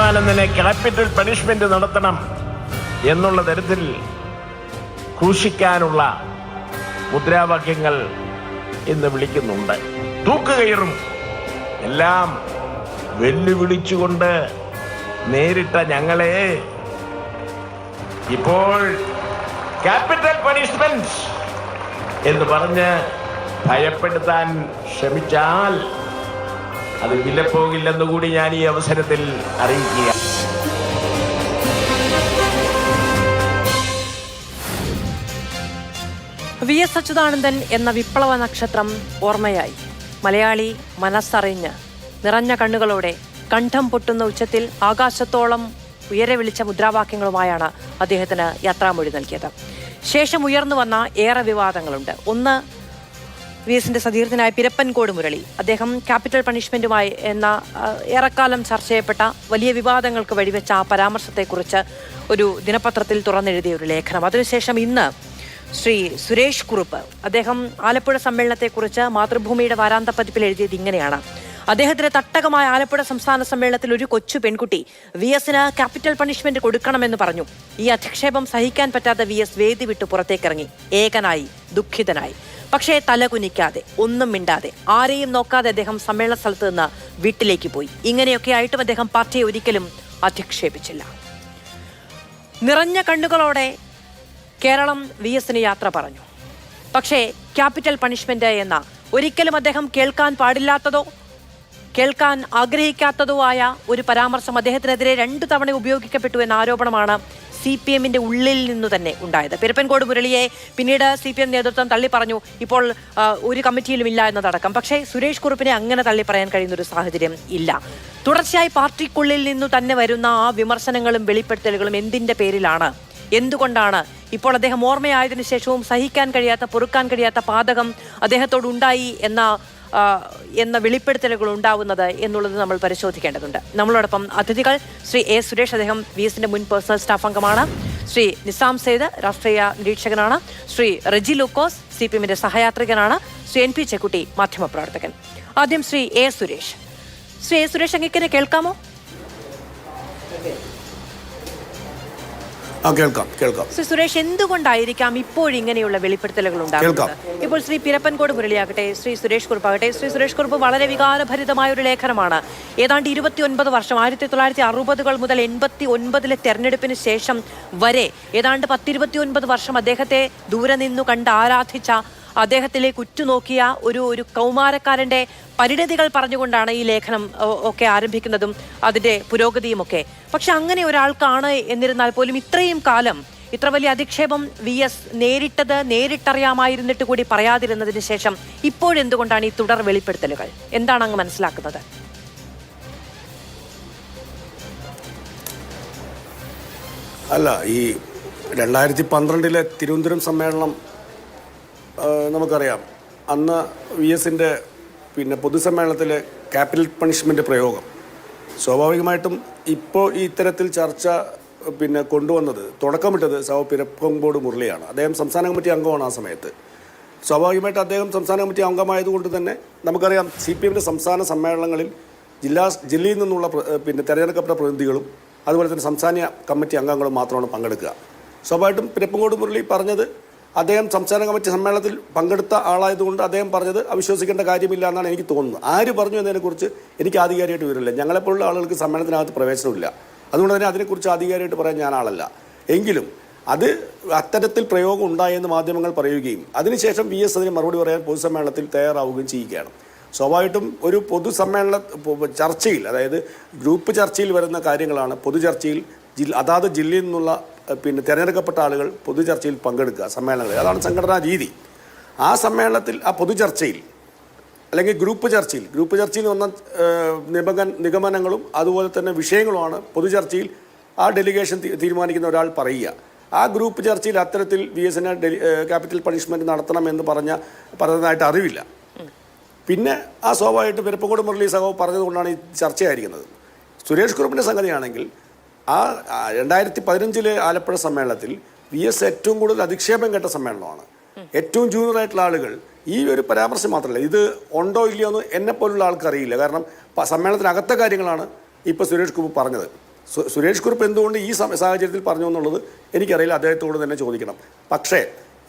അച്യുതാനന്ദനെ capital punishment നടത്തണം എന്നുള്ള തരത്തിൽ ക്രൂശിക്കാനുള്ള മുദ്രാവാക്യങ്ങൾ ഇന്ന് വിളിക്കുന്നുണ്ട്. തൂക്കുകയറും എല്ലാം വെല്ലുവിളിച്ചുകൊണ്ട് നേരിട്ട ഞങ്ങളെ ഇപ്പോൾ ക്യാപിറ്റൽ പണിഷ്മെന്റ് എന്ന് പറഞ്ഞ് ഭയപ്പെടുത്താൻ ശ്രമിച്ചാൽ അത് വിലപ്പോകില്ലെന്ന് കൂടി ഞാൻ ഈ അവസരത്തിൽ അറിയിക്കുക. വി എസ് അച്യുതാനന്ദൻ എന്ന വിപ്ലവ നക്ഷത്രം ഓർമ്മയായി. മലയാളി മനസ്സറിഞ്ഞ് നിറഞ്ഞ കണ്ണുകളോടെ കണ്ഠം പൊട്ടുന്ന ഉച്ചത്തിൽ ആകാശത്തോളം ഉയരെ വിളിച്ച മുദ്രാവാക്യങ്ങളുമായാണ് അദ്ദേഹത്തിന് യാത്രാമൊഴി നൽകിയത്. ശേഷം ഉയർന്നു വന്ന ഏറെ വിവാദങ്ങളുണ്ട്. ഒന്ന്, വി എസിന്റെ സതീർത്ഥനായ പിരപ്പൻകോട് മുരളി, അദ്ദേഹം ക്യാപിറ്റൽ പണിഷ്മെന്റുമായി എന്ന ഏറെക്കാലം ചർച്ച ചെയ്യപ്പെട്ട വലിയ വിവാദങ്ങൾക്ക് വഴിവെച്ച ആ പരാമർശത്തെക്കുറിച്ച് ഒരു ദിനപത്രത്തിൽ തുറന്നെഴുതിയ ഒരു ലേഖനം. അതിനുശേഷം ഇന്ന് ശ്രീ സുരേഷ് കുറുപ്പ്, അദ്ദേഹം ആലപ്പുഴ സമ്മേളനത്തെക്കുറിച്ച് മാതൃഭൂമിയുടെ വാരാന്തപ്പതിപ്പിൽ എഴുതിയത് ഇങ്ങനെയാണ്: അദ്ദേഹത്തിന് തട്ടകമായ ആലപ്പുഴ സംസ്ഥാന സമ്മേളനത്തിൽ ഒരു കൊച്ചു പെൺകുട്ടി വി എസിന് ക്യാപിറ്റൽ പണിഷ്മെന്റ് കൊടുക്കണമെന്ന് പറഞ്ഞു. ഈ അധിക്ഷേപം സഹിക്കാൻ പറ്റാത്ത വി എസ് വേദി വിട്ടു പുറത്തേക്കിറങ്ങി. ഏകനായി, ദുഃഖിതനായി. പക്ഷേ തലകുനിക്കാതെ, ഒന്നും മിണ്ടാതെ, ആരെയും നോക്കാതെ അദ്ദേഹം സമ്മേളന സ്ഥലത്ത് നിന്ന് വീട്ടിലേക്ക് പോയി. ഇങ്ങനെയൊക്കെ ആയിട്ടും അദ്ദേഹം പാർട്ടിയെ ഒരിക്കലും അധിക്ഷേപിച്ചില്ല. നിറഞ്ഞ കണ്ണുകളോടെ കേരളം വി എസിന് യാത്ര പറഞ്ഞു. പക്ഷേ ക്യാപിറ്റൽ പണിഷ്മെന്റ് എന്ന ഒരിക്കലും അദ്ദേഹം കേൾക്കാൻ പാടില്ലാത്തതോ കേൾക്കാൻ ആഗ്രഹിക്കാത്തതോ ആയ ഒരു പരാമർശം അദ്ദേഹത്തിനെതിരെ 2 തവണ ഉപയോഗിക്കപ്പെട്ടു എന്ന ആരോപണമാണ് CPM-ന്റെ ഉള്ളിൽ നിന്നു തന്നെ ഉണ്ടായത്. പിരപ്പൻകോട് മുരളിയെ പിന്നീട് CPM നേതൃത്വം തള്ളി പറഞ്ഞു. ഇപ്പോൾ ഒരു കമ്മിറ്റിയിലും ഇല്ല എന്നതടക്കം. പക്ഷേ സുരേഷ് കുറുപ്പിനെ അങ്ങനെ തള്ളി പറയാൻ കഴിയുന്ന ഒരു സാഹചര്യം ഇല്ല. തുടർച്ചയായി പാർട്ടിക്കുള്ളിൽ നിന്നു തന്നെ വരുന്ന ആ വിമർശനങ്ങളും വെളിപ്പെടുത്തലുകളും എന്തിന്റെ പേരിലാണ്, എന്തുകൊണ്ടാണ് ഇപ്പോൾ അദ്ദേഹം ഓർമ്മയായതിനു ശേഷവും സഹിക്കാൻ കഴിയാത്ത, പൊറുക്കാൻ കഴിയാത്ത പാതകം അദ്ദേഹത്തോടുണ്ടായി എന്ന വെളിപ്പെടുത്തലുകൾ ഉണ്ടാവുന്നത് എന്നുള്ളത് നമ്മൾ പരിശോധിക്കേണ്ടതുണ്ട്. നമ്മളോടൊപ്പം അതിഥികൾ ശ്രീ A. സുരേഷ്, അദ്ദേഹം വി എസിന്റെ മുൻ പേഴ്സണൽ സ്റ്റാഫ് അംഗമാണ്. ശ്രീ നിസാം സെയ്ദ്, രാഷ്ട്രീയ നിരീക്ഷകനാണ്. ശ്രീ റെജി ലൂക്കോസ്, CPM-ന്റെ സഹയാത്രികനാണ്. ശ്രീ NP ചെക്കുട്ടി, മാധ്യമപ്രവർത്തകൻ. ആദ്യം ശ്രീ A. സുരേഷ്. ശ്രീ A. സുരേഷ്, അങ്ങേക്കിനെ കേൾക്കാമോ? കേൾക്കാം. ശ്രീ സുരേഷ്, എന്തുകൊണ്ടായിരിക്കാം ഇപ്പോഴിങ്ങനെയുള്ള വെളിപ്പെടുത്തലുകൾ ഉണ്ടാകുന്നത്? ഇപ്പോൾ ശ്രീ പിരപ്പൻകോട് മുരളിയാകട്ടെ, ശ്രീ സുരേഷ് കുറുപ്പാകട്ടെ, ശ്രീ സുരേഷ് കുറുപ്പ് വളരെ വികാരഭരിതമായ ഒരു ലേഖനമാണ്. ഏതാണ്ട് 29 വർഷം, 1960 മുതൽ 89 തെരഞ്ഞെടുപ്പിന് ശേഷം വരെ ഏതാണ്ട് 10-29 വർഷം അദ്ദേഹത്തെ ദൂരെ നിന്നു കണ്ട് ആരാധിച്ച, അദ്ദേഹത്തിലേക്ക് ഉറ്റുനോക്കിയ ഒരു കൗമാരക്കാരന്റെ പരിണതികൾ പറഞ്ഞുകൊണ്ടാണ് ഈ ലേഖനം ഒക്കെ ആരംഭിക്കുന്നതും അതിന്റെ പുരോഗതിയും ഒക്കെ. പക്ഷെ അങ്ങനെ ഒരാൾക്കാണ് എന്നിരുന്നാൽ പോലും ഇത്രയും കാലം ഇത്ര വലിയ അധിക്ഷേപം വി എസ് നേരിട്ടറിയാമായിരുന്നിട്ട് കൂടി പറയാതിരുന്നതിന് ശേഷം ഇപ്പോഴെന്തുകൊണ്ടാണ് ഈ തുടർ വെളിപ്പെടുത്തലുകൾ? എന്താണ് അങ്ങ് മനസ്സിലാക്കുന്നത്? അല്ല, ഈ 2012 തിരുവനന്തപുരം സമ്മേളനം നമുക്കറിയാം. അന്ന് വി എസിൻ്റെ പൊതുസമ്മേളനത്തിലെ ക്യാപിറ്റൽ പണിഷ്മെൻ്റ് പ്രയോഗം സ്വാഭാവികമായിട്ടും ഇപ്പോൾ ഈ ഇത്തരത്തിൽ ചർച്ച കൊണ്ടുവന്നത്, തുടക്കമിട്ടത് പിരപ്പൻകോട് മുരളിയാണ്. അദ്ദേഹം സംസ്ഥാന കമ്മിറ്റി അംഗമാണ് ആ സമയത്ത്. സ്വാഭാവികമായിട്ട് അദ്ദേഹം സംസ്ഥാന കമ്മിറ്റി അംഗമായതുകൊണ്ട് തന്നെ നമുക്കറിയാം CPM-ന്റെ സംസ്ഥാന സമ്മേളനങ്ങളിൽ ജില്ലയിൽ നിന്നുള്ള തിരഞ്ഞെടുക്കപ്പെട്ട പ്രതിനിധികളും അതുപോലെ തന്നെ സംസ്ഥാന കമ്മിറ്റി അംഗങ്ങളും മാത്രമാണ് പങ്കെടുക്കുക. സ്വാഭാവികമായിട്ടും പിരപ്പൻകോട് മുരളി പറഞ്ഞത്, അദ്ദേഹം സംസ്ഥാന കമ്മിറ്റി സമ്മേളനത്തിൽ പങ്കെടുത്ത ആളായതുകൊണ്ട് അദ്ദേഹം പറഞ്ഞത് അവിശ്വസിക്കേണ്ട കാര്യമില്ല എന്നാണ് എനിക്ക് തോന്നുന്നത്. ആര് പറഞ്ഞു എന്നതിനെക്കുറിച്ച് എനിക്ക് ആധികാരികമായിട്ട് വിവരമില്ല. ഞങ്ങളെപ്പോലുള്ള ആളുകൾക്ക് സമ്മേളനത്തിനകത്ത് പ്രവേശനമില്ല. അതുകൊണ്ട് തന്നെ അതിനെക്കുറിച്ച് ആധികാരികമായിട്ട് പറയാൻ ഞാൻ ആളല്ല. എങ്കിലും അത് അത്തരത്തിൽ പ്രയോഗം ഉണ്ടായെന്ന് മാധ്യമങ്ങൾ പറയുകയും അതിനുശേഷം വി എസ് അതിന് മറുപടി പറയാൻ പൊതുസമ്മേളനത്തിൽ തയ്യാറാവുകയും ചെയ്യുകയാണ്. സ്വാഭാവികമായിട്ടും ഒരു പൊതുസമ്മേളന ചർച്ചയിൽ, അതായത് ഗ്രൂപ്പ് ചർച്ചയിൽ വരുന്ന കാര്യങ്ങളാണ് പൊതുചർച്ചയിൽ അതാത് ജില്ലയിൽ നിന്നുള്ള തിരഞ്ഞെടുക്കപ്പെട്ട ആളുകൾ പൊതുചർച്ചയിൽ പങ്കെടുക്കുക സമ്മേളനങ്ങളിൽ. അതാണ് സംഘടനാ രീതി. ആ സമ്മേളനത്തിൽ, ആ പൊതുചർച്ചയിൽ അല്ലെങ്കിൽ ഗ്രൂപ്പ് ചർച്ചയിൽ വന്ന നിഗമനങ്ങളും അതുപോലെ തന്നെ വിഷയങ്ങളുമാണ് പൊതുചർച്ചയിൽ ആ ഡെലിഗേഷൻ തീരുമാനിക്കുന്ന ഒരാൾ പറയുക. ആ ഗ്രൂപ്പ് ചർച്ചയിൽ അത്തരത്തിൽ വി എസിന് ക്യാപിറ്റൽ പണിഷ്മെൻറ്റ് നടത്തണമെന്ന് പറഞ്ഞതായിട്ട് അറിവില്ല. പിന്നെ ആ സ്വാഭാവികമായിട്ട് പിരപ്പൻകോട് മുരളി സഖാവ് പറഞ്ഞതുകൊണ്ടാണ് ഈ ചർച്ചയായിരിക്കുന്നത്. സുരേഷ് കുറുപ്പിൻ്റെ സംഗതിയാണെങ്കിൽ ആ 2015 ആലപ്പുഴ സമ്മേളനത്തിൽ വി എസ് ഏറ്റവും കൂടുതൽ അധിക്ഷേപം കേട്ട സമ്മേളനമാണ്. ഏറ്റവും ജൂനിയറായിട്ടുള്ള ആളുകൾ ഈ ഒരു പരാമർശം മാത്രമല്ല, ഇത് ഉണ്ടോ ഇല്ലയോ എന്ന് എന്നെപ്പോലുള്ള ആൾക്ക് അറിയില്ല. കാരണം സമ്മേളനത്തിനകത്തെ കാര്യങ്ങളാണ് ഇപ്പോൾ സുരേഷ് കുറുപ്പ് പറഞ്ഞത്. സുരേഷ് കുറുപ്പ് എന്തുകൊണ്ട് ഈ സാഹചര്യത്തിൽ പറഞ്ഞു എന്നുള്ളത് എനിക്കറിയില്ല, അദ്ദേഹത്തോട് തന്നെ ചോദിക്കണം. പക്ഷേ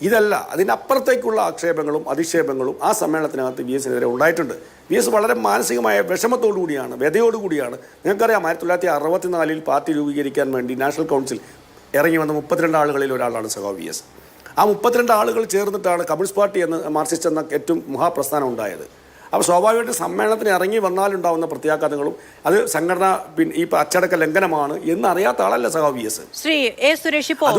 ഇതല്ല, അതിനപ്പുറത്തേക്കുള്ള ആക്ഷേപങ്ങളും അധിക്ഷേപങ്ങളും ആ സമ്മേളനത്തിനകത്ത് വി എസിനെതിരെ ഉണ്ടായിട്ടുണ്ട്. വി എസ് വളരെ മാനസികമായ വിഷമത്തോടു കൂടിയാണ്, വ്യതയോടുകൂടിയാണ്. നിങ്ങൾക്കറിയാം, 1964 പാർട്ടി രൂപീകരിക്കാൻ വേണ്ടി നാഷണൽ കൗൺസിൽ ഇറങ്ങി വന്ന 32 ആളുകളിൽ ഒരാളാണ് സഖാവ് വി എസ്. ആ 32 ആളുകൾ ചേർന്നിട്ടാണ് കമ്മ്യൂണിസ്റ്റ് പാർട്ടി എന്ന് മാർക്സിസ്റ്റ് എന്ന ഏറ്റവും മഹാപ്രസ്ഥാനം ഉണ്ടായത്. അപ്പോൾ സ്വാഭാവികമായിട്ട് സമ്മേളനത്തിന് ഇറങ്ങി വന്നാലുണ്ടാവുന്ന പ്രത്യാഘാതങ്ങളും അത് സംഘടന ഈ അച്ചടക്ക ലംഘനമാണ് എന്നറിയാത്ത ആളല്ല സഖാവ് വി എസ്. ശ്രീ എ സുരേഷ്, ഇപ്പോൾ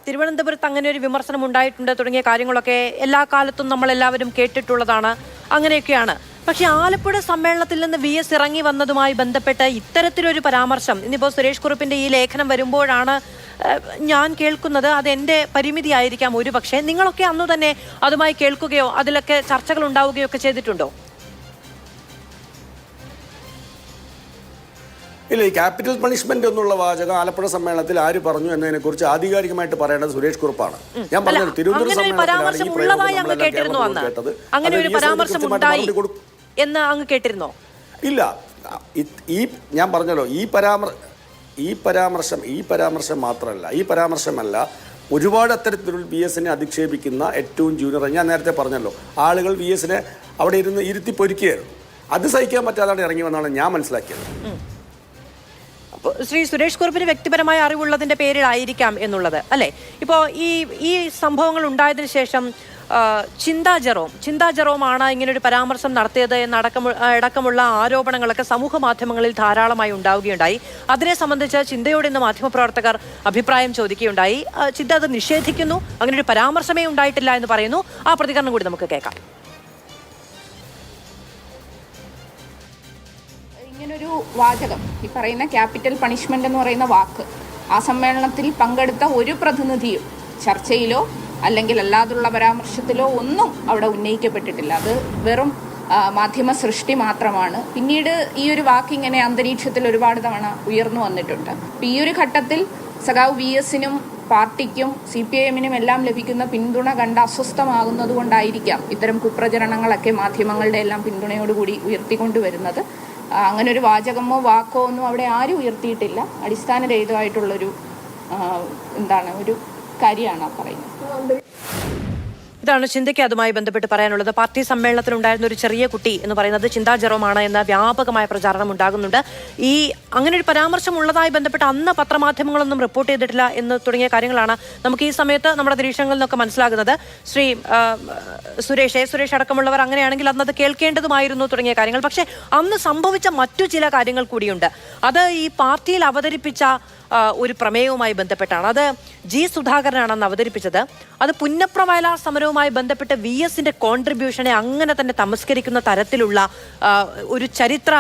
തിരുവനന്തപുരത്ത് അങ്ങനെ ഒരു വിമർശനം ഉണ്ടായിട്ടുണ്ട് തുടങ്ങിയ കാര്യങ്ങളൊക്കെ എല്ലാ കാലത്തും നമ്മൾ എല്ലാവരും കേട്ടിട്ടുള്ളതാണ്. അങ്ങനെയൊക്കെയാണ്. പക്ഷെ ആലപ്പുഴ സമ്മേളനത്തിൽ നിന്ന് വി എസ് ഇറങ്ങി വന്നതുമായി ബന്ധപ്പെട്ട് ഇത്തരത്തിലൊരു പരാമർശം ഇന്നിപ്പോൾ സുരേഷ് കുറുപ്പിന്റെ ഈ ലേഖനം വരുമ്പോഴാണ് ഞാൻ കേൾക്കുന്നത്. അത് എൻ്റെ പരിമിതിയായിരിക്കാം ഒരു പക്ഷേ. നിങ്ങളൊക്കെ അന്നു തന്നെ അതുമായി കേൾക്കുകയോ അതിലൊക്കെ ചർച്ചകൾ ഉണ്ടാവുകയോ ഒക്കെ ചെയ്തിട്ടുണ്ടോ? ഇല്ല, ഈ ക്യാപിറ്റൽ പണിഷ്മെന്റ് എന്നുള്ള വാചകം ആലപ്പുഴ സമ്മേളനത്തിൽ ആര് പറഞ്ഞു എന്നതിനെ കുറിച്ച് ആധികാരികമായിട്ട് പറയേണ്ടത് സുരേഷ് കുറുപ്പാണ്. ഞാൻ പറഞ്ഞത് തിരുവനന്തപുരം എന്ന് അങ്ങ് കേട്ടിരുന്നോ? ഇല്ല, ഈ ഞാൻ പറഞ്ഞല്ലോ, ഈ പരാമർശം മാത്രമല്ല, ഒരുപാട് അത്തരത്തിലുള്ള വി എസിനെ അധിക്ഷേപിക്കുന്ന ഏറ്റവും ജൂനിയർ, ഞാൻ നേരത്തെ പറഞ്ഞല്ലോ, ആളുകൾ വി എസിനെ അവിടെ ഇരുത്തി പൊരിക്കുകയായിരുന്നു. അത് സഹിക്കാൻ പറ്റാതെ ഇറങ്ങി വന്നാണ് ഞാൻ മനസ്സിലാക്കിയത്. ശ്രീ സുരേഷ് കുറുപ്പിന് വ്യക്തിപരമായ അറിവുള്ളതിന്റെ പേരിലായിരിക്കാം എന്നുള്ളത് അല്ലേ? ഇപ്പോൾ ഈ സംഭവങ്ങൾ ഉണ്ടായതിനു ശേഷം ചിന്താ ജെറോമാണ് ഇങ്ങനൊരു പരാമർശം നടത്തിയത് എന്നടക്കമുള്ള ആരോപണങ്ങളൊക്കെ സമൂഹ മാധ്യമങ്ങളിൽ ധാരാളമായി ഉണ്ടാവുകയുണ്ടായി. അതിനെ സംബന്ധിച്ച് ചിന്തയോട് ഇന്ന് മാധ്യമപ്രവർത്തകർ അഭിപ്രായം ചോദിക്കുകയുണ്ടായി. ചിന്ത അത് നിഷേധിക്കുന്നു, അങ്ങനൊരു പരാമർശമേ ഉണ്ടായിട്ടില്ല എന്ന് പറയുന്നു. ആ പ്രതികരണം കൂടി നമുക്ക് കേൾക്കാം. ഇങ്ങനൊരു വാചകം, ഈ പറയുന്ന ക്യാപിറ്റൽ പണിഷ്മെന്റ് എന്ന് പറയുന്ന വാക്ക്, ആ സമ്മേളനത്തിൽ പങ്കെടുത്ത ഒരു പ്രതിനിധിയും ചർച്ചയിലോ അല്ലെങ്കിൽ അല്ലാതുള്ള പരാമർശത്തിലോ ഒന്നും അവിടെ ഉന്നയിക്കപ്പെട്ടിട്ടില്ല. അത് വെറും മാധ്യമ സൃഷ്ടി മാത്രമാണ്. പിന്നീട് ഈ ഒരു വാക്ക് ഇങ്ങനെ അന്തരീക്ഷത്തിൽ ഒരുപാട് തവണ ഉയർന്നു വന്നിട്ടുണ്ട്. അപ്പം ഈ ഒരു ഘട്ടത്തിൽ സഖാവ് വി എസിനും പാർട്ടിക്കും CPIM-നും എല്ലാം ലഭിക്കുന്ന പിന്തുണ കണ്ട് അസ്വസ്ഥമാകുന്നത് കൊണ്ടായിരിക്കാം ഇത്തരം കുപ്രചരണങ്ങളൊക്കെ മാധ്യമങ്ങളുടെ എല്ലാം പിന്തുണയോടുകൂടി ഉയർത്തിക്കൊണ്ടുവരുന്നത്. അങ്ങനെ ഒരു വാചകമോ വാക്കോ ഒന്നും അവിടെ ആരും ഉയർത്തിയിട്ടില്ല. അടിസ്ഥാനരഹിതമായിട്ടുള്ളൊരു ഒരു കാര്യമാണ് പറയുന്നത്. ഇതാണ് ചിന്തയ്ക്ക് അതുമായി ബന്ധപ്പെട്ട് പറയാനുള്ളത്. പാർട്ടി സമ്മേളനത്തിൽ ഉണ്ടായിരുന്ന ഒരു ചെറിയ കുട്ടി എന്ന് പറയുന്നത് ചിന്താ ജെറോമാണ് എന്ന വ്യാപകമായ പ്രചാരണം ഉണ്ടാകുന്നുണ്ട്. അങ്ങനെ ഒരു പരാമർശം ഉള്ളതായി ബന്ധപ്പെട്ട് അന്ന് പത്രമാധ്യമങ്ങളൊന്നും റിപ്പോർട്ട് ചെയ്തിട്ടില്ല എന്ന് തുടങ്ങിയ കാര്യങ്ങളാണ് നമുക്ക് ഈ സമയത്ത് നമ്മുടെ നിരീക്ഷണങ്ങളിൽ നിന്നൊക്കെ മനസ്സിലാകുന്നത്. ശ്രീ സുരേഷ് അടക്കമുള്ളവർ അങ്ങനെയാണെങ്കിൽ അന്നത് കേൾക്കേണ്ടതുമായിരുന്നു തുടങ്ങിയ കാര്യങ്ങൾ. പക്ഷേ അന്ന് സംഭവിച്ച മറ്റു ചില കാര്യങ്ങൾ കൂടിയുണ്ട്. അത് ഈ പാർട്ടിയിൽ അവതരിപ്പിച്ച ഒരു പ്രമേയവുമായി ബന്ധപ്പെട്ടാണ്. അത് ജി സുധാകരനാണ് അന്ന് അവതരിപ്പിച്ചത്. അത് പുന്നപ്ര വയലാർ സമരവുമായി ബന്ധപ്പെട്ട് വി എസിന്റെ കോൺട്രിബ്യൂഷനെ അങ്ങനെ തന്നെ തമസ്കരിക്കുന്ന തരത്തിലുള്ള ഒരു ചരിത്ര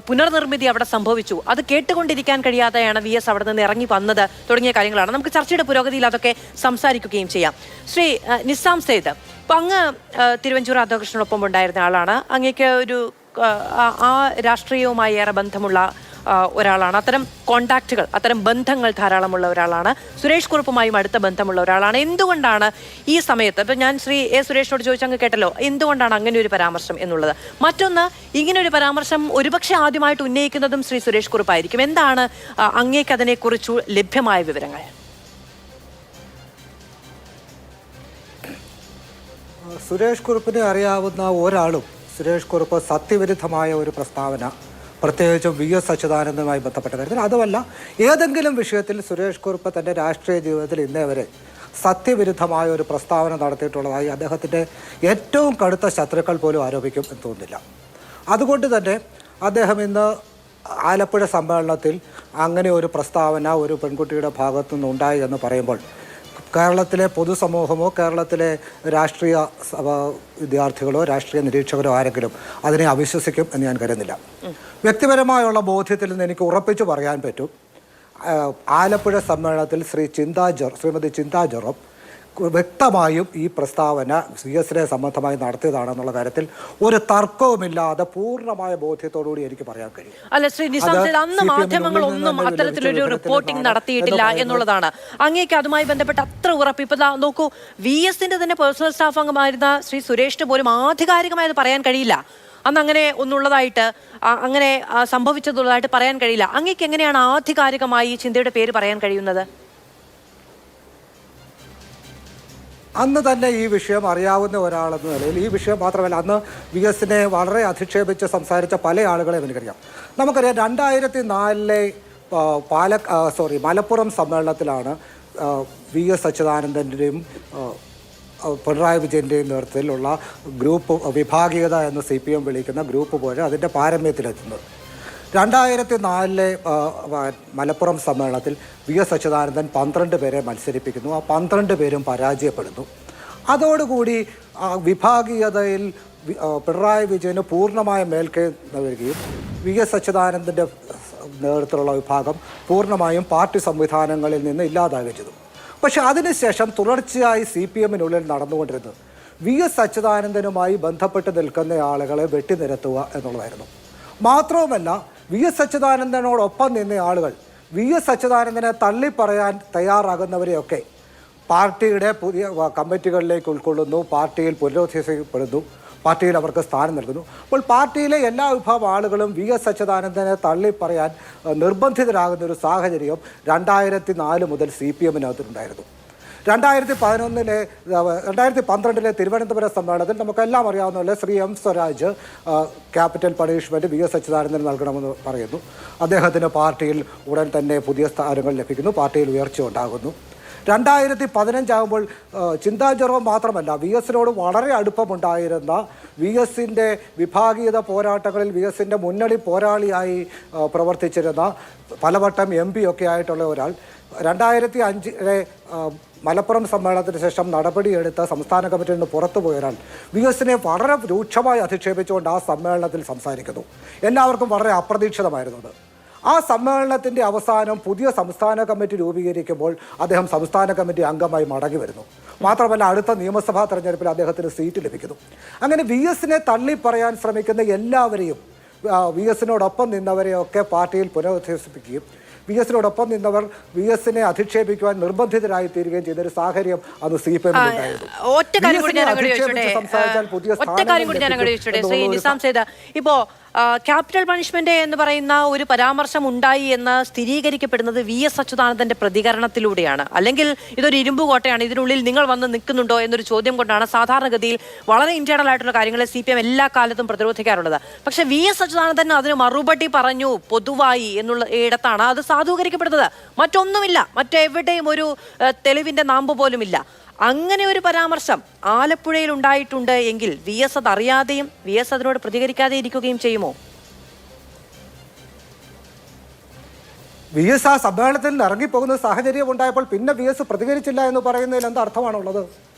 പുനർനിർമ്മിതി അവിടെ സംഭവിച്ചു. അത് കേട്ടുകൊണ്ടിരിക്കാൻ കഴിയാതെയാണ് വി എസ് അവിടെ നിന്ന് ഇറങ്ങി വന്നത് തുടങ്ങിയ കാര്യങ്ങളാണ്. നമുക്ക് ചർച്ചയുടെ പുരോഗതിയിൽ അതൊക്കെ സംസാരിക്കുകയും ചെയ്യാം. ശ്രീ നിസാം സെയ്ദ്, ഇപ്പം അങ്ങ് തിരുവഞ്ചൂർ രാധാകൃഷ്ണനൊപ്പം ഉണ്ടായിരുന്ന ആളാണ്. അങ്ങേക്ക് ഒരു ആ രാഷ്ട്രീയവുമായി ഏറെ ബന്ധമുള്ള ഒരാളാണ്. അത്തരം കോണ്ടാക്റ്റുകൾ, അത്തരം ബന്ധങ്ങൾ ധാരാളമുള്ള ഒരാളാണ്. സുരേഷ് കുറുപ്പുമായും അടുത്ത ബന്ധമുള്ള ഒരാളാണ്. എന്തുകൊണ്ടാണ് ഈ സമയത്ത്, ഇപ്പം ഞാൻ ശ്രീ എ സുരേഷിനോട് ചോദിച്ചങ്ങ് കേട്ടല്ലോ, എന്തുകൊണ്ടാണ് അങ്ങനെ ഒരു പരാമർശം എന്നുള്ളത്? മറ്റൊന്ന്, ഇങ്ങനൊരു പരാമർശം ഒരുപക്ഷെ ആദ്യമായിട്ട് ഉന്നയിക്കുന്നതും ശ്രീ സുരേഷ് കുറുപ്പായിരിക്കും. എന്താണ് അങ്ങേക്ക് അതിനെക്കുറിച്ച് ലഭ്യമായ വിവരങ്ങൾ? സുരേഷ് കുറുപ്പിനെ അറിയാവുന്ന ഒരാളും സുരേഷ് കുറുപ്പ് സത്യവിരുദ്ധമായ ഒരു പ്രസ്താവന, പ്രത്യേകിച്ചും വി എസ് അച്യുതാനന്ദനുമായി ബന്ധപ്പെട്ട കാര്യത്തിൽ, അതുമല്ല ഏതെങ്കിലും വിഷയത്തിൽ സുരേഷ് കുറുപ്പ് തൻ്റെ രാഷ്ട്രീയ ജീവിതത്തിൽ ഇന്നേ വരെ സത്യവിരുദ്ധമായ ഒരു പ്രസ്താവന നടത്തിയിട്ടുള്ളതായി അദ്ദേഹത്തിൻ്റെ ഏറ്റവും കടുത്ത ശത്രുക്കൾ പോലും ആരോപിക്കും എന്ന് തോന്നുന്നില്ല. അതുകൊണ്ട് തന്നെ അദ്ദേഹം ഇന്ന് ആലപ്പുഴ സമ്മേളനത്തിൽ അങ്ങനെ ഒരു പ്രസ്താവന ഒരു പെൺകുട്ടിയുടെ ഭാഗത്തു നിന്നുണ്ടായി എന്ന് പറയുമ്പോൾ കേരളത്തിലെ പൊതുസമൂഹമോ കേരളത്തിലെ രാഷ്ട്രീയ വിദ്യാർത്ഥികളോ രാഷ്ട്രീയ നിരീക്ഷകരോ ആരെങ്കിലും അതിനെ അവിശ്വസിക്കും എന്ന് ഞാൻ കരുതുന്നില്ല. വ്യക്തിപരമായുള്ള ബോധ്യത്തിൽ നിന്ന് എനിക്ക് ഉറപ്പിച്ചു പറയാൻ പറ്റും, ആലപ്പുഴ സമ്മേളനത്തിൽ ശ്രീമതി ചിന്താ ജെറോ വ്യക്തമായും ഈ പ്രസ്താവന CSനെ സംബന്ധമായി നടത്തിയതാണെന്നുള്ള കാര്യത്തിൽ ഒരു തർക്കവുമില്ലാതെ പൂർണ്ണമായ ബോധ്യത്തോടുകൂടി എനിക്ക് പറയാൻ കഴിയും. അല്ല ശ്രീ നിസാം, അന്ന് മാധ്യമങ്ങളൊന്നും അത്തരത്തിലൊരു റിപ്പോർട്ടിംഗ് നടത്തിയിട്ടില്ല എന്നുള്ളതാണ്. അങ്ങേക്ക് അതുമായി ബന്ധപ്പെട്ട് അത്ര ഉറപ്പ്? ഇപ്പൊ നോക്കൂ, VSന്റെ തന്നെ പേഴ്സണൽ സ്റ്റാഫ് അംഗമായിരുന്ന ശ്രീ സുരേഷിന് പോലും ആധികാരികമായി പറയാൻ കഴിയില്ല. അന്ന് അങ്ങനെ ഒന്നുള്ളതായിട്ട് അങ്ങനെ സംഭവിച്ചതുള്ളതായിട്ട് പറയാൻ കഴിയില്ല. അങ്ങേക്ക് എങ്ങനെയാണ് ആധികാരികമായി ചിന്തയുടെ പേര് പറയാൻ കഴിയുന്നത്? അന്ന് തന്നെ ഈ വിഷയം അറിയാവുന്ന ഒരാളെന്ന നിലയിൽ, ഈ വിഷയം മാത്രമല്ല അന്ന് വി എസിനെ വളരെ അധിക്ഷേപിച്ച് സംസാരിച്ച പല ആളുകളെയും എനിക്കറിയാം. നമുക്കറിയാം 2004 മലപ്പുറം സമ്മേളനത്തിലാണ് വി എസ് അച്യുതാനന്ദൻ്റെയും പിണറായി വിജയൻ്റെയും നേതൃത്വത്തിലുള്ള ഗ്രൂപ്പ് വിഭാഗീയത എന്ന് CPM വിളിക്കുന്ന ഗ്രൂപ്പ് പോലെ അതിൻ്റെ പാരമ്യത്തിലെത്തുന്നത്. 2004 മലപ്പുറം സമ്മേളനത്തിൽ വി എസ് അച്യുതാനന്ദൻ 12 പേരെ മത്സരിപ്പിക്കുന്നു. ആ 12 പേരും പരാജയപ്പെടുന്നു. അതോടുകൂടി വിഭാഗീയതയിൽ പിണറായി വിജയന് പൂർണ്ണമായ മേൽക്കൈ നൽകുകയും വി എസ് അച്യുതാനന്ദൻ്റെ നേതൃത്വത്തിലുള്ള വിഭാഗം പൂർണ്ണമായും പാർട്ടി സംവിധാനങ്ങളിൽ നിന്ന് ഇല്ലാതാകുകയും ചെയ്തു. പക്ഷെ അതിനുശേഷം തുടർച്ചയായി CPM-നുള്ളിൽ നടന്നുകൊണ്ടിരുന്നത് വി എസ് അച്യുതാനന്ദനുമായി ബന്ധപ്പെട്ട് നിൽക്കുന്ന ആളുകളെ വെട്ടിനിരത്തുക എന്നുള്ളതായിരുന്നു. മാത്രവുമല്ല, വി എസ് അച്യുതാനന്ദനോടൊപ്പം നിന്ന ആളുകൾ വി എസ് അച്യുതാനന്ദനെ തള്ളിപ്പറയാൻ തയ്യാറാകുന്നവരെയൊക്കെ പാർട്ടിയുടെ പുതിയ കമ്മിറ്റികളിലേക്ക് ഉൾക്കൊള്ളുന്നു, പാർട്ടിയിൽ പുനരുദ്ധരിക്കപ്പെടുന്നു, പാർട്ടിയിൽ അവർക്ക് സ്ഥാനം നൽകുന്നു. അപ്പോൾ പാർട്ടിയിലെ എല്ലാ വിഭാഗം ആളുകളും വി എസ് അച്യുതാനന്ദനെ തള്ളിപ്പറയാൻ നിർബന്ധിതരാകുന്ന ഒരു സാഹചര്യം 2004 മുതൽ CPM-നകത്തുണ്ടായിരുന്നു. 2012 തിരുവനന്തപുരം സമ്മേളനത്തിൽ നമുക്കെല്ലാം അറിയാവുന്ന പോലെ Shri M. Swaraj capital punishment V S അച്യുതാനന്ദന് നൽകണമെന്ന് പറയുന്നു. അദ്ദേഹത്തിന് പാർട്ടിയിൽ ഉടൻ തന്നെ പുതിയ സ്ഥാനങ്ങൾ ലഭിക്കുന്നു, പാർട്ടിയിൽ ഉയർച്ച ഉണ്ടാകുന്നു. 2015 ആകുമ്പോൾ ചിന്താ ജെറോം മാത്രമല്ല, വി എസിനോട് വളരെ അടുപ്പമുണ്ടായിരുന്ന വി എസിൻ്റെ വിഭാഗീയത പോരാട്ടങ്ങളിൽ വി എസിൻ്റെ മുന്നണി പോരാളിയായി പ്രവർത്തിച്ചിരുന്ന പലവട്ടം MP ഒക്കെ ആയിട്ടുള്ള ഒരാൾ 2005 മലപ്പുറം സമ്മേളനത്തിന് ശേഷം നടപടിയെടുത്ത സംസ്ഥാന കമ്മിറ്റിയിൽ നിന്ന് പുറത്തുപോയ ഒരാൾ വി എസിനെ വളരെ രൂക്ഷമായി അധിക്ഷേപിച്ചുകൊണ്ട് ആ സമ്മേളനത്തിൽ സംസാരിക്കുന്നു. എല്ലാവർക്കും വളരെ അപ്രതീക്ഷിതമായിരുന്നത്. ആ സമ്മേളനത്തിൻ്റെ അവസാനം പുതിയ സംസ്ഥാന കമ്മിറ്റി രൂപീകരിക്കുമ്പോൾ അദ്ദേഹം സംസ്ഥാന കമ്മിറ്റി അംഗമായി മടങ്ങി വരുന്നു. മാത്രമല്ല, അടുത്ത നിയമസഭാ തെരഞ്ഞെടുപ്പിൽ അദ്ദേഹത്തിന് സീറ്റ് ലഭിക്കുന്നു. അങ്ങനെ വി എസിനെ തള്ളിപ്പറയാൻ ശ്രമിക്കുന്ന എല്ലാവരെയും, വി എസിനോടൊപ്പം നിന്നവരെയൊക്കെ പാർട്ടിയിൽ പുനരുദ്ധരിപ്പിക്കുകയും വി എസിനോടൊപ്പം നിന്നവർ വി എസിനെ അധിക്ഷേപിക്കുവാൻ നിർബന്ധിതരായി തീരുകയും ചെയ്തൊരു സാഹചര്യം അന്ന് CPM-നുണ്ടായിരുന്നു. ഇപ്പോ ക്യാപിറ്റൽ പണിഷ്മെന്റ് എന്ന് പറയുന്ന ഒരു പരാമർശം ഉണ്ടായി എന്ന് സ്ഥിരീകരിക്കപ്പെടുന്നത് വി എസ് അച്യുതാനന്ദന്റെ പ്രതികരണത്തിലൂടെയാണ്. അല്ലെങ്കിൽ ഇതൊരു ഇരുമ്പ് കോട്ടയാണ്, ഇതിനുള്ളിൽ നിങ്ങൾ വന്ന് നിൽക്കുന്നുണ്ടോ എന്നൊരു ചോദ്യം കൊണ്ടാണ് സാധാരണഗതിയിൽ വളരെ ഇന്റേണൽ ആയിട്ടുള്ള കാര്യങ്ങളെ CPM എല്ലാ കാലത്തും പ്രതിരോധിക്കാറുള്ളത്. പക്ഷെ വി എസ് അച്യുതാനന്ദൻ അതിന് മറുപടി പറഞ്ഞു പൊതുവായി എന്നുള്ള ഇടത്താണ് അത് സാധൂകരിക്കപ്പെടുന്നത്. മറ്റൊന്നുമില്ല, മറ്റെവിടെയും ഒരു തെളിവിന്റെ നാമ്പ് പോലുമില്ല. അങ്ങനെ ഒരു പരാമർശം ആലപ്പുഴയിൽ ഉണ്ടായിട്ടുണ്ട് എങ്കിൽ വി എസ് അത് അറിയാതെയും വി എസ് അതിനോട് പ്രതികരിക്കാതെ ഇരിക്കുകയും ചെയ്യുമോ? വി എസ് ആ സമ്മേളനത്തിൽ ഇറങ്ങിപ്പോകുന്ന സാഹചര്യം ഉണ്ടായപ്പോൾ പിന്നെ വി എസ് പ്രതികരിച്ചില്ല എന്ന് പറയുന്നതിൽ എന്താ അർത്ഥമാണുള്ളത്?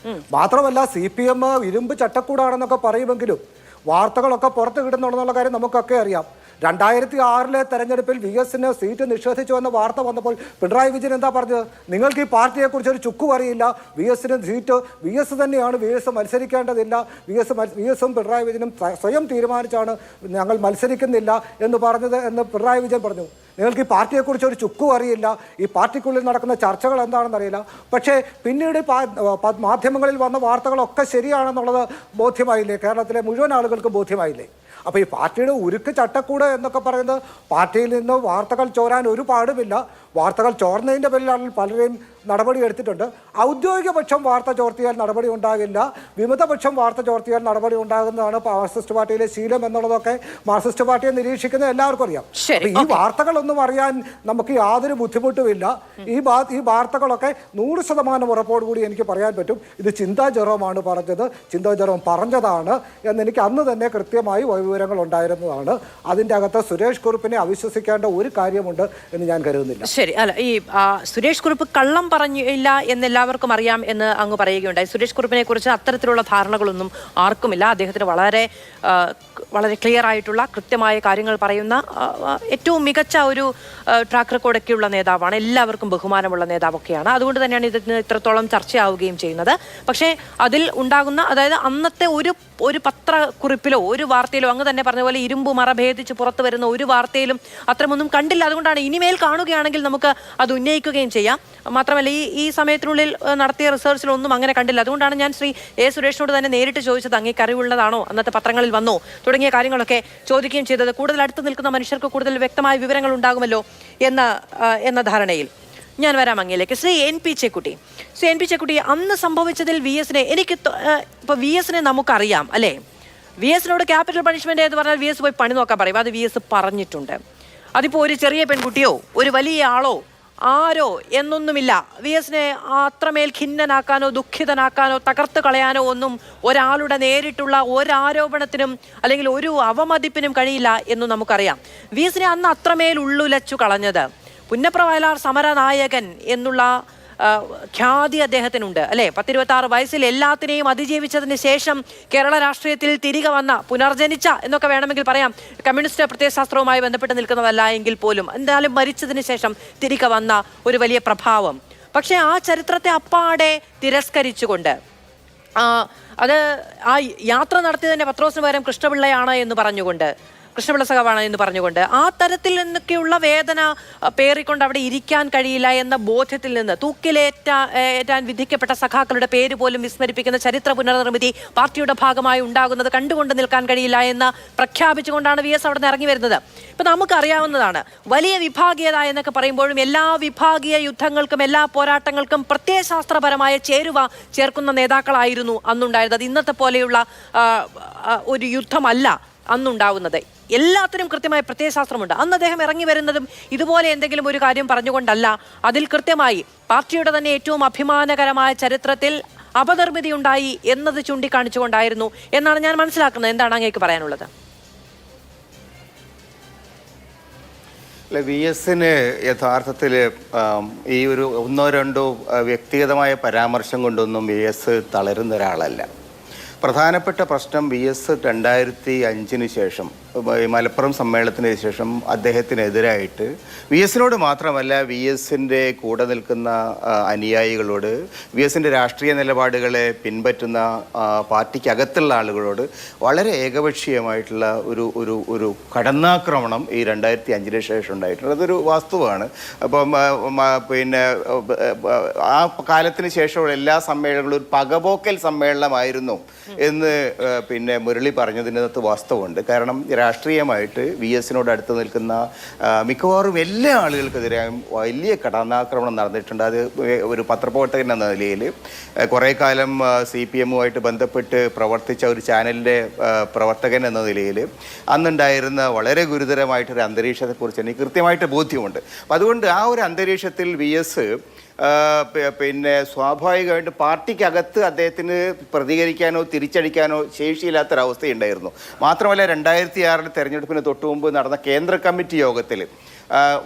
മാത്രമല്ല, CPM ഇരുമ്പ് ചട്ടക്കൂടാണെന്നൊക്കെ പറയുമെങ്കിലും വാർത്തകളൊക്കെ പുറത്ത് കിട്ടുന്നുണ്ടെന്നുള്ള കാര്യം നമുക്കൊക്കെ അറിയാം. 2006 തെരഞ്ഞെടുപ്പിൽ വി എസിന് സീറ്റ് നിഷേധിച്ചു എന്ന വാർത്ത വന്നപ്പോൾ പിണറായി വിജയൻ എന്താ പറഞ്ഞത്? നിങ്ങൾക്ക് ഈ പാർട്ടിയെക്കുറിച്ച് ഒരു ചുക്കും അറിയില്ല, വി എസിന് സീറ്റ് വി എസ് തന്നെയാണ്, വി എസ് മത്സരിക്കേണ്ടതില്ല, വി എസും പിണറായി വിജയനും സ്വയം തീരുമാനിച്ചാണ് ഞങ്ങൾ മത്സരിക്കുന്നില്ല എന്ന് പറഞ്ഞത് എന്ന് പിണറായി വിജയൻ പറഞ്ഞു. നിങ്ങൾക്ക് ഈ പാർട്ടിയെക്കുറിച്ച് ഒരു ചുക്കും അറിയില്ല, ഈ പാർട്ടിക്കുള്ളിൽ നടക്കുന്ന ചർച്ചകൾ എന്താണെന്ന് അറിയില്ല. പക്ഷേ പിന്നീട് മാധ്യമങ്ങളിൽ വന്ന വാർത്തകളൊക്കെ ശരിയാണെന്നുള്ളത് ബോധ്യമായില്ലേ? കേരളത്തിലെ മുഴുവൻ ആളുകൾക്കും ബോധ്യമായില്ലേ? അപ്പോൾ ഈ പാർട്ടിയുടെ ഉരുക്ക് ചട്ടക്കൂട് എന്നൊക്കെ പറയുന്നത് പാർട്ടിയിൽ നിന്ന് വാർത്തകൾ ചോരാൻ ഒരു പാടുമില്ല. വാർത്തകൾ ചോർന്നതിൻ്റെ പേരിലാണ് പലരെയും നടപടി എടുത്തിട്ടുണ്ട്. ഔദ്യോഗിക പക്ഷം വാർത്ത ചോർത്തിയാൽ നടപടി ഉണ്ടാകില്ല, വിമതപക്ഷം വാർത്ത ചോർത്തിയാൽ നടപടി ഉണ്ടാകുന്നതാണ് മാർക്സിസ്റ്റ് പാർട്ടിയിലെ ശീലം എന്നുള്ളതൊക്കെ മാർക്സിസ്റ്റ് പാർട്ടിയെ നിരീക്ഷിക്കുന്ന എല്ലാവർക്കും അറിയാം. ഈ വാർത്തകളൊന്നും അറിയാൻ നമുക്ക് യാതൊരു ബുദ്ധിമുട്ടുമില്ല. ഈ വാർത്തകളൊക്കെ 100% ഉറപ്പോടുകൂടി എനിക്ക് പറയാൻ പറ്റും. ഇത് ചിന്താ ജെറോമാണ് പറഞ്ഞത്, ചിന്താ ജെറോം പറഞ്ഞതാണ് എന്നെനിക്ക് അന്ന് തന്നെ കൃത്യമായി വിവരങ്ങൾ ഉണ്ടായിരുന്നതാണ്. അതിൻ്റെ അകത്ത് സുരേഷ് കുറുപ്പിനെ അവിശ്വസിക്കേണ്ട ഒരു കാര്യമുണ്ട് എന്ന് ഞാൻ കരുതുന്നില്ല. ശരി, അല്ല, ഈ സുരേഷ് കുറുപ്പ് കള്ളം പറഞ്ഞില്ല എന്നെല്ലാവർക്കും അറിയാം എന്ന് അങ്ങ് പറയുകയുണ്ടായി. സുരേഷ് കുറുപ്പിനെ കുറിച്ച് അത്തരത്തിലുള്ള ധാരണകളൊന്നും ആർക്കുമില്ല. അദ്ദേഹത്തിന് വളരെ ക്ലിയർ ആയിട്ടുള്ള കൃത്യമായ കാര്യങ്ങൾ പറയുന്ന ഏറ്റവും മികച്ച ഒരു ട്രാക്ക് റെക്കോർഡൊക്കെയുള്ള നേതാവാണ്. എല്ലാവർക്കും ബഹുമാനമുള്ള നേതാവൊക്കെയാണ്. അതുകൊണ്ട് തന്നെയാണ് ഇതിന് ഇത്രത്തോളം ചർച്ചയാവുകയും ചെയ്യുന്നത്. പക്ഷേ അതിൽ ഉണ്ടാകുന്ന, അതായത് അന്നത്തെ ഒരു പത്രക്കുറിപ്പിലോ ഒരു വാർത്തയിലോ അങ്ങ് തന്നെ പറഞ്ഞ പോലെ ഇരുമ്പ് മറ ഭേദിച്ച് പുറത്തു വരുന്ന ഒരു വാർത്തയിലും അത്രമൊന്നും കണ്ടില്ല. അതുകൊണ്ടാണ് ഇനിമേൽ കാണുകയാണെങ്കിൽ നമുക്ക് അത് ഉന്നയിക്കുകയും ചെയ്യാം. മാത്രമല്ല മാത്രമല്ല ഈ സമയത്തിനുള്ളിൽ നടത്തിയ റിസർച്ചിലൊന്നും അങ്ങനെ കണ്ടില്ല. അതുകൊണ്ടാണ് ഞാൻ ശ്രീ എ സുരേഷിനോട് തന്നെ നേരിട്ട് ചോദിച്ചത്, അങ്ങേക്ക് അറിവുള്ളതാണോ, അന്നത്തെ പത്രങ്ങളിൽ വന്നോ തുടങ്ങിയ കാര്യങ്ങളൊക്കെ ചോദിക്കുകയും ചെയ്തത്. കൂടുതൽ അടുത്ത് നിൽക്കുന്ന മനുഷ്യർക്ക് കൂടുതൽ വ്യക്തമായ വിവരങ്ങൾ ഉണ്ടാകുമല്ലോ എന്ന ധാരണയിൽ. ഞാൻ വരാം അങ്ങയിലേക്ക്. ശ്രീ എൻ പി ചെക്കുട്ടി, അന്ന് സംഭവിച്ചതിൽ വി എസിനെ ഇപ്പോൾ വി എസിനെ നമുക്കറിയാം അല്ലേ? വി എസിനോട് ക്യാപിറ്റൽ പണിഷ്മെന്റ് എന്ന് പറഞ്ഞാൽ വി എസ് പോയി പണി നോക്കാൻ പറയും. അത് വി എസ് പറഞ്ഞിട്ടുണ്ട്. അതിപ്പോൾ ഒരു ചെറിയ പെൺകുട്ടിയോ ഒരു വലിയ ആളോ ആരോ എന്നൊന്നുമില്ല. വി എസിനെ അത്രമേൽ ഖിന്നനാക്കാനോ ദുഃഖിതനാക്കാനോ തകർത്ത് കളയാനോ ഒന്നും ഒരാളുടെ നേരിട്ടുള്ള ഒരാരോപണത്തിനും അല്ലെങ്കിൽ ഒരു അവമതിപ്പിനും കഴിയില്ല എന്നും നമുക്കറിയാം. വി എസിനെ അന്ന് അത്രമേൽ ഉള്ളുലച്ചു കളഞ്ഞത് പുന്നപ്ര വയലാർ സമരനായകൻ എന്നുള്ള ഖ്യാതി അദ്ദേഹത്തിനുണ്ട് അല്ലേ? 26 വയസ്സിൽ എല്ലാത്തിനെയും അതിജീവിച്ചതിന് ശേഷം കേരള രാഷ്ട്രീയത്തിൽ തിരികെ വന്ന പുനർജനിച്ച എന്നൊക്കെ വേണമെങ്കിൽ പറയാം, കമ്മ്യൂണിസ്റ്റ് പ്രത്യയശാസ്ത്രവുമായി ബന്ധപ്പെട്ട് നിൽക്കുന്നതല്ല എങ്കിൽ പോലും എന്തായാലും മരിച്ചതിന് ശേഷം തിരികെ വന്ന ഒരു വലിയ പ്രഭാവം. പക്ഷേ ആ ചരിത്രത്തെ അപ്പാടെ തിരസ്കരിച്ചുകൊണ്ട് അത് ആ യാത്ര നടത്തിയതിൻ്റെ പത്രോസിന് പകരം കൃഷ്ണപിള്ളയാണ് എന്ന് പറഞ്ഞുകൊണ്ട്, കൃഷ്ണപിള്ള സഖാവാണ് എന്ന് പറഞ്ഞുകൊണ്ട് ആ തരത്തിൽ നിന്നൊക്കെയുള്ള വേദന പേറിക്കൊണ്ട് അവിടെ ഇരിക്കാൻ കഴിയില്ല എന്ന ബോധ്യത്തിൽ നിന്ന് തൂക്കിലേറ്റാൻ വിധിക്കപ്പെട്ട സഖാക്കളുടെ പേര് പോലും വിസ്മരിപ്പിക്കുന്ന ചരിത്ര പുനർനിർമ്മിതി പാർട്ടിയുടെ ഭാഗമായി ഉണ്ടാകുന്നത് കണ്ടുകൊണ്ട് നിൽക്കാൻ കഴിയില്ല എന്ന് പ്രഖ്യാപിച്ചുകൊണ്ടാണ് വി എസ് അവിടെ നിന്ന് ഇറങ്ങി വരുന്നത്. ഇപ്പം നമുക്കറിയാവുന്നതാണ്, വലിയ വിഭാഗീയത എന്നൊക്കെ പറയുമ്പോഴും എല്ലാ വിഭാഗീയ യുദ്ധങ്ങൾക്കും എല്ലാ പോരാട്ടങ്ങൾക്കും പ്രത്യയശാസ്ത്രപരമായ ചേരുവ ചേർക്കുന്ന നേതാക്കളായിരുന്നു അന്നുണ്ടായിരുന്നത്. അത് ഇന്നത്തെ പോലെയുള്ള ഒരു യുദ്ധമല്ല അന്നുണ്ടാവുന്നത്. എല്ലാത്തിനും കൃത്യമായ പ്രത്യയശാസ്ത്രമുണ്ട്. അന്ന് അദ്ദേഹം ഇറങ്ങി വരുന്നതും ഇതുപോലെ എന്തെങ്കിലും ഒരു കാര്യം പറഞ്ഞുകൊണ്ടല്ല, അതിൽ കൃത്യമായി പാർട്ടിയുടെ തന്നെ ഏറ്റവും അഭിമാനകരമായ ചരിത്രത്തിൽ അപനിർമ്മിതി ഉണ്ടായി എന്നത് ചൂണ്ടിക്കാണിച്ചുകൊണ്ടായിരുന്നു എന്നാണ് ഞാൻ മനസ്സിലാക്കുന്നത്. എന്താണ് അങ്ങേക്ക് പറയാനുള്ളത്? വി എസിന് യഥാർത്ഥത്തിൽ ഈ ഒരു 1-2 വ്യക്തിഗതമായ പരാമർശം കൊണ്ടൊന്നും വി എസ് തളരുന്ന ഒരാളല്ല. പ്രധാനപ്പെട്ട പ്രശ്നം വി എസ് 2005 ശേഷം മലപ്പുറം സമ്മേളനത്തിന് ശേഷം അദ്ദേഹത്തിനെതിരായിട്ട് വി എസിനോട് മാത്രമല്ല വി എസിൻ്റെ കൂടെ നിൽക്കുന്ന അനുയായികളോട്, വി എസിൻ്റെ രാഷ്ട്രീയ നിലപാടുകളെ പിൻപറ്റുന്ന പാർട്ടിക്കകത്തുള്ള ആളുകളോട് വളരെ ഏകപക്ഷീയമായിട്ടുള്ള ഒരു കടന്നാക്രമണം ഈ 2005 ശേഷം ഉണ്ടായിട്ടുണ്ട്. അതൊരു വാസ്തവമാണ്. അപ്പം പിന്നെ ആ കാലത്തിന് ശേഷമുള്ള എല്ലാ സമ്മേളനങ്ങളും ഒരു പകപോക്കൽ സമ്മേളനമായിരുന്നു എന്ന് പിന്നെ മുരളി പറഞ്ഞതിനകത്ത് വാസ്തവമുണ്ട്. കാരണം രാഷ്ട്രീയമായിട്ട് വി എസിനോട് അടുത്ത് നിൽക്കുന്ന മിക്കവാറും എല്ലാ ആളുകൾക്കെതിരെയും വലിയ കടന്നാക്രമണം നടന്നിട്ടുണ്ട്. അത് ഒരു പത്രപ്രവർത്തകൻ എന്ന നിലയിൽ കുറേ കാലം CPM-ഉമായിട്ട് ബന്ധപ്പെട്ട് പ്രവർത്തിച്ച ഒരു ചാനലിൻ്റെ പ്രവർത്തകൻ എന്ന നിലയിൽ അന്നുണ്ടായിരുന്ന വളരെ ഗുരുതരമായിട്ടൊരു അന്തരീക്ഷത്തെക്കുറിച്ച് എനിക്ക് കൃത്യമായിട്ട് ബോധ്യമുണ്ട്. അപ്പം അതുകൊണ്ട് ആ ഒരു അന്തരീക്ഷത്തിൽ വി എസ് പിന്നെ സ്വാഭാവികമായിട്ട് പാർട്ടിക്കകത്ത് അദ്ദേഹത്തിന് പ്രതികരിക്കാനോ തിരിച്ചടിക്കാനോ ശേഷിയില്ലാത്തൊരവസ്ഥയുണ്ടായിരുന്നു. മാത്രമല്ല 2006 തെരഞ്ഞെടുപ്പിന് തൊട്ടു മുമ്പ് നടന്ന കേന്ദ്ര കമ്മിറ്റി യോഗത്തിൽ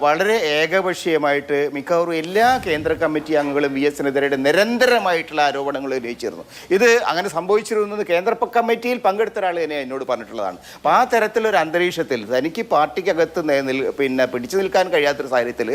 വളരെ ഏകപക്ഷീയമായിട്ട് മിക്കവാറും എല്ലാ കേന്ദ്ര കമ്മിറ്റി അംഗങ്ങളും വി എസിനെതിരെ നിരന്തരമായിട്ടുള്ള ആരോപണങ്ങൾ ഉന്നയിച്ചിരുന്നു. ഇത് അങ്ങനെ സംഭവിച്ചിരുന്നത് കേന്ദ്ര കമ്മിറ്റിയിൽ പങ്കെടുത്ത ഒരാൾ തന്നെ എന്നോട് പറഞ്ഞിട്ടുള്ളതാണ്. അപ്പോൾ ആ തരത്തിലൊരു അന്തരീക്ഷത്തിൽ തനിക്ക് പാർട്ടിക്കകത്ത് പിന്നെ പിടിച്ചു നിൽക്കാൻ കഴിയാത്തൊരു സാഹചര്യത്തിൽ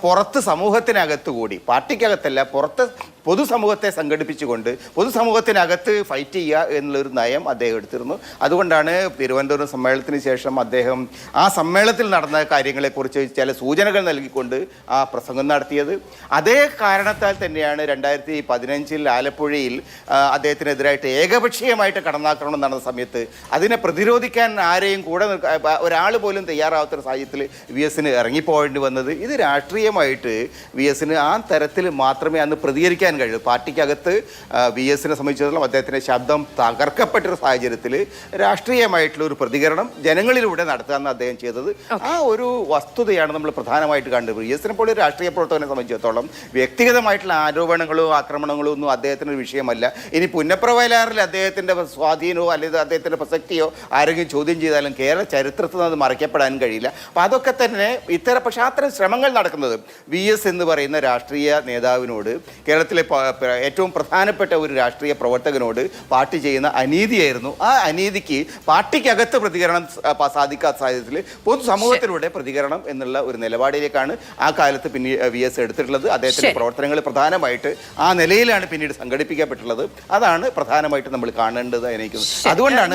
പുറത്ത് സമൂഹത്തിനകത്ത് കൂടി, പാർട്ടിക്കകത്തല്ല പുറത്ത് പൊതുസമൂഹത്തെ സംഘടിപ്പിച്ചുകൊണ്ട് പൊതുസമൂഹത്തിനകത്ത് ഫൈറ്റ് ചെയ്യുക എന്നുള്ളൊരു നയം അദ്ദേഹം എടുത്തിരുന്നു. അതുകൊണ്ടാണ് തിരുവനന്തപുരം സമ്മേളനത്തിന് ശേഷം അദ്ദേഹം ആ സമ്മേളനത്തിൽ നടന്ന കാര്യങ്ങളെക്കുറിച്ച് ചില സൂചനകൾ നൽകിക്കൊണ്ട് ആ പ്രസംഗം നടത്തിയത്. അതേ കാരണത്താൽ തന്നെയാണ് 2015 ആലപ്പുഴയിൽ അദ്ദേഹത്തിനെതിരായിട്ട് ഏകപക്ഷീയമായിട്ട് കടന്നാക്രമണം നടന്ന സമയത്ത് അതിനെ പ്രതിരോധിക്കാൻ ആരെയും കൂടെ ഒരാൾ പോലും തയ്യാറാവാത്തൊരു സാഹചര്യത്തിൽ വി എസിന് ഇറങ്ങിപ്പോകേണ്ടി വന്നത്. ഇത് രാഷ്ട്രീയമായിട്ട് വി എസിന് ആ തരത്തിൽ മാത്രമേ അന്ന് പ്രതികരിക്കാൻ കഴിയൂ. പാർട്ടിക്കകത്ത് വി എസിനെ സംബന്ധിച്ചിടത്തോളം അദ്ദേഹത്തിൻ്റെ ശബ്ദം തകർക്കപ്പെട്ടൊരു സാഹചര്യത്തിൽ രാഷ്ട്രീയമായിട്ടുള്ള ഒരു പ്രതികരണം ജനങ്ങളിലൂടെ നടത്താമെന്ന് അദ്ദേഹം ചെയ്തത്. ആ ഒരു വസ്തുതയാണ് നമ്മൾ പ്രധാനമായിട്ട് കണ്ടത്. വി എസിനെ പോലെ ഒരു രാഷ്ട്രീയ പ്രവർത്തകനെ സംബന്ധിച്ചിടത്തോളം വ്യക്തിഗതമായിട്ടുള്ള ആരോപണങ്ങളോ ആക്രമണങ്ങളോ ഒന്നും അദ്ദേഹത്തിനൊരു വിഷയമല്ല. ഇനി പുന്നപ്ര വയലാറിൽ അദ്ദേഹത്തിൻ്റെ സ്വാധീനമോ അല്ലെങ്കിൽ അദ്ദേഹത്തിൻ്റെ പ്രസക്തിയോ ആരെങ്കിലും ചോദ്യം ചെയ്താലും കേരള ചരിത്രത്തിൽ നിന്ന് അത് മറയ്ക്കപ്പെടാൻ കഴിയില്ല. അപ്പോൾ അതൊക്കെ തന്നെ പക്ഷേ അത്തരം ശ്രമങ്ങൾ നടക്കുന്നത് വി എസ് എന്ന് പറയുന്ന രാഷ്ട്രീയ നേതാവിനോട്, കേരളത്തിലെ ഏറ്റവും പ്രധാനപ്പെട്ട ഒരു രാഷ്ട്രീയ പ്രവർത്തകനോട് പാർട്ടി ചെയ്യുന്ന അനീതിയായിരുന്നു. ആ അനീതിക്ക് പാർട്ടിക്കകത്ത് പ്രതികരണം സാധിക്കാത്ത സാഹചര്യത്തിൽ പൊതുസമൂഹത്തിലൂടെ പ്രതികരണം എന്നുള്ള ഒരു നിലപാടിലേക്കാണ് ആ കാലത്ത് പിന്നീട് VS എടുത്തിട്ടുള്ളത്. അദ്ദേഹത്തിന്റെ പ്രവർത്തനങ്ങൾ പ്രധാനമായിട്ട് ആ നിലയിലാണ് പിന്നീട് സംഘടിപ്പിക്കപ്പെട്ടുള്ളത്. അതാണ് പ്രധാനമായിട്ട് നമ്മൾ കാണേണ്ടത്. അതുകൊണ്ടാണ്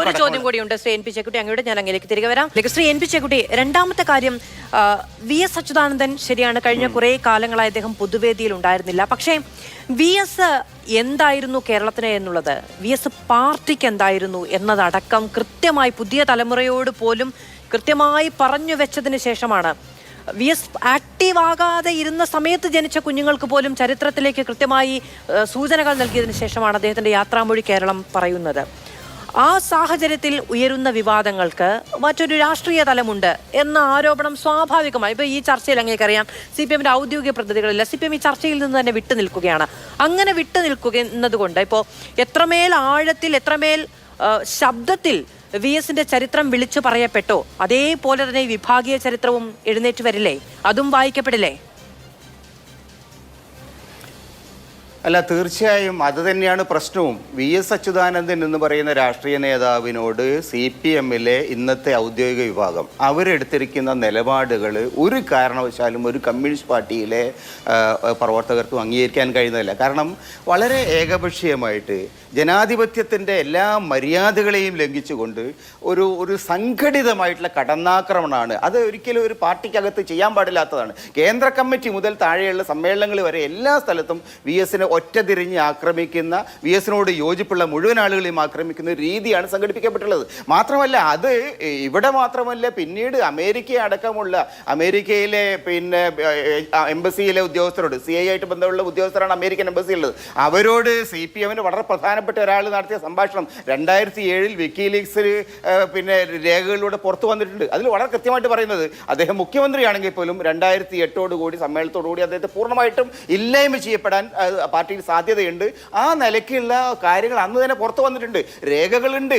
ഒരു ചോദ്യം കൂടിയുണ്ട് ശ്രീ NP ചെക്കുട്ടി, അങ്ങോട്ട് ഞാൻ അങ്ങേലേക്ക് തിരികെ വരാം. ശ്രീ NP ചെക്കുട്ടി, രണ്ടാമത്തെ കാര്യം, VS അച്യുതാനന്ദൻ ശരിയാണ്, കഴിഞ്ഞ കുറെ കാലങ്ങളായി അദ്ദേഹം പൊതുവേദിയിൽ ഉണ്ടായിരുന്നില്ല. പക്ഷേ VS എന്തായിരുന്നു കേരളത്തിന് എന്നുള്ളത്, VS പാർട്ടിക്ക് എന്തായിരുന്നു എന്നതടക്കം കൃത്യമായി പുതിയ തലമുറയോട് പോലും കൃത്യമായി പറഞ്ഞു വെച്ചതിന് ശേഷമാണ് VS ആക്റ്റീവ് ആകാതെ ഇരുന്ന സമയത്ത് ജനിച്ച കുഞ്ഞുങ്ങൾക്ക് പോലും ചരിത്രത്തിലേക്ക് കൃത്യമായി സൂചനകൾ നൽകിയതിനു ശേഷമാണ് അദ്ദേഹത്തിന്റെ യാത്രാമൊഴി കേരളം പറയുന്നത്. ആ സാഹചര്യത്തിൽ ഉയരുന്ന വിവാദങ്ങൾക്ക് മറ്റൊരു രാഷ്ട്രീയ തലമുണ്ട് എന്ന ആരോപണം സ്വാഭാവികമായി ഇപ്പോൾ ഈ ചർച്ചയിൽ അങ്ങേക്കറിയാം CPM ഔദ്യോഗിക പ്രതിനിധികളില്ല. CPM ഈ ചർച്ചയിൽ നിന്ന് തന്നെ വിട്ടു നിൽക്കുകയാണ്. അങ്ങനെ വിട്ടു നിൽക്കുന്നത് കൊണ്ട് ഇപ്പോൾ എത്രമേൽ ആഴത്തിൽ എത്രമേൽ ശബ്ദത്തിൽ VSന്റെ ചരിത്രം വിളിച്ചു പറയപ്പെട്ടോ അതേപോലെ തന്നെ വിഭാഗീയ ചരിത്രവും എഴുന്നേറ്റ് വരില്ലേ, അതും വായിക്കപ്പെടില്ലേ? അല്ല, തീർച്ചയായും അത് തന്നെയാണ് പ്രശ്നവും. VS അച്യുതാനന്ദൻ എന്ന് പറയുന്ന രാഷ്ട്രീയ നേതാവിനോട് CPMലെ ഇന്നത്തെ ഔദ്യോഗിക വിഭാഗം അവരെടുത്തിരിക്കുന്ന നിലപാടുകൾ ഒരു കാരണവശാലും ഒരു കമ്മ്യൂണിസ്റ്റ് പാർട്ടിയിലെ പ്രവർത്തകർക്കും അംഗീകരിക്കാൻ കഴിയുന്നതല്ല. കാരണം വളരെ ഏകപക്ഷീയമായിട്ട് ജനാധിപത്യത്തിൻ്റെ എല്ലാ മര്യാദകളെയും ലംഘിച്ചുകൊണ്ട് ഒരു സംഘടിതമായിട്ടുള്ള കടന്നാക്രമണമാണ്. അത് ഒരിക്കലും ഒരു പാർട്ടിക്കകത്ത് ചെയ്യാൻ പാടില്ലാത്തതാണ്. കേന്ദ്ര കമ്മിറ്റി മുതൽ താഴെയുള്ള സമ്മേളനങ്ങൾ വരെ എല്ലാ സ്ഥലത്തും VSനെ ഒറ്റതിരിഞ്ഞ് ആക്രമിക്കുന്ന, VSനോട് യോജിപ്പുള്ള മുഴുവൻ ആളുകളെയും ആക്രമിക്കുന്ന രീതിയാണ് സംഘടിപ്പിക്കപ്പെട്ടുള്ളത്. മാത്രമല്ല അത് ഇവിടെ മാത്രമല്ല, പിന്നീട് അമേരിക്ക അടക്കമുള്ള അമേരിക്കയിലെ പിന്നെ എംബസിയിലെ ഉദ്യോഗസ്ഥരോട്, CI ആയിട്ട് ബന്ധമുള്ള ഉദ്യോഗസ്ഥരാണ് അമേരിക്കൻ എംബസിയുള്ളത്, അവരോട് CPMന് വളരെ പ്രധാനപ്പെട്ട ഒരാൾ നടത്തിയ സംഭാഷണം 2007 വിക്കിലീക്സിൽ പിന്നെ രേഖകളിലൂടെ പുറത്തു വന്നിട്ടുണ്ട്. അതിൽ വളരെ കൃത്യമായിട്ട് പറയുന്നത് അദ്ദേഹം മുഖ്യമന്ത്രിയാണെങ്കിൽ പോലും 2008 സമ്മേളനത്തോടുകൂടി അദ്ദേഹത്തെ പൂർണ്ണമായിട്ടും ഇല്ലായ്മ ചെയ്യപ്പെടാൻ പാർട്ടിയിൽ സാധ്യതയുണ്ട്. ആ നിലയ്ക്കുള്ള കാര്യങ്ങൾ അന്ന് തന്നെ പുറത്തു വന്നിട്ടുണ്ട്. രേഖകളുണ്ട്,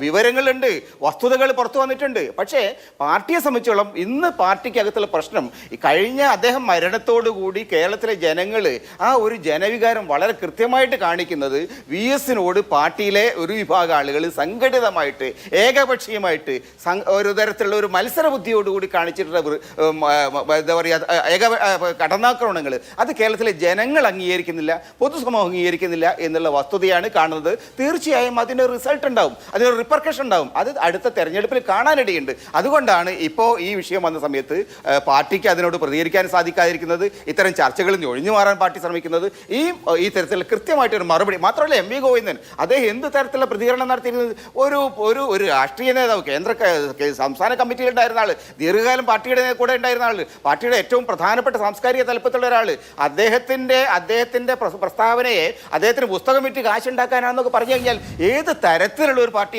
വിവരങ്ങളുണ്ട്, വസ്തുതകൾ പുറത്തു വന്നിട്ടുണ്ട്. പക്ഷേ പാർട്ടിയെ സംബന്ധിച്ചോളം ഇന്ന് പാർട്ടിക്കകത്തുള്ള പ്രശ്നം, കഴിഞ്ഞ അദ്ദേഹം മരണത്തോടുകൂടി കേരളത്തിലെ ജനങ്ങൾ ആ ഒരു ജനവികാരം വളരെ കൃത്യമായിട്ട് കാണിക്കുന്നത് VSനോട് പാർട്ടിയിലെ ഒരു വിഭാഗം ആളുകൾ സംഘടിതമായിട്ട് ഏകപക്ഷീയമായിട്ട് ഒരു തരത്തിലുള്ള ഒരു മത്സര ബുദ്ധിയോടുകൂടി കാണിച്ചിട്ടുള്ള എന്താ പറയുക കടന്നാക്രമണങ്ങൾ അത് കേരളത്തിലെ ജനങ്ങൾ അംഗീകരിക്കുന്നില്ല, പൊതുസമൂഹം അംഗീകരിക്കുന്നില്ല എന്നുള്ള വസ്തുതയാണ് കാണുന്നത്. തീർച്ചയായും അതിൻ്റെ റിസൾട്ട് ഉണ്ടാവും, അതിനൊരു റിപ്പർക്കഷൻ ഉണ്ടാവും. അത് അടുത്ത തെരഞ്ഞെടുപ്പിൽ കാണാനിടയുണ്ട്. അതുകൊണ്ടാണ് ഇപ്പോൾ ഈ വിഷയം വന്ന സമയത്ത് പാർട്ടിക്ക് അതിനോട് പ്രതികരിക്കാൻ സാധിക്കാതിരിക്കുന്നത്, ഇത്തരം ചർച്ചകളിൽ നിന്ന് ഒഴിഞ്ഞു മാറാൻ പാർട്ടി ശ്രമിക്കുന്നത്. ഈ തരത്തിലുള്ള കൃത്യമായിട്ടൊരു മറുപടി മാത്രമല്ല, MV ഗോവിന്ദൻ അദ്ദേഹം എന്ത് തരത്തിലുള്ള പ്രതികരണം നടത്തിയിരുന്നത്, ഒരു രാഷ്ട്രീയ നേതാവ്, സംസ്ഥാന കമ്മിറ്റിയിൽ ഉണ്ടായിരുന്ന ആൾ, ദീർഘകാലം പാർട്ടിയുടെ കൂടെ ഉണ്ടായിരുന്ന ആൾ, പാർട്ടിയുടെ ഏറ്റവും പ്രധാനപ്പെട്ട സാംസ്കാരിക തലപ്പത്തുള്ള ഒരാൾ, അദ്ദേഹത്തിന്റെ പ്രസ്താവനയെ അദ്ദേഹത്തിന് പുസ്തകം വിറ്റ് കാശുണ്ടാക്കാനാണെന്നൊക്കെ പറഞ്ഞു കഴിഞ്ഞാൽ ഏത് തരത്തിലുള്ള ഒരു പാർട്ടി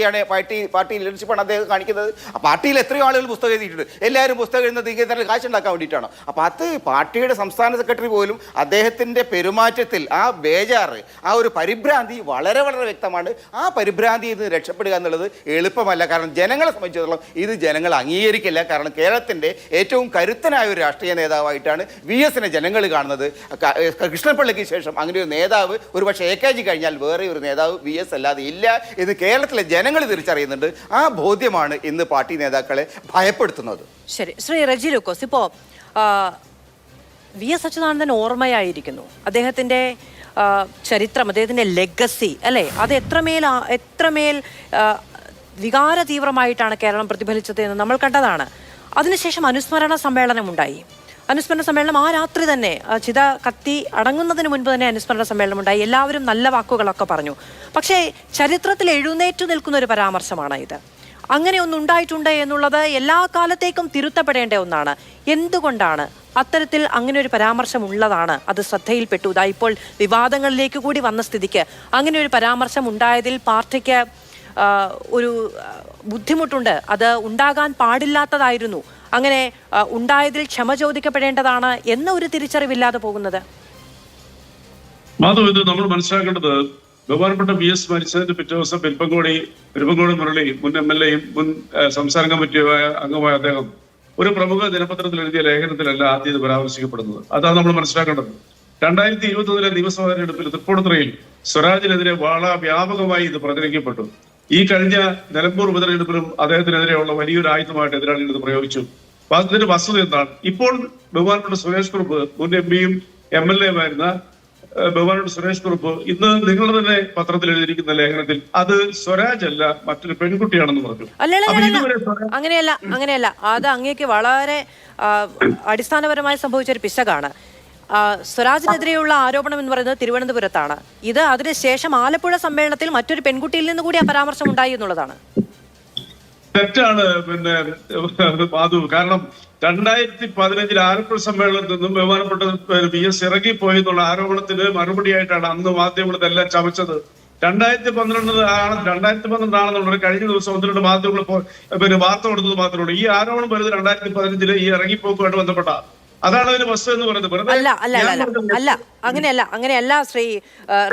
ലീഡർഷിപ്പാണ് അദ്ദേഹം കാണിക്കുന്നത്? പാർട്ടിയിൽ എത്രയോ ആളുകൾ പുസ്തകം എഴുതിയിട്ടുണ്ട്. എല്ലാവരും പുസ്തകം എഴുതുന്നത് ഇങ്ങനെ കാശുണ്ടാക്കാൻ വേണ്ടിയിട്ടാണോ? അപ്പോൾ അത് പാർട്ടിയുടെ സംസ്ഥാന സെക്രട്ടറി പോലും അദ്ദേഹത്തിന്റെ പെരുമാറ്റത്തിൽ ആ ബേജാറ്, ആ ഒരു പരിഭ്രാന്തി വളരെ വളരെ വ്യക്തമാണ്. ആ പരിഭ്രാന്തിയിൽ നിന്ന് രക്ഷപ്പെടുക എന്നുള്ളത് എളുപ്പമല്ല. കാരണം ജനങ്ങളെ സംബന്ധിച്ചിടത്തോളം ഇത് ജനങ്ങൾ അംഗീകരിക്കില്ല. കാരണം കേരളത്തിന്റെ ഏറ്റവും കരുത്തനായ ഒരു രാഷ്ട്രീയ നേതാവായിട്ടാണ് VSനെ ജനങ്ങൾ കാണുന്നത്. കൃഷ്ണപിള്ളയ്ക്ക് ശേഷം അങ്ങനെ ഒരു നേതാവ് ഒരുപക്ഷെ AKG കഴിഞ്ഞാൽ വേറെ ഒരു നേതാവ് VS അല്ലാതെ ഇല്ല എന്ന് കേരളത്തിലെ ജനങ്ങൾ തിരിച്ചറിയുന്നുണ്ട്. ആ ബോധ്യമാണ് ഇന്ന് പാർട്ടി നേതാക്കളെ ഭയപ്പെടുത്തുന്നത്. ശരി, ശ്രീ റെജി ലൂക്കോസ്, ഇപ്പോൾ VS അച്യുതാനന്ദൻ ഓർമ്മയായിരിക്കുന്നു. അദ്ദേഹത്തിന്റെ ചരിത്രം, അദ്ദേഹത്തിന്റെ ലെഗസി അല്ലേ, അത് എത്രമേൽ വികാര തീവ്രമായിട്ടാണ് കേരളം പ്രതിഫലിച്ചത് എന്ന് നമ്മൾ കണ്ടതാണ്. അതിനുശേഷം അനുസ്മരണ സമ്മേളനം ഉണ്ടായി. അനുസ്മരണ സമ്മേളനം ആ രാത്രി തന്നെ, ചിത കത്തി അടങ്ങുന്നതിന് മുൻപ് തന്നെ അനുസ്മരണ സമ്മേളനം ഉണ്ടായി. എല്ലാവരും നല്ല വാക്കുകളൊക്കെ പറഞ്ഞു. പക്ഷേ ചരിത്രത്തിൽ എഴുന്നേറ്റു നിൽക്കുന്ന ഒരു പരാമർശമാണ് ഇത്. അങ്ങനെ ഒന്നുണ്ടായിട്ടുണ്ട് എന്നുള്ളത് എല്ലാ കാലത്തേക്കും തിരുത്തപ്പെടേണ്ട ഒന്നാണ്. എന്തുകൊണ്ടാണ് അത്തരത്തിൽ അങ്ങനെ ഒരു പരാമർശം ഉള്ളതാണ് അത് ശ്രദ്ധയിൽപ്പെട്ടു? ഇതാ ഇപ്പോൾ വിവാദങ്ങളിലേക്ക് കൂടി വന്ന സ്ഥിതിക്ക് അങ്ങനെ ഒരു പരാമർശം ഉണ്ടായതിൽ പാർട്ടിക്ക് ഒരു ബുദ്ധിമുട്ടുണ്ട്. അത് ഉണ്ടാകാൻ പാടില്ലാത്തതായിരുന്നു. അങ്ങനെ ഉണ്ടായതിൽ ക്ഷമ ചോദിക്കപ്പെടേണ്ടതാണ് എന്ന ഒരു തിരിച്ചറിവില്ലാതെ പോകുന്നത്. മാധവ്, ഇത് നമ്മൾ മനസ്സിലാക്കേണ്ടത്, ബഹുമാനപ്പെട്ട VS മരിച്ചതിന്റെ പിറ്റേ ദിവസം പെരുമ്പങ്കോട് മുരളി, മുൻ MLAയും മുൻ സംസ്ഥാന കമ്മിറ്റി അംഗമായ അദ്ദേഹം ഒരു പ്രമുഖ ദിനപത്രത്തിൽ എഴുതിയ ലേഖനത്തിലല്ല ആദ്യം ഇത് പരാമർശിക്കപ്പെടുന്നത്. അതാണ് നമ്മൾ മനസ്സിലാക്കേണ്ടത്. 2021 നിയമസഭാ തെരഞ്ഞെടുപ്പിൽ തൃപ്പൂണിത്തുറയിൽ സ്വരാജിനെതിരെ വ്യാപകമായി ഇത് പ്രചരിക്കപ്പെട്ടു. ഈ കഴിഞ്ഞ നിലമ്പൂർ ഉപതെരഞ്ഞെടുപ്പിലും അദ്ദേഹത്തിനെതിരെയുള്ള വലിയൊരു ആയുധമായിട്ട് എതിരാളികൾ ഇത് പ്രയോഗിച്ചു. അപ്പൊ അതിന്റെ വസ്തുത എന്താണ്? ഇപ്പോൾ ബഹുമാനപ്പെട്ട സുരേഷ് കുറുപ്പ്, മുൻ എംപിയും MLA-മായിരുന്ന ബഹുമാനപ്പെട്ട സുരേഷ് കുറുപ്പ് ഇന്ന് നിങ്ങൾ തന്നെ പത്രത്തിൽ എഴുതിയിരിക്കുന്ന ലേഖനത്തിൽ അത് സ്വരാജ് അല്ല മറ്റൊരു പെൺകുട്ടിയാണെന്ന് പറഞ്ഞു. അങ്ങനെയല്ല. അത് അങ്ങേക്ക് വളരെ അടിസ്ഥാനപരമായി സംഭവിച്ചൊരു പിശകാണ്. സ്വരാജിനെതിരെയുള്ള ആരോപണം എന്ന് പറയുന്നത് തിരുവനന്തപുരത്താണ്. ഇത് അതിനുശേഷം ആലപ്പുഴ സമ്മേളനത്തിൽ മറ്റൊരു പെൺകുട്ടിയിൽ നിന്ന് കൂടി ആ പരാമർശം ഉണ്ടായി എന്നുള്ളതാണ്. തെറ്റാണ് മാധു. കാരണം 2015 ആലപ്പുഴ സമ്മേളനത്തിൽ നിന്നും ബഹുമാനപ്പെട്ട VS ഇറങ്ങിപ്പോയി എന്നുള്ള ആരോപണത്തിന് മറുപടിയായിട്ടാണ് അന്ന് മാധ്യമങ്ങൾ ഇതെല്ലാം ചമച്ചത്. 2012 ആണെന്നുള്ളത് കഴിഞ്ഞ ദിവസം 1-2 മാധ്യമങ്ങൾ വാർത്ത കൊടുത്തത് മാത്രമേ. ഈ ആരോപണം വരുന്നത് 2015 ഈ ഇറങ്ങിപ്പോക്കുമായിട്ട് ബന്ധപ്പെട്ട. അതാണ് അതിന് വസ്തു എന്ന് പറയുന്നത്. അങ്ങനെയല്ല ശ്രീ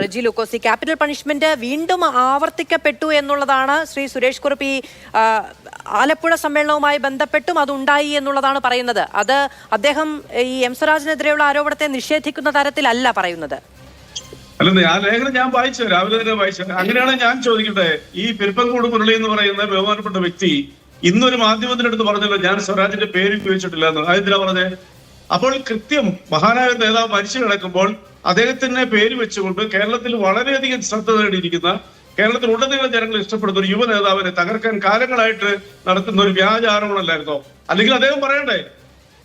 റെജി ലൂക്കോസ്. ക്യാപിറ്റൽ പണിഷ്മെന്റ് വീണ്ടും ആവർത്തിക്കപ്പെട്ടു എന്നുള്ളതാണ് ശ്രീ സുരേഷ് കുറുപ്പ് ഈ ആലപ്പുഴ സമ്മേളനവുമായി ബന്ധപ്പെട്ടും അതുണ്ടായി എന്നുള്ളതാണ് പറയുന്നത്. അത് അദ്ദേഹം ഈ സ്വരാജിനെതിരെയുള്ള ആരോപണത്തെ നിഷേധിക്കുന്ന തരത്തിലല്ല പറയുന്നത്. അല്ലെന്ന് ആ ലേഖനം ഞാൻ വായിച്ചു, രാവിലെ തന്നെ വായിച്ചു. അങ്ങനെയാണെങ്കിൽ ഞാൻ ചോദിക്കട്ടെ, ഈ പെരുപ്പങ്കോട് മുരളി എന്ന് പറയുന്ന ബഹുമാനപ്പെട്ട വ്യക്തി ഇന്നൊരു മാധ്യമത്തിനടുത്ത് പറഞ്ഞല്ലോ ഞാൻ സ്വരാജിന്റെ പേര് ഉപയോഗിച്ചിട്ടില്ല എന്ന്. അതെന്തിനാ പറഞ്ഞേ? അപ്പോൾ കൃത്യം മഹാനായ നേതാവ് മരിച്ചു കിടക്കുമ്പോൾ അദ്ദേഹത്തിന്റെ പേര് വെച്ചുകൊണ്ട് കേരളത്തിൽ വളരെയധികം ശ്രദ്ധ നേടിയിരിക്കുന്ന, കേരളത്തിൽ ഉടനീളം ജനങ്ങൾ ഇഷ്ടപ്പെടുന്ന ഒരു യുവ നേതാവിനെ തകർക്കാൻ കാലങ്ങളായിട്ട് നടത്തുന്ന ഒരു വ്യാജ ആരോപണമല്ലായിരുന്നോ? അല്ലെങ്കിൽ അദ്ദേഹം പറയണ്ടേ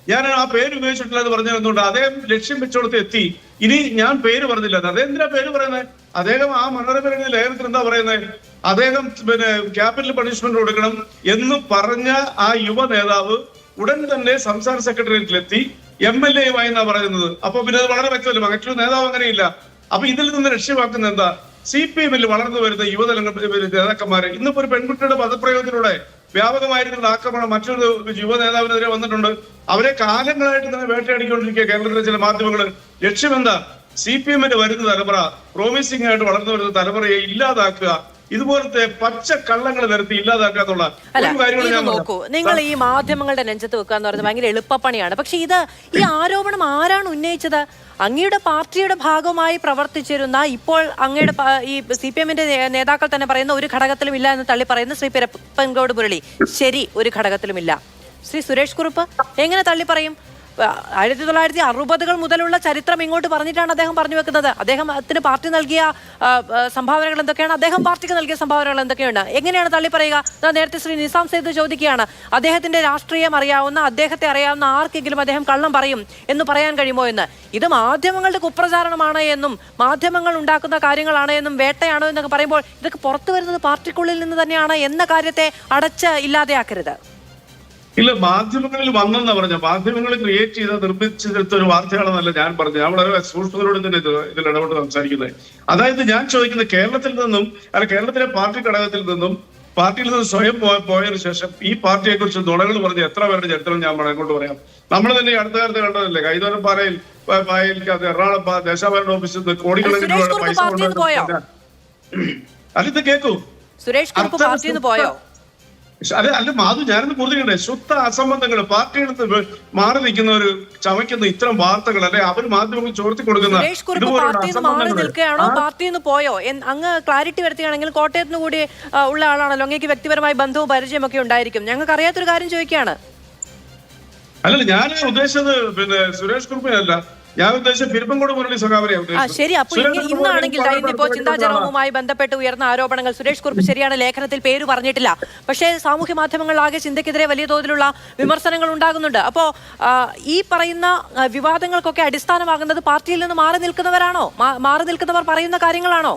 ഞാൻ ആ പേര് ഉപയോഗിച്ചിട്ടില്ല എന്ന് പറഞ്ഞതുകൊണ്ട് അദ്ദേഹം ലക്ഷ്യം വെച്ചോടത്ത് എത്തി. ഇനി ഞാൻ പേര് പറഞ്ഞില്ല. അദ്ദേഹം എന്തിനാ പേര് പറയുന്നത്? അദ്ദേഹം ആ മനോരമ ലേഖനത്തിൽ എന്താ പറയുന്നത്? അദ്ദേഹം ക്യാപിറ്റൽ പണിഷ്മെന്റ് കൊടുക്കണം എന്ന് പറഞ്ഞ ആ യുവ നേതാവ് ഉടൻ തന്നെ സംസ്ഥാന സെക്രട്ടേറിയറ്റിലെത്തി MLA-യുമായി എന്നാ പറയുന്നത്. അപ്പൊ പിന്നെ അത് വളരെ വ്യക്തമല്ല. മറ്റൊരു നേതാവ് അങ്ങനെയില്ല. അപ്പൊ ഇതിൽ നിന്ന് രക്ഷമാക്കുന്ന എന്താ? CPM-ൽ വളർന്നു വരുന്ന നേതാക്കന്മാരെ ഇന്നിപ്പോ ഒരു പെൺകുട്ടിയുടെ പദപ്രയോഗത്തിലൂടെ വ്യാപകമായിരുന്ന ആക്രമണം മറ്റൊരു യുവ നേതാവിനെതിരെ വന്നിട്ടുണ്ട്. അവരെ കാലങ്ങളായിട്ട് തന്നെ വേട്ടയാടിക്കൊണ്ടിരിക്കുക കേരളത്തിലെ ചില മാധ്യമങ്ങൾ. ലക്ഷ്യമെന്താ? CPM-ന്റെ വരുന്ന തലമുറ, പ്രോമിസിംഗ് ആയിട്ട് വളർന്നു വരുന്ന തലമുറയെ ഇല്ലാതാക്കുക, ഇതുപോലത്തെ പച്ച കള്ളങ്ങൾ നിരത്തി ഇല്ലാതാക്കാന്നുള്ള നോക്കൂ. നിങ്ങൾ ഈ മാധ്യമങ്ങളുടെ നെഞ്ചത്ത് വെക്കുക എന്ന് പറയുന്നത് ഭയങ്കര എളുപ്പപ്പണിയാണ്. പക്ഷെ ഈ ആരോപണം ആരാണ് ഉന്നയിച്ചത്? അങ്ങയുടെ പാർട്ടിയുടെ ഭാഗമായി പ്രവർത്തിച്ചിരുന്ന, ഇപ്പോൾ അങ്ങയുടെ ഈ CPM-ന്റെ നേതാക്കൾ തന്നെ പറയുന്ന ഒരു ഘടകത്തിലും ഇല്ല എന്ന് തള്ളി പറയുന്ന ശ്രീ പെരുപ്പങ്കോട് മുരളി. ശരി, ഒരു ഘടകത്തിലുമില്ല. ശ്രീ സുരേഷ് കുറുപ്പ് എങ്ങനെ തള്ളി പറയും? 1960-കൾ മുതലുള്ള ചരിത്രം ഇങ്ങോട്ട് പറഞ്ഞിട്ടാണ് അദ്ദേഹം പറഞ്ഞു വെക്കുന്നത്. അദ്ദേഹത്തിന് പാർട്ടി നൽകിയ സംഭാവനകൾ എന്തൊക്കെയാണ്, അദ്ദേഹം പാർട്ടിക്ക് നൽകിയ സംഭാവനകൾ എന്തൊക്കെയാണ്, എങ്ങനെയാണ് തള്ളി പറയുക? നേരത്തെ ശ്രീ നിസാം സെയ്ദ് ചോദിക്കുകയാണ്, അദ്ദേഹത്തിന്റെ രാഷ്ട്രീയം അറിയാവുന്ന, അദ്ദേഹത്തെ അറിയാവുന്ന ആർക്കെങ്കിലും അദ്ദേഹം കള്ളം പറയും എന്ന് പറയാൻ കഴിയുമോ എന്ന്. ഇത് മാധ്യമങ്ങളുടെ കുപ്രചാരണമാണ് എന്നും മാധ്യമങ്ങൾ ഉണ്ടാക്കുന്ന കാര്യങ്ങളാണ് എന്നും വേട്ടയാണോ എന്നൊക്കെ പറയുമ്പോൾ ഇതൊക്കെ പുറത്തു വരുന്നത് പാർട്ടിക്കുള്ളിൽ നിന്ന് തന്നെയാണ് എന്ന കാര്യത്തെ അടച്ച് ഇല്ലാതെയാക്കരുത്. ഇല്ല, മാധ്യമങ്ങളിൽ വന്നെന്നാ പറഞ്ഞ, മാധ്യമങ്ങൾ ക്രിയേറ്റ് ചെയ്ത നിർമ്മിച്ചെടുത്ത ഒരു വാർത്തയാണെന്നല്ല ഞാൻ പറഞ്ഞു. ഞാൻ വളരെ സൂക്ഷ്മതയോടെ തന്നെ ഇതിൽ ഇടപെട്ട് സംസാരിക്കുന്നത്. അതായത് ഞാൻ ചോദിക്കുന്നത്, കേരളത്തിൽ നിന്നും കേരളത്തിലെ പാർട്ടി ഘടകത്തിൽ നിന്നും പാർട്ടിയിൽ നിന്ന് സ്വയം പോയതിനു ശേഷം ഈ പാർട്ടിയെ കുറിച്ച് നുണകൾ പറഞ്ഞ എത്ര പേരുടെ ചരിത്രം ഞാൻ അങ്ങോട്ട് പറയാം. നമ്മൾ തന്നെ അടുത്ത കാലത്ത് കണ്ടതല്ലേ, കൈതോരം പാറയിൽ എറണാകുളം ദേശാഭരണ ഓഫീസിൽ നിന്ന് കോടിക്കണക്കിന് രൂപയുടെ പൈസ കൊണ്ടുവരുന്നത്. അതിത് കേൾക്കൂ. സുരേഷ് കുറുപ്പ് പാർട്ടിയിൽ നിന്ന് പോയോ? അല്ല മാധു, ഞാനൊന്ന് പൂർത്തിക്കട്ടെ. ശുദ്ധ അസംബന്ധങ്ങൾ, പാർട്ടിയിൽ നിന്ന് മാറി നിൽക്കുന്നവർ ചമയ്ക്കുന്ന ഇത്തരം വാർത്തകൾ, അല്ലെ അവർ മാധ്യമങ്ങൾ ചോർത്തി കൊടുക്കുന്ന പാർട്ടിയിൽ നിന്ന് പോയോ? അങ്ങ് ക്ലാരിറ്റി വരുത്തുകയാണെങ്കിൽ കോട്ടയത്തിന് കൂടി ഉള്ള ആളാണല്ലോ, അങ്ങേക്ക് വ്യക്തിപരമായി ബന്ധവും പരിചയമൊക്കെ ഉണ്ടായിരിക്കും. ഞങ്ങൾക്ക് അറിയാത്തൊരു കാര്യം ചോദിക്കുകയാണ്. അല്ലല്ല, ഞാൻ ഉദ്ദേശിച്ചത് സുരേഷ് കുറുപ്പിനല്ല, ഞാൻ ഉദ്ദേശിച്ച പെരുപ്പങ്കോട് മുരളി സഖാവിനെയാണ്. ശരി, അപ്പോൾ ഇന്നാണെങ്കിൽ ഇന്നിപ്പോ ചിന്താ ജെറോമുമായി ബന്ധപ്പെട്ട് ഉയർന്ന ആരോപണങ്ങൾ, സുരേഷ് കുറുപ്പ് ശരിയാണ്, ലേഖനത്തിൽ പേര് പറഞ്ഞിട്ടില്ല. പക്ഷേ സാമൂഹ്യ മാധ്യമങ്ങളിലാകെ ചിന്തയ്ക്കെതിരെ വലിയ തോതിലുള്ള വിമർശനങ്ങൾ ഉണ്ടാകുന്നുണ്ട്. അപ്പോ ഈ പറയുന്ന വിവാദങ്ങൾക്കൊക്കെ അടിസ്ഥാനമാകുന്നത് പാർട്ടിയിൽ നിന്ന് മാറി നിൽക്കുന്നവരാണോ? മാറി നിൽക്കുന്നവർ പറയുന്ന കാര്യങ്ങളാണോ?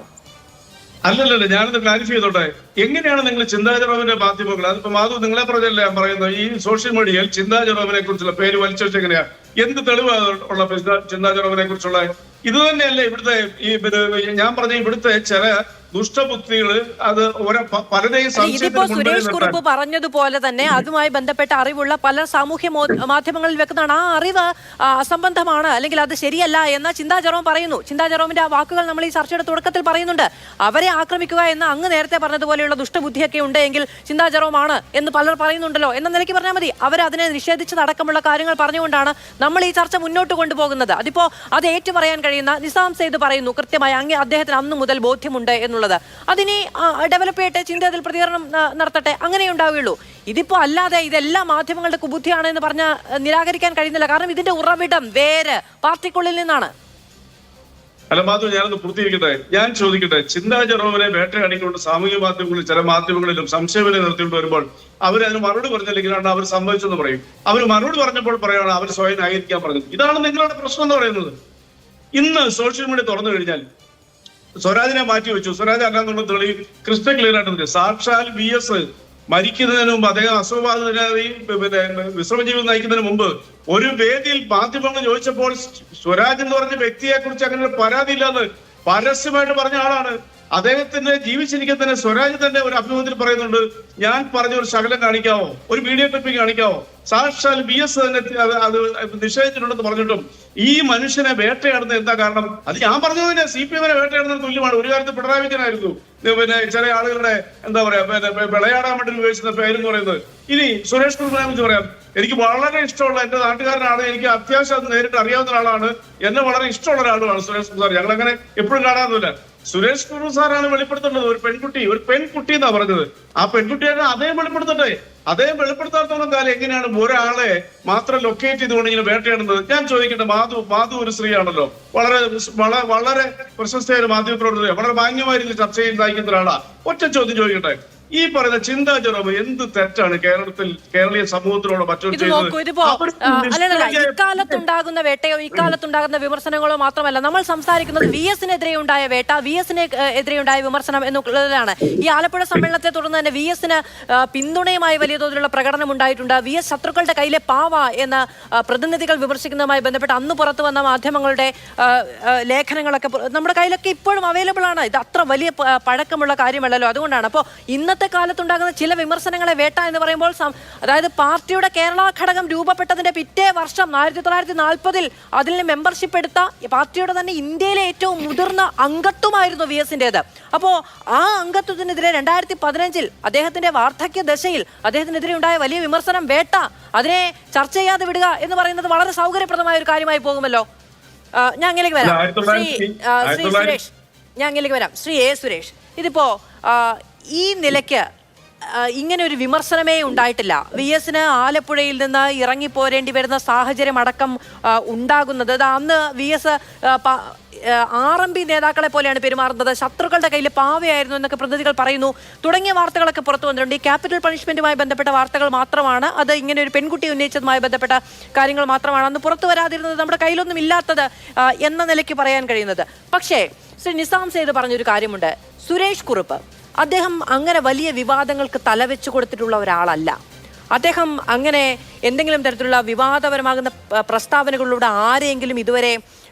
അല്ലല്ലല്ല, ഞാനത് ക്ലാരിഫൈ ചെയ്തോട്ടെ. എങ്ങനെയാണ് നിങ്ങൾ ചിന്താ ജെറോമിന്റെ മാധ്യമങ്ങൾ, അതിപ്പോ മാധു നിങ്ങളെ പറഞ്ഞല്ലേ ഞാൻ പറയുന്നത്, ഈ സോഷ്യൽ മീഡിയയിൽ ചിന്താ ജെറോമിനെ കുറിച്ചുള്ള പേര് വലിച്ചു വെച്ചെങ്ങനെയാ? എന്ത് തെളിവാണ് ഉള്ള ചിന്താ ജെറോമിനെ കുറിച്ചുള്ള? ഇത് തന്നെയല്ലേ ഇവിടുത്തെ ഞാൻ പറഞ്ഞ ഇവിടുത്തെ ചില ദുഷ്ടബുദ്ധികള് അത് പലരെയും ഇതിപ്പോ സുരേഷ് കുറുപ്പ് പറഞ്ഞതുപോലെ തന്നെ അതുമായി ബന്ധപ്പെട്ട അറിവുള്ള പല സാമൂഹ്യ മാധ്യമങ്ങളിൽ വെക്കുന്നതാണ്. ആ അറിവ് അസംബന്ധമാണ്, അല്ലെങ്കിൽ അത് ശരിയല്ല എന്ന് ചിന്താ ജെറോം പറയുന്നു. ചിന്താ ജെറോമിന്റെ ആ വാക്കുകൾ നമ്മൾ ഈ ചർച്ചയുടെ തുടക്കത്തിൽ പറയുന്നുണ്ട്. അവരെ ആക്രമിക്കുക എന്ന് അങ്ങ് നേരത്തെ പറഞ്ഞതുപോലെയുള്ള ദുഷ്ടബുദ്ധിയൊക്കെ ഉണ്ടെങ്കിൽ ചിന്താ ജെറോമാണ് എന്ന് പലർ പറയുന്നുണ്ടല്ലോ. എന്ന നിലയ്ക്ക് പറഞ്ഞാൽ മതി. അവരതിനെ നിഷേധിച്ചതടക്കമുള്ള കാര്യങ്ങൾ പറഞ്ഞുകൊണ്ടാണ് നമ്മൾ ഈ ചർച്ച മുന്നോട്ട് കൊണ്ടുപോകുന്നത്. അതിപ്പോ അത് ഏറ്റു പറയാൻ കഴിയുന്ന നിസാം സെയ്ദ് പറയുന്നു കൃത്യമായി, അങ്ങ് അദ്ദേഹത്തിന് അന്നു മുതൽ ബോധ്യമുണ്ട് എന്നുള്ള എന്നുള്ളത്. അതിനെ ഡെവലപ്പ് ചെയ്യട്ടെ, ചിന്ത അതിൽ പ്രതികരണം നടത്തട്ടെ, അങ്ങനെ ഉണ്ടാവുകയുള്ളൂ. ഇതിപ്പോ അല്ലാതെ ഇതെല്ലാം മാധ്യമങ്ങളുടെ കുബുദ്ധിയാണ് എന്ന് പറഞ്ഞ് നിരാകരിക്കാൻ കഴിയുന്നില്ല. കാരണം ഇതിന്റെ ഉറവിടം വേര് പാർട്ടിക്കുള്ളിൽ നിന്നാണ്. അല്ല മാധു, ഞാനൊന്ന് പൂർത്തീകരിക്കട്ടെ. ഞാൻ ചോദിക്കട്ടെ, ചിന്താ ജെറോമിനെ വേട്ടയാടിക്കൊണ്ട് സാമൂഹ്യ മാധ്യമങ്ങളിൽ ചില മാധ്യമങ്ങളിലും സംശയവില നിർത്തിക്കൊണ്ട് വരുമ്പോൾ അവരതിന് മറുപടി പറഞ്ഞില്ലെങ്കിലാണ് അവർ സംഭവിച്ചെന്ന് പറയും. അവർ മറുപടി പറഞ്ഞപ്പോൾ പറയാണ് അവർ സ്വയം ന്യായീകരിക്കാൻ പറഞ്ഞത്. ഇതാണ് നിങ്ങളുടെ പ്രശ്നം എന്ന് പറയുന്നത്. ഇന്ന് സോഷ്യൽ മീഡിയ തുറന്നു കഴിഞ്ഞാൽ സ്വരാജിനെ മാറ്റി വെച്ചു, സ്വരാജ് അല്ലാന്നുള്ള തെളിവ് ക്രിസ്റ്റൽ ക്ലിയർ ആയിട്ട് സാക്ഷാൽ VS മരിക്കുന്നതിന് മുമ്പ്, അദ്ദേഹം അസുഖബാധിതനായി പിന്നെ വിശ്രമജീവിതം നയിക്കുന്നതിന് മുമ്പ് ഒരു വേദിയിൽ മാധ്യമങ്ങൾ ചോദിച്ചപ്പോൾ സ്വരാജ് എന്ന് പറഞ്ഞ വ്യക്തിയെ കുറിച്ച് അങ്ങനെ പരാതിയില്ലാന്ന് പരസ്യമായിട്ട് പറഞ്ഞ ആളാണ്. അദ്ദേഹത്തിന്റെ ജീവിച്ചിരിക്കാൻ തന്നെ സ്വരാജ് തന്നെ ഒരു അഭിമുഖത്തിൽ പറയുന്നുണ്ട്, ഞാൻ പറഞ്ഞ ഒരു ശകലം കാണിക്കാവോ, ഒരു വീഡിയോ ക്ലിപ്പിംഗ് കാണിക്കാവോ. സാക്ഷാൽ VS തന്നെ അത് നിഷേധിച്ചിട്ടുണ്ടെന്ന് പറഞ്ഞിട്ടും ഈ മനുഷ്യനെ വേട്ടയാടുന്നത് എന്താ കാരണം? അത് ഞാൻ പറഞ്ഞതിന് CPM വേട്ടയാടുന്നത് തുല്യമാണ്. ഒരു കാലത്ത് പിണറായി വിജയനായിരുന്നു പിന്നെ ചില ആളുകളുടെ എന്താ പറയാ പിന്നെ വിളയാടാൻ വേണ്ടി ഉപയോഗിക്കുന്ന പേരെന്ന് പറയുന്നത്. ഇനി സുരേഷ് കുറുപ്പിനെ കുറിച്ച് പറയാം. എനിക്ക് വളരെ ഇഷ്ടമുള്ള, എന്റെ നാട്ടുകാരനാണ്, എനിക്ക് അത്യാവശ്യം അത് നേരിട്ട് അറിയാവുന്ന ഒരാളാണ്, എന്നെ വളരെ ഇഷ്ടമുള്ള ഒരാളുമാണ് സുരേഷ് കുറുപ്പ് സാർ. ഞങ്ങൾ അങ്ങനെ എപ്പോഴും കാണാറില്ല. സുരേഷ് കുറുപ്പ് സാറാണ് വെളിപ്പെടുത്തേണ്ടത്. ഒരു പെൺകുട്ടി എന്നാ പറഞ്ഞത്. ആ പെൺകുട്ടിയെ അദ്ദേഹം വെളിപ്പെടുത്തട്ടെ. അദ്ദേഹം വെളിപ്പെടുത്താത്തോളം കാലം എങ്ങനെയാണ് ഒരാളെ മാത്രം ലൊക്കേറ്റ് ചെയ്തുകൊണ്ട് ഇങ്ങനെ വേട്ടയാടുന്നത്? ഞാൻ ചോദിക്കട്ടെ, മാധു ഒരു സ്ത്രീയാണല്ലോ, വളരെ പ്രശസ്തയായ ഒരു മാധ്യമപ്രവർത്തകർ, വളരെ മാന്യമായ രീതിയിൽ ചർച്ച ചെയ്യുന്ന ഒരാളാ. ഒറ്റ ചോദ്യം ചോദിക്കട്ടെ, ഈ പറയുന്ന ചിന്താ ജെറോം എന്ത് തെറ്റാണ് കേരളീയ സമൂഹത്തിനോട് മറ്റൊരു ഇക്കാലത്തുണ്ടാകുന്ന വേട്ടയോ ഇക്കാലത്തുണ്ടാകുന്ന വിമർശനങ്ങളോ മാത്രമല്ല നമ്മൾ സംസാരിക്കുന്നത് VS-നെതിരെ ഉണ്ടായ വേട്ട, VS-നെതിരെ ഉണ്ടായ വിമർശനം എന്നുള്ളതാണ്. ഈ ആലപ്പുഴ സമ്മേളനത്തെ തുടർന്ന് തന്നെ VS-ന് പിന്തുണയുമായി വലിയ തോതിലുള്ള പ്രകടനം ഉണ്ടായിട്ടുണ്ട്. VS ശത്രുക്കളുടെ കയ്യിലെ പാവ എന്ന പ്രതിനിധികൾ വിമർശിക്കുന്നതുമായി ബന്ധപ്പെട്ട് അന്ന് പുറത്തു വന്ന മാധ്യമങ്ങളുടെ ലേഖനങ്ങളൊക്കെ നമ്മുടെ കയ്യിലൊക്കെ ഇപ്പോഴും അവൈലബിൾ ആണ്. ഇത് അത്ര വലിയ പഴക്കമുള്ള കാര്യമല്ലല്ലോ. അതുകൊണ്ടാണ് അപ്പോൾ ഇന്നത്തെ കാലത്തുണ്ടാകുന്ന ചില വിമർശനങ്ങളെ വേട്ട എന്ന് പറയുമ്പോൾ, അതായത് പാർട്ടിയുടെ കേരള ഘടകം രൂപപ്പെട്ടതിന്റെ പിറ്റേ വർഷം 1940 അതിൽ മെമ്പർഷിപ്പ് എടുത്ത പാർട്ടിയുടെ തന്നെ ഇന്ത്യയിലെ ഏറ്റവും മുതിർന്ന അംഗത്വമായിരുന്നു VS-ന്റേത്. അപ്പോൾ ആ അംഗത്വത്തിനെതിരെ 2015 അദ്ദേഹത്തിന്റെ വാർദ്ധക്യ ദശയിൽ അദ്ദേഹത്തിനെതിരെ ഉണ്ടായ വലിയ വിമർശനം വേട്ട, അതിനെ ചർച്ച ചെയ്യാതെ വിടുക എന്ന് പറയുന്നത് വളരെ സൗകര്യപ്രദമായ ഒരു കാര്യമായി പോകുമല്ലോ. ഞാൻ അങ്ങനെയൊക്കെ വരാം ശ്രീ സുരേഷ്, ശ്രീ A. സുരേഷ്, ഇതിപ്പോ ഈ നിലയ്ക്ക് ഇങ്ങനെ ഒരു വിമർശനമേ ഉണ്ടായിട്ടില്ല. VS-ന് ആലപ്പുഴയിൽ നിന്ന് ഇറങ്ങിപ്പോരേണ്ടി വരുന്ന സാഹചര്യം അടക്കം ഉണ്ടാകുന്നത് അന്ന് VS RMP നേതാക്കളെ പോലെയാണ് പെരുമാറുന്നത്, ശത്രുക്കളുടെ കയ്യിൽ പാവയായിരുന്നു എന്നൊക്കെ പ്രതിനിധികൾ പറയുന്നു തുടങ്ങിയ വാർത്തകളൊക്കെ പുറത്തു വന്നിട്ടുണ്ട്. ഈ ക്യാപിറ്റൽ പണിഷ്മെന്റുമായി ബന്ധപ്പെട്ട വാർത്തകൾ മാത്രമാണ്, അത് ഇങ്ങനെ ഒരു പെൺകുട്ടി ഉന്നയിച്ചതുമായി ബന്ധപ്പെട്ട കാര്യങ്ങൾ മാത്രമാണ് അന്ന് പുറത്തു വരാതിരുന്നത്, നമ്മുടെ കയ്യിലൊന്നും ഇല്ലാത്തത് എന്ന നിലയ്ക്ക് പറയാൻ കഴിയുന്നത്. പക്ഷേ ശ്രീ നിസാം സെയ്ദ് പറഞ്ഞൊരു കാര്യമുണ്ട്, സുരേഷ് കുറുപ്പ് അദ്ദേഹം അങ്ങനെ വലിയ വിവാദങ്ങൾക്ക് തലവെച്ചു കൊടുത്തിട്ടുള്ള ഒരാളല്ല. അദ്ദേഹം അങ്ങനെ എന്തെങ്കിലും തരത്തിലുള്ള വിവാദപരമാകുന്ന പ്രസ്താവനകളിലൂടെ ആരെയെങ്കിലും ഇതുവരെ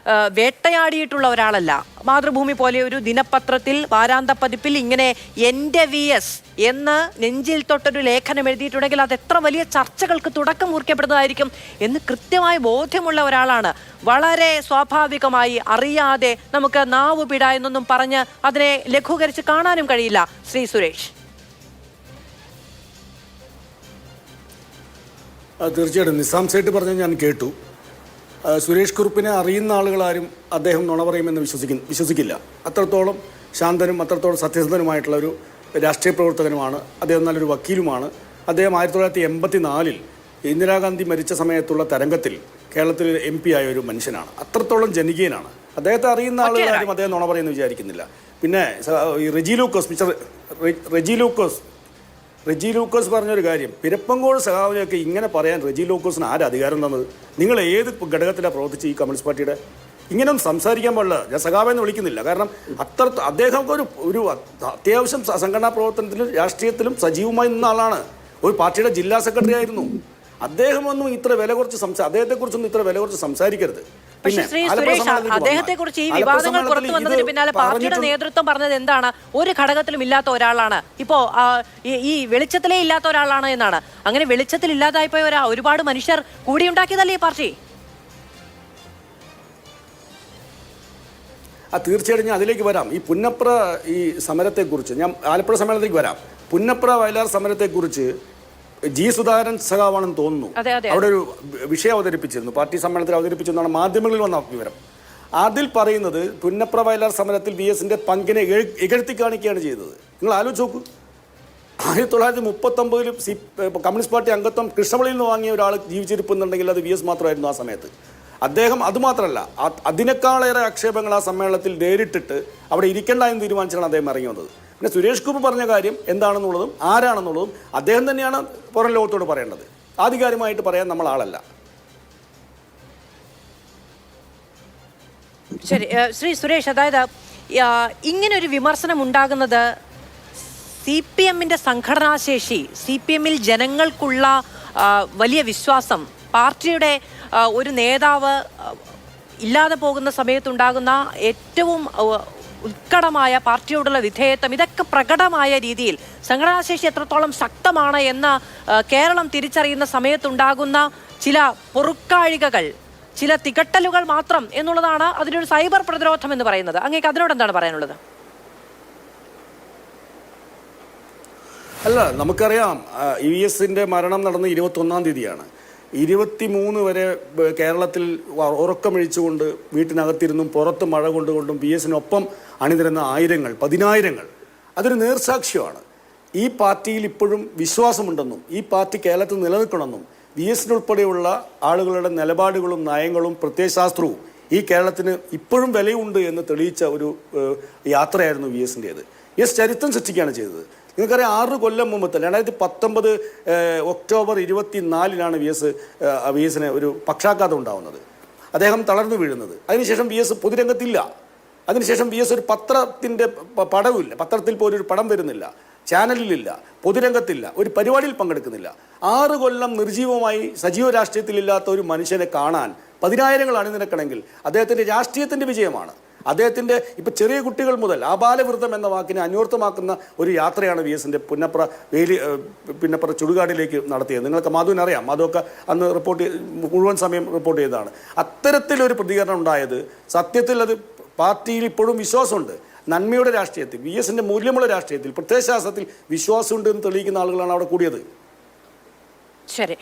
വേട്ടയാടിയിട്ടുള്ള ഒരാളല്ല. മാതൃഭൂമി പോലെ ഒരു ദിനപത്രത്തിൽ വാരാന്ത പതിപ്പിൽ ഇങ്ങനെ എൻ്റെ VS എന്ന് നെഞ്ചിൽ തൊട്ടൊരു ലേഖനം എഴുതിയിട്ടുണ്ടെങ്കിൽ അത് എത്ര വലിയ ചർച്ചകൾക്ക് തുടക്കം കുറിക്കപ്പെടുന്നതായിരിക്കും എന്ന് കൃത്യമായ ബോധ്യമുള്ള ഒരാളാണ്. വളരെ സ്വാഭാവികമായി അറിയാതെ നമുക്ക് നാവ് പിട എന്നൊന്നും പറഞ്ഞ് അതിനെ ലഘൂകരിച്ച് കാണാനും കഴിയില്ല. ശ്രീ സുരേഷ്. തീർച്ചയായിട്ടും നിസാം സേട്ട് പറഞ്ഞത് ഞാൻ കേട്ടു. സുരേഷ് കുറുപ്പിനെ അറിയുന്ന ആളുകളാരും അദ്ദേഹം നുണ പറയുമെന്ന് വിശ്വസിക്കില്ല. അത്രത്തോളം ശാന്തനും അത്രത്തോളം സത്യസന്ധനുമായിട്ടുള്ള ഒരു രാഷ്ട്രീയ പ്രവർത്തകനുമാണ് അദ്ദേഹം. നല്ലൊരു വക്കീലുമാണ് അദ്ദേഹം. 1984 ഇന്ദിരാഗാന്ധി മരിച്ച സമയത്തുള്ള തരംഗത്തിൽ കേരളത്തിൽ MP ആയ ഒരു മനുഷ്യനാണ്. അത്രത്തോളം ജനകീയനാണ്. അദ്ദേഹത്തെ അറിയുന്ന ആളുകളാരും അദ്ദേഹം നുണ പറയുമെന്ന് വിചാരിക്കുന്നില്ല. പിന്നെ ഈ റെജി ലൂക്കോസ് പറഞ്ഞൊരു കാര്യം, പിരപ്പങ്കോട് സഖാവിനെയൊക്കെ ഇങ്ങനെ പറയാൻ റെജി ലൂക്കോസിന് ആര് അധികാരം തന്നത്? നിങ്ങൾ ഏത് ഘടകത്തിലാണ് പ്രവർത്തിച്ച് ഈ കമ്മ്യൂണിസ്റ്റ് പാർട്ടിയുടെ? ഇങ്ങനെയൊന്നും സംസാരിക്കാൻ പാടില്ല. ഞാൻ സഖാവെന്ന് വിളിക്കുന്നില്ല, കാരണം അദ്ദേഹം ഒരു അത്യാവശ്യം സംഘടനാ പ്രവർത്തനത്തിലും രാഷ്ട്രീയത്തിലും സജീവമായി നിന്ന ആളാണ്. ഒരു പാർട്ടിയുടെ ജില്ലാ സെക്രട്ടറി ആയിരുന്നു. അദ്ദേഹമൊന്നും ഇത്ര വില കുറച്ച് അദ്ദേഹത്തെക്കുറിച്ചൊന്നും ഇത്ര വില കുറച്ച് സംസാരിക്കരുത്. പക്ഷേ ശ്രീ സുരേഷ്, അദ്ദേഹത്തെ കുറിച്ച് ഈ വിവാദങ്ങൾ പുറത്തു വന്നതിന് പിന്നാലെ പാർട്ടിയുടെ നേതൃത്വം പറഞ്ഞത് എന്താണ്? ഒരു ഘടകത്തിലും ഇല്ലാത്ത ഒരാളാണ്, ഇപ്പോ ഈ വെളിച്ചത്തിലേ ഇല്ലാത്ത ഒരാളാണ് എന്നാണ്. അങ്ങനെ വെളിച്ചത്തിൽ ഇല്ലാതായിപ്പോയ ഒരുപാട് മനുഷ്യർ കൂടിയുണ്ടാക്കിയതല്ലേ ഈ പാർട്ടി? തീർച്ചയായിട്ടും ഞാൻ അതിലേക്ക് വരാം. ഈ പുന്നപ്ര ഈ സമരത്തെക്കുറിച്ച് ഞാൻ ആലപ്പുഴ സമ്മേളനത്തിലേക്ക് വരാം. പുന്നപ്ര വയലാർ സമരത്തെക്കുറിച്ച് G. സുധാകരൻ സഖാവാണെന്ന് തോന്നുന്നു അവിടെ ഒരു വിഷയം അവതരിപ്പിച്ചിരുന്നു, പാർട്ടി സമ്മേളനത്തിൽ അവതരിപ്പിച്ചെന്നാണ് മാധ്യമങ്ങളിൽ വന്ന വിവരം. അതിൽ പറയുന്നത് പുന്നപ്ര വയലാർ സമരത്തിൽ VS-ന്റെ പങ്കിനെ ഇകഴ്ത്തി കാണിക്കുകയാണ് ചെയ്തത്. നിങ്ങൾ ആലോചിച്ച് നോക്കൂ. 1939 കമ്മ്യൂണിസ്റ്റ് പാർട്ടി അംഗത്വം കൃഷ്ണമണിയിൽ നിന്ന് വാങ്ങിയ ഒരാൾ ജീവിച്ചിരിപ്പുന്നുണ്ടെങ്കിൽ അത് VS മാത്രമായിരുന്നു ആ സമയത്ത്. അദ്ദേഹം അതുമാത്രമല്ല, അതിനേക്കാളേറെ ആക്ഷേപങ്ങൾ ആ സമ്മേളനത്തിൽ നേരിട്ടിട്ട് അവിടെ ഇരിക്കേണ്ട എന്ന് തീരുമാനിച്ചാണ് അദ്ദേഹം ഇറങ്ങി വന്നത്. പിന്നെ സുരേഷ് ഗോപി പറഞ്ഞ കാര്യം എന്താണെന്നുള്ളതും ആരാണെന്നുള്ളതും അദ്ദേഹം തന്നെയാണ് പുറം ലോകത്തോട് പറയേണ്ടത്. ആധികാരികമായിട്ട് പറയാൻ നമ്മൾ ആളല്ല. ശരി, ശ്രീ സുരേഷ്, അതായത് ഇങ്ങനൊരു വിമർശനം ഉണ്ടാകുന്നത് CPM-ന്റെ സംഘടനാശേഷി, CPM-ൽ ജനങ്ങൾക്കുള്ള വലിയ വിശ്വാസം, പാർട്ടിയുടെ ഒരു നേതാവ് ഇല്ലാതെ പോകുന്ന സമയത്തുണ്ടാകുന്ന ഏറ്റവും ഉത്കടമായ പാർട്ടിയോടുള്ള വിധേയത്വം, ഇതൊക്കെ പ്രകടമായ രീതിയിൽ സംഘടനാശേഷി എത്രത്തോളം ശക്തമാണ് എന്ന് കേരളം തിരിച്ചറിയുന്ന സമയത്തുണ്ടാകുന്ന ചില പൊറുക്കാഴികകൾ, ചില തികട്ടലുകൾ മാത്രം എന്നുള്ളതാണ് അതിനൊരു സൈബർ പ്രതിരോധം എന്ന് പറയുന്നത്. അങ്ങേക്ക് അതിനോട് എന്താണ് പറയാനുള്ളത്? അല്ല, നമുക്കറിയാം VS-ന്റെ മരണം നടന്ന 21-ാം തീയതിയാണ്. 23 വരെ കേരളത്തിൽ ഉറക്കമിഴിച്ചുകൊണ്ട് വീട്ടിനകത്തിരുന്നും പുറത്ത് മഴ കൊണ്ടുകൊണ്ടും VS-നൊപ്പം അണിനിരുന്ന ആയിരങ്ങൾ, പതിനായിരങ്ങൾ, അതൊരു നേർസാക്ഷ്യമാണ്. ഈ പാർട്ടിയിൽ ഇപ്പോഴും വിശ്വാസമുണ്ടെന്നും ഈ പാർട്ടി കേരളത്തിൽ നിലനിൽക്കണമെന്നും VS-നുൾപ്പെടെയുള്ള ആളുകളുടെ നിലപാടുകളും നയങ്ങളും പ്രത്യയശാസ്ത്രവും ഈ കേരളത്തിന് ഇപ്പോഴും വിലയുണ്ട് എന്ന് തെളിയിച്ച ഒരു യാത്രയായിരുന്നു VS-ന്റേത്. VS ചരിത്രം സൃഷ്ടിക്കുകയാണ് ചെയ്തത്. നിങ്ങൾക്കറിയാം, 6 കൊല്ലം മുമ്പ് 2019 ഒക്ടോബർ 24-നാണ് VS-ന് ഒരു പക്ഷാഘാതം ഉണ്ടാവുന്നത്. അദ്ദേഹം തളർന്നു വീഴുന്നത്. അതിനുശേഷം VS പൊതുരംഗത്തില്ല. അതിനുശേഷം VS ഒരു പത്രത്തിൻ്റെ പടവില്ല, പത്രത്തിൽ പോലും ഒരു പടം വരുന്നില്ല, ചാനലിലില്ല, പൊതുരംഗത്തില്ല, ഒരു പരിപാടിയിൽ പങ്കെടുക്കുന്നില്ല. 6 കൊല്ലം നിർജീവമായി സജീവ രാഷ്ട്രീയത്തിലില്ലാത്ത ഒരു മനുഷ്യനെ കാണാൻ പതിനായിരങ്ങൾ അണിനിരക്കണമെങ്കിൽ അദ്ദേഹത്തിൻ്റെ രാഷ്ട്രീയത്തിൻ്റെ വിജയമാണ്. അദ്ദേഹത്തിൻ്റെ ഇപ്പോൾ ചെറിയ കുട്ടികൾ മുതൽ ആബാലവൃദ്ധം എന്ന വാക്കിനെ അന്വർത്ഥമാക്കുന്ന ഒരു യാത്രയാണ് VS-ന്റെ പുന്നപ്ര ചുടുകാടിലേക്ക് നടത്തിയത്. നിങ്ങൾക്ക് മാധുവിനറിയാം, മാധുവൊക്കെ അന്ന് മുഴുവൻ സമയം റിപ്പോർട്ട് ചെയ്തതാണ്. അത്തരത്തിലൊരു പ്രതികരണം ഉണ്ടായത് സത്യത്തിൽ അത് പാർട്ടിയിൽ ഇപ്പോഴും വിശ്വാസമുണ്ട്. നന്മയുടെ രാഷ്ട്രീയത്തിൽ, VS-ന്റെ മൂല്യമുള്ള രാഷ്ട്രീയത്തിൽ, പ്രത്യയശാസ്ത്രത്തിൽ വിശ്വാസമുണ്ട് എന്ന് തെളിയിക്കുന്ന ആളുകളാണ് അവിടെ കൂടിയത്. ശരി,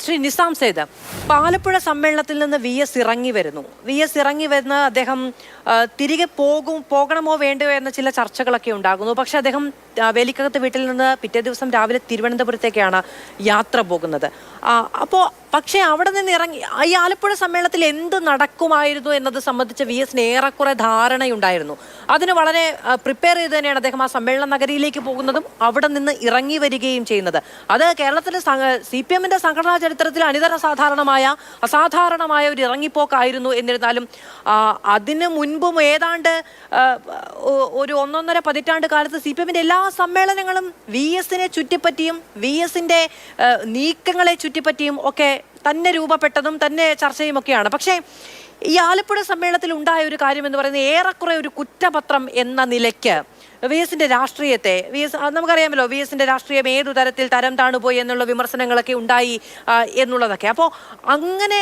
ശ്രീ നിസാം സേദ്, ആലപ്പുഴ സമ്മേളനത്തിൽ നിന്ന് VS ഇറങ്ങി വരുന്നു. VS ഇറങ്ങി വരുന്ന അദ്ദേഹം തിരികെ പോകണമോ വേണ്ടയോ എന്ന ചില ചർച്ചകളൊക്കെ ഉണ്ടാകുന്നു. പക്ഷെ അദ്ദേഹം വേലിക്കകത്ത് വീട്ടിൽ നിന്ന് പിറ്റേ ദിവസം രാവിലെ തിരുവനന്തപുരത്തേക്കാണ് യാത്ര പോകുന്നത്. അപ്പോൾ പക്ഷേ അവിടെ നിന്ന് ഇറങ്ങി ഈ ആലപ്പുഴ സമ്മേളനത്തിൽ എന്ത് നടക്കുമായിരുന്നു എന്നത് സംബന്ധിച്ച് VS-ന് ഏറെക്കുറെ ധാരണയുണ്ടായിരുന്നു. അതിന് വളരെ പ്രിപ്പയർ ചെയ്ത് തന്നെയാണ് അദ്ദേഹം ആ സമ്മേളന നഗരിയിലേക്ക് പോകുന്നതും അവിടെ നിന്ന് ഇറങ്ങി വരികയും ചെയ്യുന്നത്. അത് കേരളത്തിലെ CPM-ന്റെ സംഘടനാ ചരിത്രത്തിൽ അസാധാരണമായ ഒരു ഇറങ്ങിപ്പോക്കായിരുന്നു. എന്നിരുന്നാലും അതിന് മുൻപും ഏതാണ്ട് ഒരു 1.5 പതിറ്റാണ്ട് കാലത്ത് CPM-ന്റെ എല്ലാ സമ്മേളനങ്ങളും VS-നെ ചുറ്റിപ്പറ്റിയും VS-ന്റെ നീക്കങ്ങളെ ചുറ്റിപ്പറ്റിയും ഒക്കെ തന്നെ രൂപപ്പെട്ടതും തന്നെ ചർച്ചയും ഒക്കെയാണ്. പക്ഷേ ഈ ആലപ്പുഴ സമ്മേളനത്തിൽ ഉണ്ടായ ഒരു കാര്യം എന്ന് പറയുന്നത് ഏറെക്കുറെ ഒരു കുറ്റപത്രം എന്ന നിലയ്ക്ക് VS-ന്റെ രാഷ്ട്രീയത്തെ, നമുക്കറിയാമല്ലോ VS-ന്റെ രാഷ്ട്രീയം ഏതു തരത്തിൽ തരം താണുപോയി എന്നുള്ള വിമർശനങ്ങളൊക്കെ ഉണ്ടായി എന്നുള്ളതൊക്കെ. അപ്പോൾ അങ്ങനെ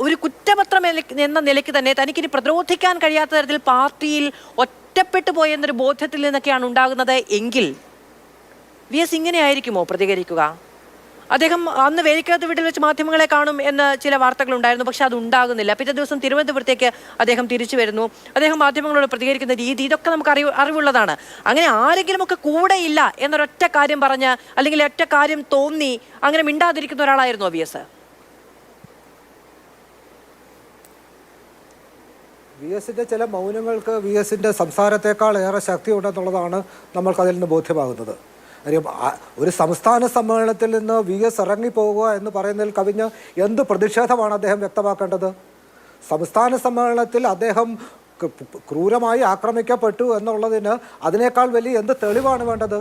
ഒരു കുറ്റപത്രം എന്ന നിലയ്ക്ക് തന്നെ തനിക്കിനി പ്രതിരോധിക്കാൻ കഴിയാത്ത തരത്തിൽ പാർട്ടിയിൽ ഒറ്റപ്പെട്ടു പോയി എന്നൊരു ബോധ്യത്തിൽ നിന്നൊക്കെയാണ് ഉണ്ടാകുന്നത് എങ്കിൽ VS ഇങ്ങനെയായിരിക്കുമോ പ്രതികരിക്കുക? അദ്ദേഹം അന്ന് വേലിക്കകത്ത് വീട്ടിൽ വെച്ച് മാധ്യമങ്ങളെ കാണും എന്ന് ചില വാർത്തകളുണ്ടായിരുന്നു. പക്ഷെ അത് ഉണ്ടാകുന്നില്ല. പിറ്റേ ദിവസം തിരുവനന്തപുരത്തേക്ക് അദ്ദേഹം തിരിച്ചു വരുന്നു. അദ്ദേഹം മാധ്യമങ്ങളോട് പ്രതികരിക്കുന്ന രീതി, ഇതൊക്കെ നമുക്ക് അറിവുള്ളതാണ്. അങ്ങനെ ആരെങ്കിലും ഒക്കെ കൂടെയില്ല എന്നൊരൊറ്റ കാര്യം പറഞ്ഞ് അല്ലെങ്കിൽ ഒറ്റ കാര്യം തോന്നി അങ്ങനെ മിണ്ടാതിരിക്കുന്ന ഒരാളായിരുന്നു VS. VS-ന്റെ ചില മൗനങ്ങൾക്ക് VS-ന്റെ സംസാരത്തെക്കാൾ ഏറെ ശക്തി ഉണ്ടെന്നുള്ളതാണ് നമ്മൾക്കതിൽ നിന്ന് ബോധ്യമാകുന്നത്. കാര്യം ഒരു സംസ്ഥാന സമ്മേളനത്തിൽ നിന്ന് VS ഇറങ്ങിപ്പോവുക എന്ന് പറയുന്നതിൽ കവിഞ്ഞ് എന്ത് പ്രതിഷേധമാണ് അദ്ദേഹം വ്യക്തമാക്കേണ്ടത്? സംസ്ഥാന സമ്മേളനത്തിൽ അദ്ദേഹം ക്രൂരമായി ആക്രമിക്കപ്പെട്ടു എന്നുള്ളതിന് അതിനേക്കാൾ വലിയ എന്ത് തെളിവാണ് വേണ്ടത്?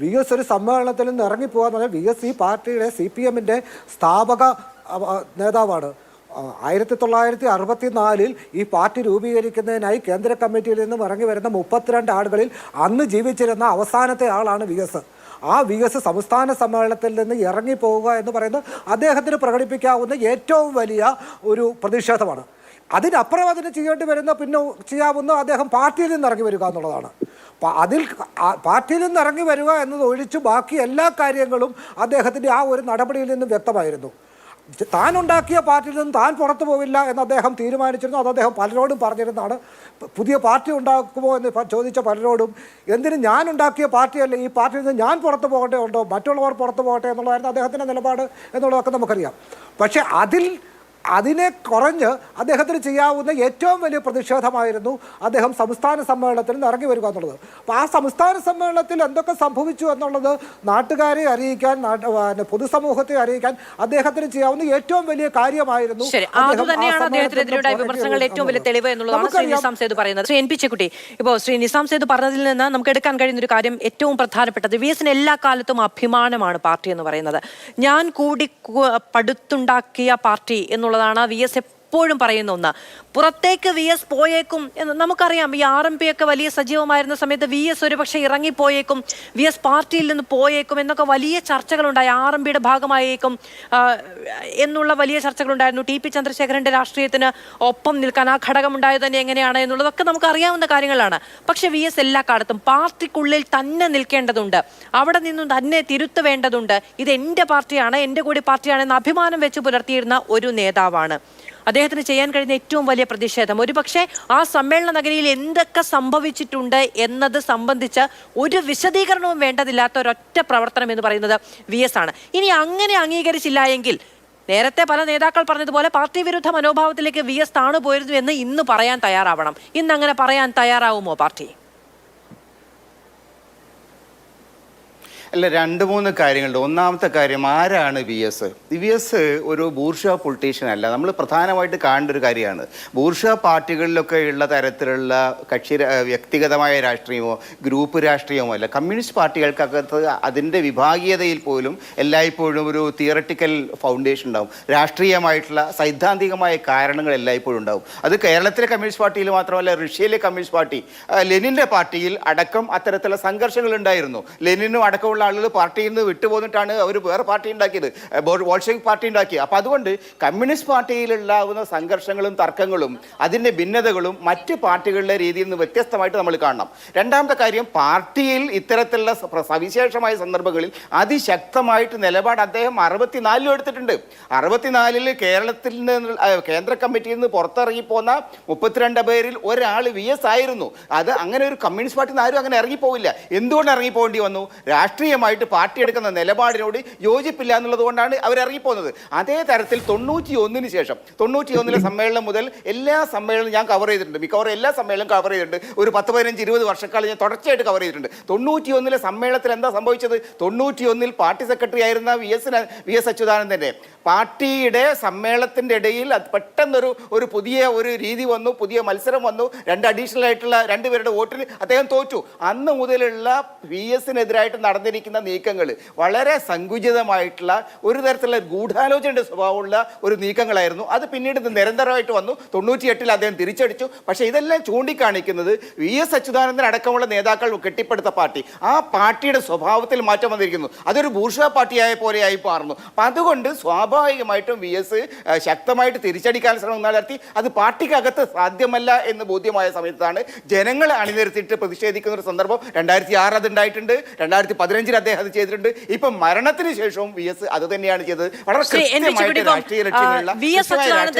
VS ഒരു സമ്മേളനത്തിൽ നിന്ന് ഇറങ്ങിപ്പോകാന്ന് പറഞ്ഞാൽ VS ഈ പാർട്ടിയുടെ CPM-ന്റെ സ്ഥാപക നേതാവാണ്. 1964 ഈ പാർട്ടി രൂപീകരിക്കുന്നതിനായി കേന്ദ്ര കമ്മിറ്റിയിൽ നിന്നും ഇറങ്ങി വരുന്ന 32 ആളുകളിൽ അന്ന് ജീവിച്ചിരുന്ന അവസാനത്തെ ആളാണ് VS. ആ VS സംസ്ഥാന സമ്മേളനത്തിൽ നിന്ന് ഇറങ്ങിപ്പോവുക എന്ന് പറയുന്നത് അദ്ദേഹത്തിന് പ്രകടിപ്പിക്കാവുന്ന ഏറ്റവും വലിയ ഒരു പ്രതിഷേധമാണ്. അതിനപ്പുറം അതിന് ചെയ്യേണ്ടി വരുന്ന പിന്നെ ചെയ്യാവുന്ന അദ്ദേഹം പാർട്ടിയിൽ നിന്ന് ഇറങ്ങി വരിക എന്നുള്ളതാണ്. അതിൽ പാർട്ടിയിൽ നിന്ന് ഇറങ്ങി വരിക എന്നത് ഒഴിച്ച് ബാക്കി എല്ലാ കാര്യങ്ങളും അദ്ദേഹത്തിൻ്റെ ആ ഒരു നടപടിയിൽ നിന്നും വ്യക്തമായിരുന്നു. താൻ ഉണ്ടാക്കിയ പാർട്ടിയിൽ നിന്ന് താൻ പുറത്തു പോകില്ല എന്ന് അദ്ദേഹം തീരുമാനിച്ചിരുന്നു. അത് അദ്ദേഹം പലരോടും പറഞ്ഞിരുന്നതാണ്. പുതിയ പാർട്ടി ഉണ്ടാക്കുമോ എന്ന് ചോദിച്ച പലരോടും എന്തിനും ഞാൻ ഉണ്ടാക്കിയ പാർട്ടിയല്ലേ, ഈ പാർട്ടിയിൽ നിന്ന് ഞാൻ പുറത്തു പോകേണ്ടതുണ്ടോ, മറ്റുള്ളവർ പുറത്തു പോകട്ടെ എന്നുള്ളതായിരുന്നു അദ്ദേഹത്തിൻ്റെ നിലപാട് എന്നുള്ളതൊക്കെ നമുക്കറിയാം. പക്ഷേ അതിനെ കുറഞ്ഞ് അദ്ദേഹത്തിന് ചെയ്യാവുന്ന ഏറ്റവും വലിയ പ്രതിഷേധമായിരുന്നു അദ്ദേഹം സംസ്ഥാന സമ്മേളനത്തിൽ നിന്ന് ഇറങ്ങി വരിക എന്നുള്ളത്. അപ്പോൾ ആ സംസ്ഥാന സമ്മേളനത്തിൽ എന്തൊക്കെ സംഭവിച്ചു എന്നുള്ളത് നാട്ടുകാരെ അറിയിക്കാൻ, പൊതുസമൂഹത്തെ അറിയിക്കാൻ അദ്ദേഹത്തിന് ചെയ്യാവുന്ന ഏറ്റവും വലിയ കാര്യമായിരുന്നു. വിമർശനങ്ങളുടെ ഏറ്റവും വലിയ തെളിവ് എന്നുള്ളതാണ് ശ്രീ നിസാം സേതു പറയുന്നത്. ശ്രീ എൻ പി ചെക്കുട്ടി, ഇപ്പോൾ ശ്രീ നിസാം സേതു പറഞ്ഞതിൽ നിന്ന് നമുക്ക് എടുക്കാൻ കഴിയുന്ന ഒരു കാര്യം ഏറ്റവും പ്രധാനപ്പെട്ടത്, VS എല്ലാ കാലത്തും അഭിമാനമാണ് പാർട്ടി എന്ന് പറയുന്നത്. ഞാൻ കൂടി പടുത്തുണ്ടാക്കിയ പാർട്ടി എന്നുള്ളതാണ് VS എപ്പോഴും പറയുന്ന ഒന്ന്. പുറത്തേക്ക് VS പോയേക്കും എന്ന് നമുക്കറിയാം. ഈ RMP ഒക്കെ വലിയ സജീവമായിരുന്ന സമയത്ത് VS ഒരു പക്ഷേ ഇറങ്ങിപ്പോയേക്കും, VS പാർട്ടിയിൽ നിന്ന് പോയേക്കും എന്നൊക്കെ വലിയ ചർച്ചകളുണ്ടായി. RMPയുടെ ഭാഗമായേക്കും എന്നുള്ള വലിയ ചർച്ചകളുണ്ടായിരുന്നു. TP ചന്ദ്രശേഖരന്റെ രാഷ്ട്രീയത്തിന് ഒപ്പം നിൽക്കാൻ ആ ഘടകമുണ്ടായത് തന്നെ എങ്ങനെയാണ് എന്നുള്ളതൊക്കെ നമുക്ക് അറിയാവുന്ന കാര്യങ്ങളാണ്. പക്ഷെ VS എല്ലാ കാലത്തും പാർട്ടിക്കുള്ളിൽ തന്നെ നിൽക്കേണ്ടതുണ്ട്, അവിടെ നിന്നും തന്നെ തിരുത്തുവേണ്ടതുണ്ട്. ഇത് എൻ്റെ പാർട്ടിയാണ്, എൻ്റെ കൂടി പാർട്ടിയാണ് എന്ന അഭിമാനം വെച്ച് പുലർത്തിയിരുന്ന ഒരു നേതാവാണ്. അദ്ദേഹത്തിന് ചെയ്യാൻ കഴിയുന്ന ഏറ്റവും വലിയ പ്രതിഷേധം, ഒരുപക്ഷെ ആ സമ്മേളന നഗരിയിൽ എന്തൊക്കെ സംഭവിച്ചിട്ടുണ്ട് എന്നത് സംബന്ധിച്ച് ഒരു വിശദീകരണവും വേണ്ടതില്ലാത്ത ഒരൊറ്റ പ്രവർത്തനം എന്ന് പറയുന്നത് VS ആണ്. ഇനി അങ്ങനെ അംഗീകരിച്ചില്ല എങ്കിൽ നേരത്തെ പല നേതാക്കൾ പറഞ്ഞതുപോലെ പാർട്ടി വിരുദ്ധ മനോഭാവത്തിലേക്ക് VS താണുപോയിരുന്നു എന്ന് ഇന്ന് പറയാൻ തയ്യാറാവണം. ഇന്ന് അങ്ങനെ പറയാൻ തയ്യാറാവുമോ പാർട്ടി? അല്ല, 2-3 കാര്യങ്ങളുണ്ട്. ഒന്നാമത്തെ കാര്യം, ആരാണ് VS ഒരു ബൂർഷ്വാ പൊളിറ്റീഷ്യൻ അല്ല. നമ്മൾ പ്രധാനമായിട്ട് കാണേണ്ട ഒരു കാര്യമാണ്, ബൂർഷ്വാ പാർട്ടികളിലൊക്കെ ഉള്ള തരത്തിലുള്ള വ്യക്തിഗതമായ രാഷ്ട്രീയമോ ഗ്രൂപ്പ് രാഷ്ട്രീയമോ അല്ല. കമ്മ്യൂണിസ്റ്റ് പാർട്ടികൾക്കകത്ത് അതിൻ്റെ വിഭാഗീയതയിൽ പോലും എല്ലായ്പ്പോഴും ഒരു തിയറട്ടിക്കൽ ഫൗണ്ടേഷൻ ഉണ്ടാവും. രാഷ്ട്രീയമായിട്ടുള്ള സൈദ്ധാന്തികമായ കാരണങ്ങൾ എല്ലായ്പ്പോഴും ഉണ്ടാവും. അത് കേരളത്തിലെ കമ്മ്യൂണിസ്റ്റ് പാർട്ടിയിൽ മാത്രമല്ല, റഷ്യയിലെ കമ്മ്യൂണിസ്റ്റ് പാർട്ടി, ലെനിൻ്റെ പാർട്ടിയിൽ അടക്കം അത്തരത്തിലുള്ള സംഘർഷങ്ങൾ ഉണ്ടായിരുന്നു. ലെനിനും അടക്കമുള്ള ആളുകൾ പാർട്ടിയിൽ നിന്ന് വിട്ടുപോന്നിട്ടാണ് അവർ വേറെ പാർട്ടി ഉണ്ടാക്കിയത്, ബോൾഷെവിക് പാർട്ടി ഉണ്ടാക്കി. അപ്പോൾ അതുകൊണ്ട് കമ്മ്യൂണിസ്റ്റ് പാർട്ടിയിലുണ്ടാകുന്ന സംഘർഷങ്ങളും തർക്കങ്ങളും അതിൻ്റെ ഭിന്നതകളും മറ്റ് പാർട്ടികളുടെ രീതിയിൽ നിന്ന് വ്യത്യസ്തമായിട്ട് നമ്മൾ കാണണം. രണ്ടാമത്തെ കാര്യം, പാർട്ടിയിൽ ഇത്തരത്തിലുള്ള സവിശേഷമായ സന്ദർഭങ്ങളിൽ അതിശക്തമായിട്ട് നിലപാട് അദ്ദേഹം 64 എടുത്തിട്ടുണ്ട്. 64 കേരളത്തിൽ നിന്ന് കേന്ദ്ര കമ്മിറ്റിയിൽ നിന്ന് പുറത്തിറങ്ങിപ്പോന്ന 32 പേരിൽ ഒരാൾ VS ആയിരുന്നു. അത് അങ്ങനെ ഒരു കമ്മ്യൂണിസ്റ്റ് പാർട്ടിയിൽ നിന്ന് ആരും അങ്ങനെ ഇറങ്ങിപ്പോവില്ല. എന്തുകൊണ്ട് ഇറങ്ങിപ്പോകേണ്ടി വന്നു? രാഷ്ട്രീയമായിട്ട് പാർട്ടി എടുക്കുന്ന നിലപാടിനോട് യോജിപ്പില്ല എന്നുള്ളത് കൊണ്ടാണ് അവർ ഇറങ്ങിപ്പോകുന്നത്. അതേ തരത്തിൽ 91 ശേഷം 91 സമ്മേളനം മുതൽ എല്ലാ സമ്മേളനവും ഞാൻ കവർ ചെയ്തിട്ടുണ്ട്. മിക്കവാറും എല്ലാ സമ്മേളനം കവർ ചെയ്തിട്ടുണ്ട്. ഒരു 10-15-20 വർഷക്കാലം ഞാൻ തുടർച്ചയായിട്ട് കവർ ചെയ്തിട്ടുണ്ട്. 91 സമ്മേളനത്തിൽ എന്താ സംഭവിച്ചത്? 91 പാർട്ടി സെക്രട്ടറി ആയിരുന്ന VS അച്യുതാനന്ദൻ്റെ പാർട്ടിയുടെ സമ്മേളനത്തിൻ്റെ ഇടയിൽ പെട്ടെന്നൊരു പുതിയ ഒരു രീതി വന്നു, പുതിയ മത്സരം വന്നു. 2 അഡീഷണൽ ആയിട്ടുള്ള 2 പേരുടെ വോട്ടിന് അദ്ദേഹം തോറ്റു. അന്ന് മുതലുള്ള VSനെതിരായിട്ട് നടന്നിരിക്കുന്ന നീക്കങ്ങൾ വളരെ സങ്കുചിതമായിട്ടുള്ള ഒരു തരത്തിലുള്ള ഗൂഢാലോചനയുടെ സ്വഭാവമുള്ള ഒരു നീക്കങ്ങളായിരുന്നു. അത് പിന്നീട് നിരന്തരമായിട്ട് വന്നു. 98 അദ്ദേഹം തിരിച്ചടിച്ചു. പക്ഷേ ഇതെല്ലാം ചൂണ്ടിക്കാണിക്കുന്നത് VS അച്യുതാനന്ദൻ അടക്കമുള്ള നേതാക്കൾ കെട്ടിപ്പടുത്ത പാർട്ടി, ആ പാർട്ടിയുടെ സ്വഭാവത്തിൽ മാറ്റം വന്നിരിക്കുന്നു. അതൊരു ബൂർഷ്വാ പാർട്ടിയായ പോലെയായി മാറുന്നു. അപ്പം അതുകൊണ്ട് സ്വാഭാവികമായിട്ടും VS ശക്തമായിട്ട് തിരിച്ചടിക്കാൻ ശ്രമം നടത്തി. അത് പാർട്ടിക്കകത്ത് സാധ്യമല്ല എന്ന് ബോധ്യമായ സമയത്താണ് ജനങ്ങളെ അണിനിരത്തിയിട്ട് പ്രതിഷേധിക്കുന്ന ഒരു സന്ദർഭം 2006 അത് ഉണ്ടായിട്ടുണ്ട്. 2015 അദ്ദേഹം അത് ചെയ്തിട്ടുണ്ട്. ഇപ്പം മരണത്തിന് ശേഷവും VS അത് തന്നെയാണ് ചെയ്തത്. വളരെ കൃത്യമായിട്ട് രാഷ്ട്രീയ ലക്ഷ്യങ്ങളുള്ള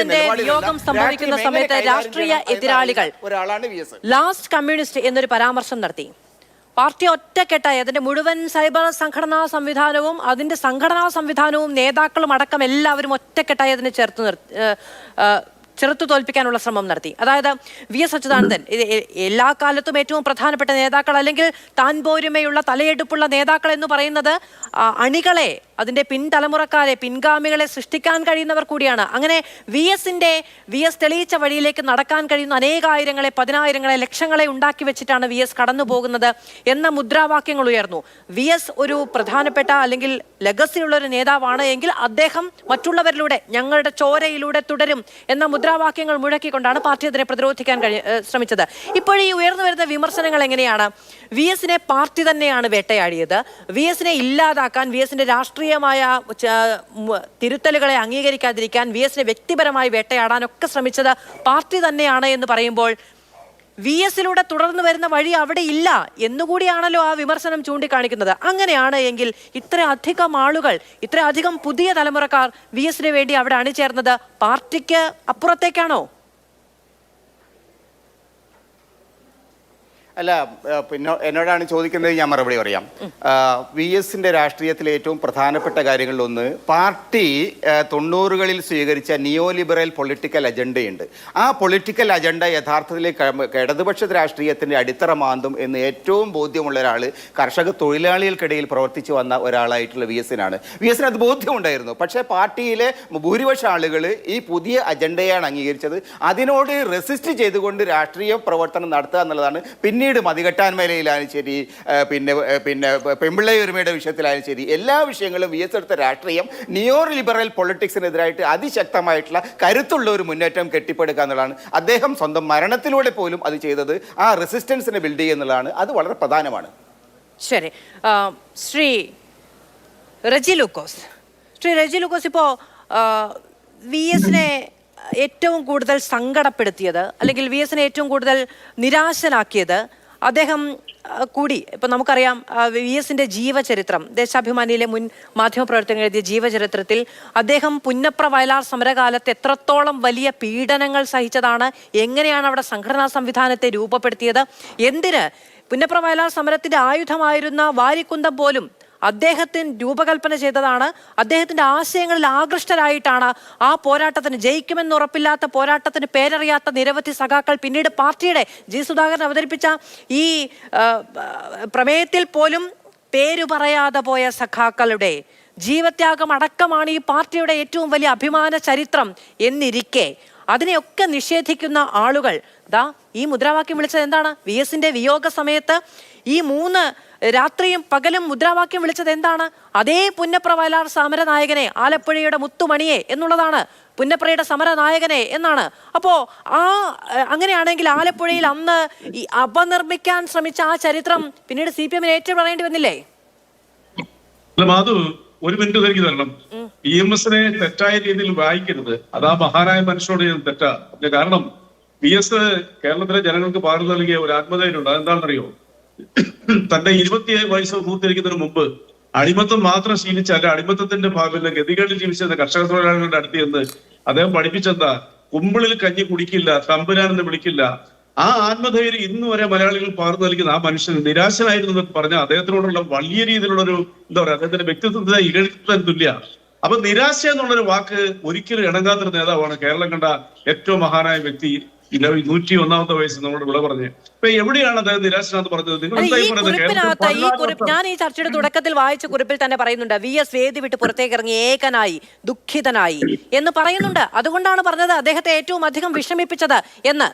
സംഭവിക്കുന്ന സമയത്ത് രാഷ്ട്രീയ എതിരാളികൾ ഒരാളാണ് VS. ലാസ്റ്റ് കമ്മ്യൂണിസ്റ്റ് എന്നൊരു പരാമർശം നടത്തി. പാർട്ടി ഒറ്റക്കെട്ടായി അതിന്റെ മുഴുവൻ സൈബർ സംഘടനാ സംവിധാനവും നേതാക്കളും അടക്കം എല്ലാവരും ഒറ്റക്കെട്ടായി അതിനെ ചെറുത്തു തോൽപ്പിക്കാനുള്ള ശ്രമം നടത്തി. അതായത് VS അച്യുതാനന്ദൻ എല്ലാ കാലത്തും ഏറ്റവും പ്രധാനപ്പെട്ട നേതാക്കൾ, അല്ലെങ്കിൽ താൻ പോരുമയുള്ള തലയെടുപ്പുള്ള നേതാക്കൾ എന്ന് പറയുന്നത് അണികളെ, അതിൻ്റെ പിൻതലമുറക്കാരെ, പിൻഗാമികളെ സൃഷ്ടിക്കാൻ കഴിയുന്നവർ കൂടിയാണ്. അങ്ങനെ VS തെളിയിച്ച വഴിയിലേക്ക് നടക്കാൻ കഴിയുന്ന അനേകായിരങ്ങളെ, 10,000-ങ്ങളെ, ലക്ഷങ്ങളെ ഉണ്ടാക്കി വെച്ചിട്ടാണ് VS കടന്നു പോകുന്നത് എന്ന മുദ്രാവാക്യങ്ങൾ ഉയർന്നു. VS ഒരു പ്രധാനപ്പെട്ട അല്ലെങ്കിൽ ലെഗസിയുള്ള ഒരു നേതാവാണ് എങ്കിൽ അദ്ദേഹം മറ്റുള്ളവരിലൂടെ, ഞങ്ങളുടെ ചോരയിലൂടെ തുടരും എന്ന മുദ്രാവാക്യങ്ങൾ മുഴക്കിക്കൊണ്ടാണ് പാർട്ടി അതിനെ പ്രതിരോധിക്കാൻ ശ്രമിച്ചത്. ഇപ്പോൾ ഈ ഉയർന്നു വരുന്ന വിമർശനങ്ങൾ എങ്ങനെയാണ്? VSനെ പാർട്ടി തന്നെയാണ് വേട്ടയാടിയത്. VSനെ ഇല്ലാതാക്കാൻ, VSന്റെ രാഷ്ട്രീയമായ തിരുത്തലുകളെ അംഗീകരിക്കാതിരിക്കാൻ, VSനെ വ്യക്തിപരമായി വേട്ടയാടാനൊക്കെ ശ്രമിച്ചത് പാർട്ടി തന്നെയാണ് എന്ന് പറയുമ്പോൾ VS-ലൂടെ തുടർന്ന് വരുന്ന വഴി അവിടെ ഇല്ല എന്നുകൂടിയാണല്ലോ ആ വിമർശനം ചൂണ്ടിക്കാണിക്കുന്നത്. അങ്ങനെയാണ് എങ്കിൽ ഇത്രയധികം ആളുകൾ, ഇത്രയധികം പുതിയ തലമുറക്കാർ VS-ന് വേണ്ടി അവിടെ അണിചേർന്നത് പാർട്ടിക്ക് അപ്പുറത്തേക്കാണോ? അല്ല, പിന്നെ എന്നോടാണ് ചോദിക്കുന്നത്, ഞാൻ മറുപടി പറയാം. VS-ന്റെ രാഷ്ട്രീയത്തിലെ ഏറ്റവും പ്രധാനപ്പെട്ട കാര്യങ്ങളിലൊന്ന് പാർട്ടി 90കളിൽ സ്വീകരിച്ച നിയോ ലിബറൽ പൊളിറ്റിക്കൽ അജണ്ടയുണ്ട്. ആ പൊളിറ്റിക്കൽ അജണ്ട യഥാർത്ഥത്തിൽ ഇടതുപക്ഷ രാഷ്ട്രീയത്തിൻ്റെ അടിത്തറ മാന്തും എന്ന് ഏറ്റവും ബോധ്യമുള്ള ഒരാൾ കർഷക തൊഴിലാളികൾക്കിടയിൽ പ്രവർത്തിച്ചു വന്ന ഒരാളായിട്ടുള്ള VS-നാണ്. VS-ന് അത് ബോധ്യമുണ്ടായിരുന്നു. പക്ഷേ പാർട്ടിയിലെ ഭൂരിപക്ഷ ആളുകൾ ഈ പുതിയ അജണ്ടയാണ് അംഗീകരിച്ചത്. അതിനോട് റെസിസ്റ്റ് ചെയ്തുകൊണ്ട് രാഷ്ട്രീയ പ്രവർത്തനം നടത്തുക എന്നുള്ളതാണ്. പിന്നീട് മതികെട്ടാൻമേലയിലായാലും ശരി, പിന്നെ പെമ്പിള്ളை ഒരുമയുടെ വിഷയത്തിലായാലും ശരി, എല്ലാ വിഷയങ്ങളും VS എടുത്ത രാഷ്ട്രീയം നിയോ ലിബറൽ പൊളിറ്റിക്സിനെതിരായിട്ട് അതിശക്തമായിട്ടുള്ള കരുത്തുള്ള ഒരു മുന്നേറ്റം കെട്ടിപ്പടുക്കുക എന്നുള്ളതാണ്. അദ്ദേഹം സ്വന്തം മരണത്തിലൂടെ പോലും അത് ചെയ്തത് ആ റെസിസ്റ്റൻസിനെ ബിൽഡ് ചെയ്യുക എന്നുള്ളതാണ്. അത് വളരെ പ്രധാനമാണ്. ശരി, ശ്രീ റെജി ലൂക്കോസ്. ശ്രീ റെജി ലൂക്കോസ്, ഇപ്പോൾ VS-നെ ഏറ്റവും കൂടുതൽ സങ്കടപ്പെടുത്തിയത്, അല്ലെങ്കിൽ VS-നെ ഏറ്റവും കൂടുതൽ നിരാശനാക്കിയത് അദ്ദേഹം കൂടി, ഇപ്പം നമുക്കറിയാം VS-ന്റെ ജീവചരിത്രം, ദേശാഭിമാനിയിലെ മുൻ മാധ്യമപ്രവർത്തകൻ എഴുതിയ ജീവചരിത്രത്തിൽ അദ്ദേഹം പുന്നപ്ര വയലാർ സമരകാലത്ത് എത്രത്തോളം വലിയ പീഡനങ്ങൾ സഹിച്ചതാണ്, എങ്ങനെയാണ് അവിടെ സംഘടനാ സംവിധാനത്തെ രൂപപ്പെടുത്തിയത്, എന്തിന് പുന്നപ്ര വയലാർ സമരത്തിന്റെ ആയുധമായിരുന്ന വാരിക്കുന്തം പോലും അദ്ദേഹത്തിന് രൂപകൽപ്പന ചെയ്തതാണ്. അദ്ദേഹത്തിന്റെ ആശയങ്ങളിൽ ആകൃഷ്ടരായിട്ടാണ് ആ പോരാട്ടത്തിന്, ജയിക്കുമെന്ന് ഉറപ്പില്ലാത്ത പോരാട്ടത്തിന് പേരറിയാത്ത നിരവധി സഖാക്കൾ പിന്നീട് പാർട്ടിയുടെ G. സുധാകരൻ അവതരിപ്പിച്ച ഈ പ്രമേയത്തിൽ പോലും പേരു പറയാതെ പോയ സഖാക്കളുടെ ജീവത്യാഗം അടക്കമാണ് ഈ പാർട്ടിയുടെ ഏറ്റവും വലിയ അഭിമാന ചരിത്രം എന്നിരിക്കെ അതിനെയൊക്കെ നിഷേധിക്കുന്ന ആളുകൾ ദാ ഈ മുദ്രാവാക്യം വിളിച്ചത് എന്താണ്? VS-ന്റെ വിയോഗ സമയത്ത് ഈ 3 രാത്രിയും പകലും മുദ്രാവാക്യം വിളിച്ചത് എന്താണ്? അതേ പുന്നപ്ര വയലാർ സമരനായകനെ, ആലപ്പുഴയുടെ മുത്തുമണിയെ എന്നുള്ളതാണ്, പുന്നപ്രയുടെ സമരനായകനെ എന്നാണ്. അപ്പോ അങ്ങനെയാണെങ്കിൽ ആലപ്പുഴയിൽ അന്ന് ഈ അപനിർമ്മിക്കാൻ ശ്രമിച്ച ആ ചരിത്രം പിന്നീട് CPM-ന് ഏറ്റുപറയേണ്ടി വന്നില്ലേ? മാധു, ഒരു മിനിറ്റ് എനിക്ക് തരണം. EMS-നെ തെറ്റായ രീതിയിൽ വായിക്കരുത്. അത് ആ മഹാനായ മനുഷ്യനോട് ഞാൻ തെറ്റാ. കാരണം VS കേരളത്തിലെ ജനങ്ങൾക്ക് പകർന്നു നൽകിയ ഒരു ആത്മധൈര്യമുണ്ട്. അതെന്താണെന്നറിയോ? തന്റെ 27 വയസ്സ് പൂർത്തിരിക്കുന്നതിന് മുമ്പ് അടിമത്തം മാത്രം ശീലിച്ചല്ല, അടിമത്തത്തിന്റെ ഭാഗത്ത് ഗതികളിൽ ജീവിച്ച കർഷക തൊഴിലാളികളുടെ അടുത്ത് എന്ന് അദ്ദേഹം പഠിപ്പിച്ചെന്താ? കുമ്പിളിൽ കഞ്ഞി കുടിക്കില്ല, തമ്പുരാനെന്ന് വിളിക്കില്ല. ആ ആത്മധൈര്യം ഇന്ന് വരെ മലയാളികൾ പകർന്നു നൽകുന്ന ആ മനുഷ്യൻ നിരാശനായിരുന്നു എന്ന് പറഞ്ഞാൽ അദ്ദേഹത്തിനോടുള്ള വലിയ രീതിയിലുള്ള ഒരു എന്താ പറയുക, അദ്ദേഹത്തിന്റെ വ്യക്തിത്വത്തിന്റെ ഇകഴ്ത്താൻ തുല്യ. അപ്പൊ നിരാശ എന്നുള്ളൊരു വാക്ക് ഒരിക്കലും ഇണങ്ങാത്തൊരു നേതാവാണ് കേരളം കണ്ട ഏറ്റവും മഹാനായ വ്യക്തി. 101ാമത്തെ വയസ്സ് നമ്മളോട് വിള പറഞ്ഞ്. ഇപ്പൊ എവിടെയാണ് അദ്ദേഹം നിരാശനാന്ന് പറഞ്ഞത്? ഞാൻ ഈ ചർച്ചയുടെ തുടക്കത്തിൽ വായിച്ച കുറിപ്പിൽ തന്നെ പറയുന്നുണ്ട്, VS വേദി വിട്ട് പുറത്തേക്ക് ഇറങ്ങി ഏകനായി, ദുഃഖിതനായി എന്ന് പറയുന്നുണ്ട്. അതുകൊണ്ടാണ് പറഞ്ഞത് അദ്ദേഹത്തെ ഏറ്റവും അധികം വിഷമിപ്പിച്ചത് എന്ന്.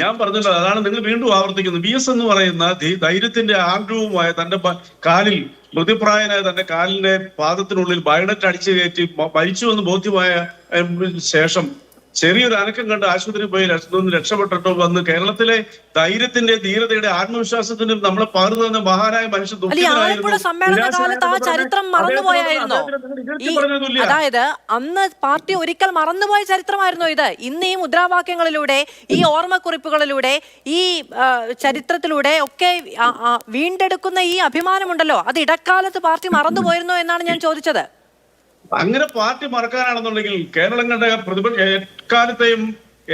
ഞാൻ പറഞ്ഞല്ലോ, അതാണ് നിങ്ങൾ വീണ്ടും ആവർത്തിക്കുന്നത്. VS എന്ന് പറയുന്ന ധൈര്യത്തിന്റെ ആർജവുമായ തന്റെ കാലിൽ, മൃതിപ്രായനായ തന്റെ കാലിന്റെ പാദത്തിനുള്ളിൽ ബയണറ്റ് അടിച്ചു കയറ്റി മരിച്ചു എന്ന് ബോധ്യമായ ശേഷം ചെറിയൊരു അനക്കം കണ്ട് ആശുപത്രിയിൽ പോയി രക്ഷപ്പെട്ടിട്ടോ വന്ന് കേരളത്തിലെ ധൈര്യത്തിന്റെ, ധീരതയുടെ, ആത്മവിശ്വാസത്തിന്റെ നമ്മളെ പകർന്നു തന്ന മഹാനായ മനുഷ്യൻ. ചരിത്രം മറന്നുപോയായിരുന്നോ? അതായത് അന്ന് പാർട്ടി ഒരിക്കൽ മറന്നുപോയ ചരിത്രമായിരുന്നോ ഇത്? ഇന്ന് ഈ മുദ്രാവാക്യങ്ങളിലൂടെ, ഈ ഓർമ്മക്കുറിപ്പുകളിലൂടെ, ഈ ചരിത്രത്തിലൂടെ ഒക്കെ വീണ്ടെടുക്കുന്ന ഈ അഭിമാനമുണ്ടല്ലോ, അത് ഇടക്കാലത്ത് പാർട്ടി മറന്നുപോയിരുന്നോ എന്നാണ് ഞാൻ ചോദിച്ചത്. അങ്ങനെ പാർട്ടി മറക്കാനാണെന്നുണ്ടെങ്കിൽ കേരളം കണ്ട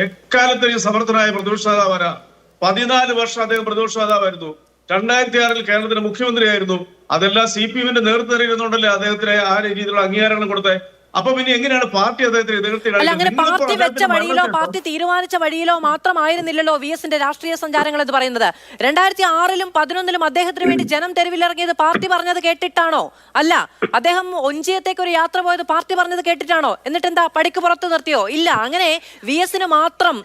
എക്കാലത്തെയും സമർത്ഥനായ പ്രതിപക്ഷ നേതാവാണ്. 14 വർഷം അദ്ദേഹം പ്രതിപക്ഷ നേതാവായിരുന്നു. 2006 കേരളത്തിന്റെ മുഖ്യമന്ത്രിയായിരുന്നു. അതെല്ലാം CPM-ന്റെ നേതൃത്വം ഇരുന്നുകൊണ്ടല്ലേ അദ്ദേഹത്തിന് ആ രീതിയിലുള്ള അംഗീകാരങ്ങൾ കൊടുത്തേ. അപ്പൊ പിന്നെ എങ്ങനെയാണ് പാർട്ടി അദ്ദേഹത്തിന് എതിർത്തി? അങ്ങനെ പാർട്ടി വെച്ച വഴിയിലോ പാർട്ടി തീരുമാനിച്ച വഴിയിലോ മാത്രമായിരുന്നില്ലല്ലോ VS-ന്റെ രാഷ്ട്രീയ സഞ്ചാരങ്ങൾ എന്ന് പറയുന്നത്. 2006-ലും 2011-ലും അദ്ദേഹത്തിന് വേണ്ടി ജനം തെരുവിലിറങ്ങിയത് പാർട്ടി പറഞ്ഞത് കേട്ടിട്ടാണോ? അല്ല. അദ്ദേഹം ഒഞ്ചിയത്തേക്ക് ഒരു യാത്ര പോയത് പാർട്ടി പറഞ്ഞത് കേട്ടിട്ടാണോ? എന്നിട്ട് എന്താ, പടിക്ക് പുറത്ത് നിർത്തിയോ? ഇല്ല. അങ്ങനെ VS-ന് മാത്രം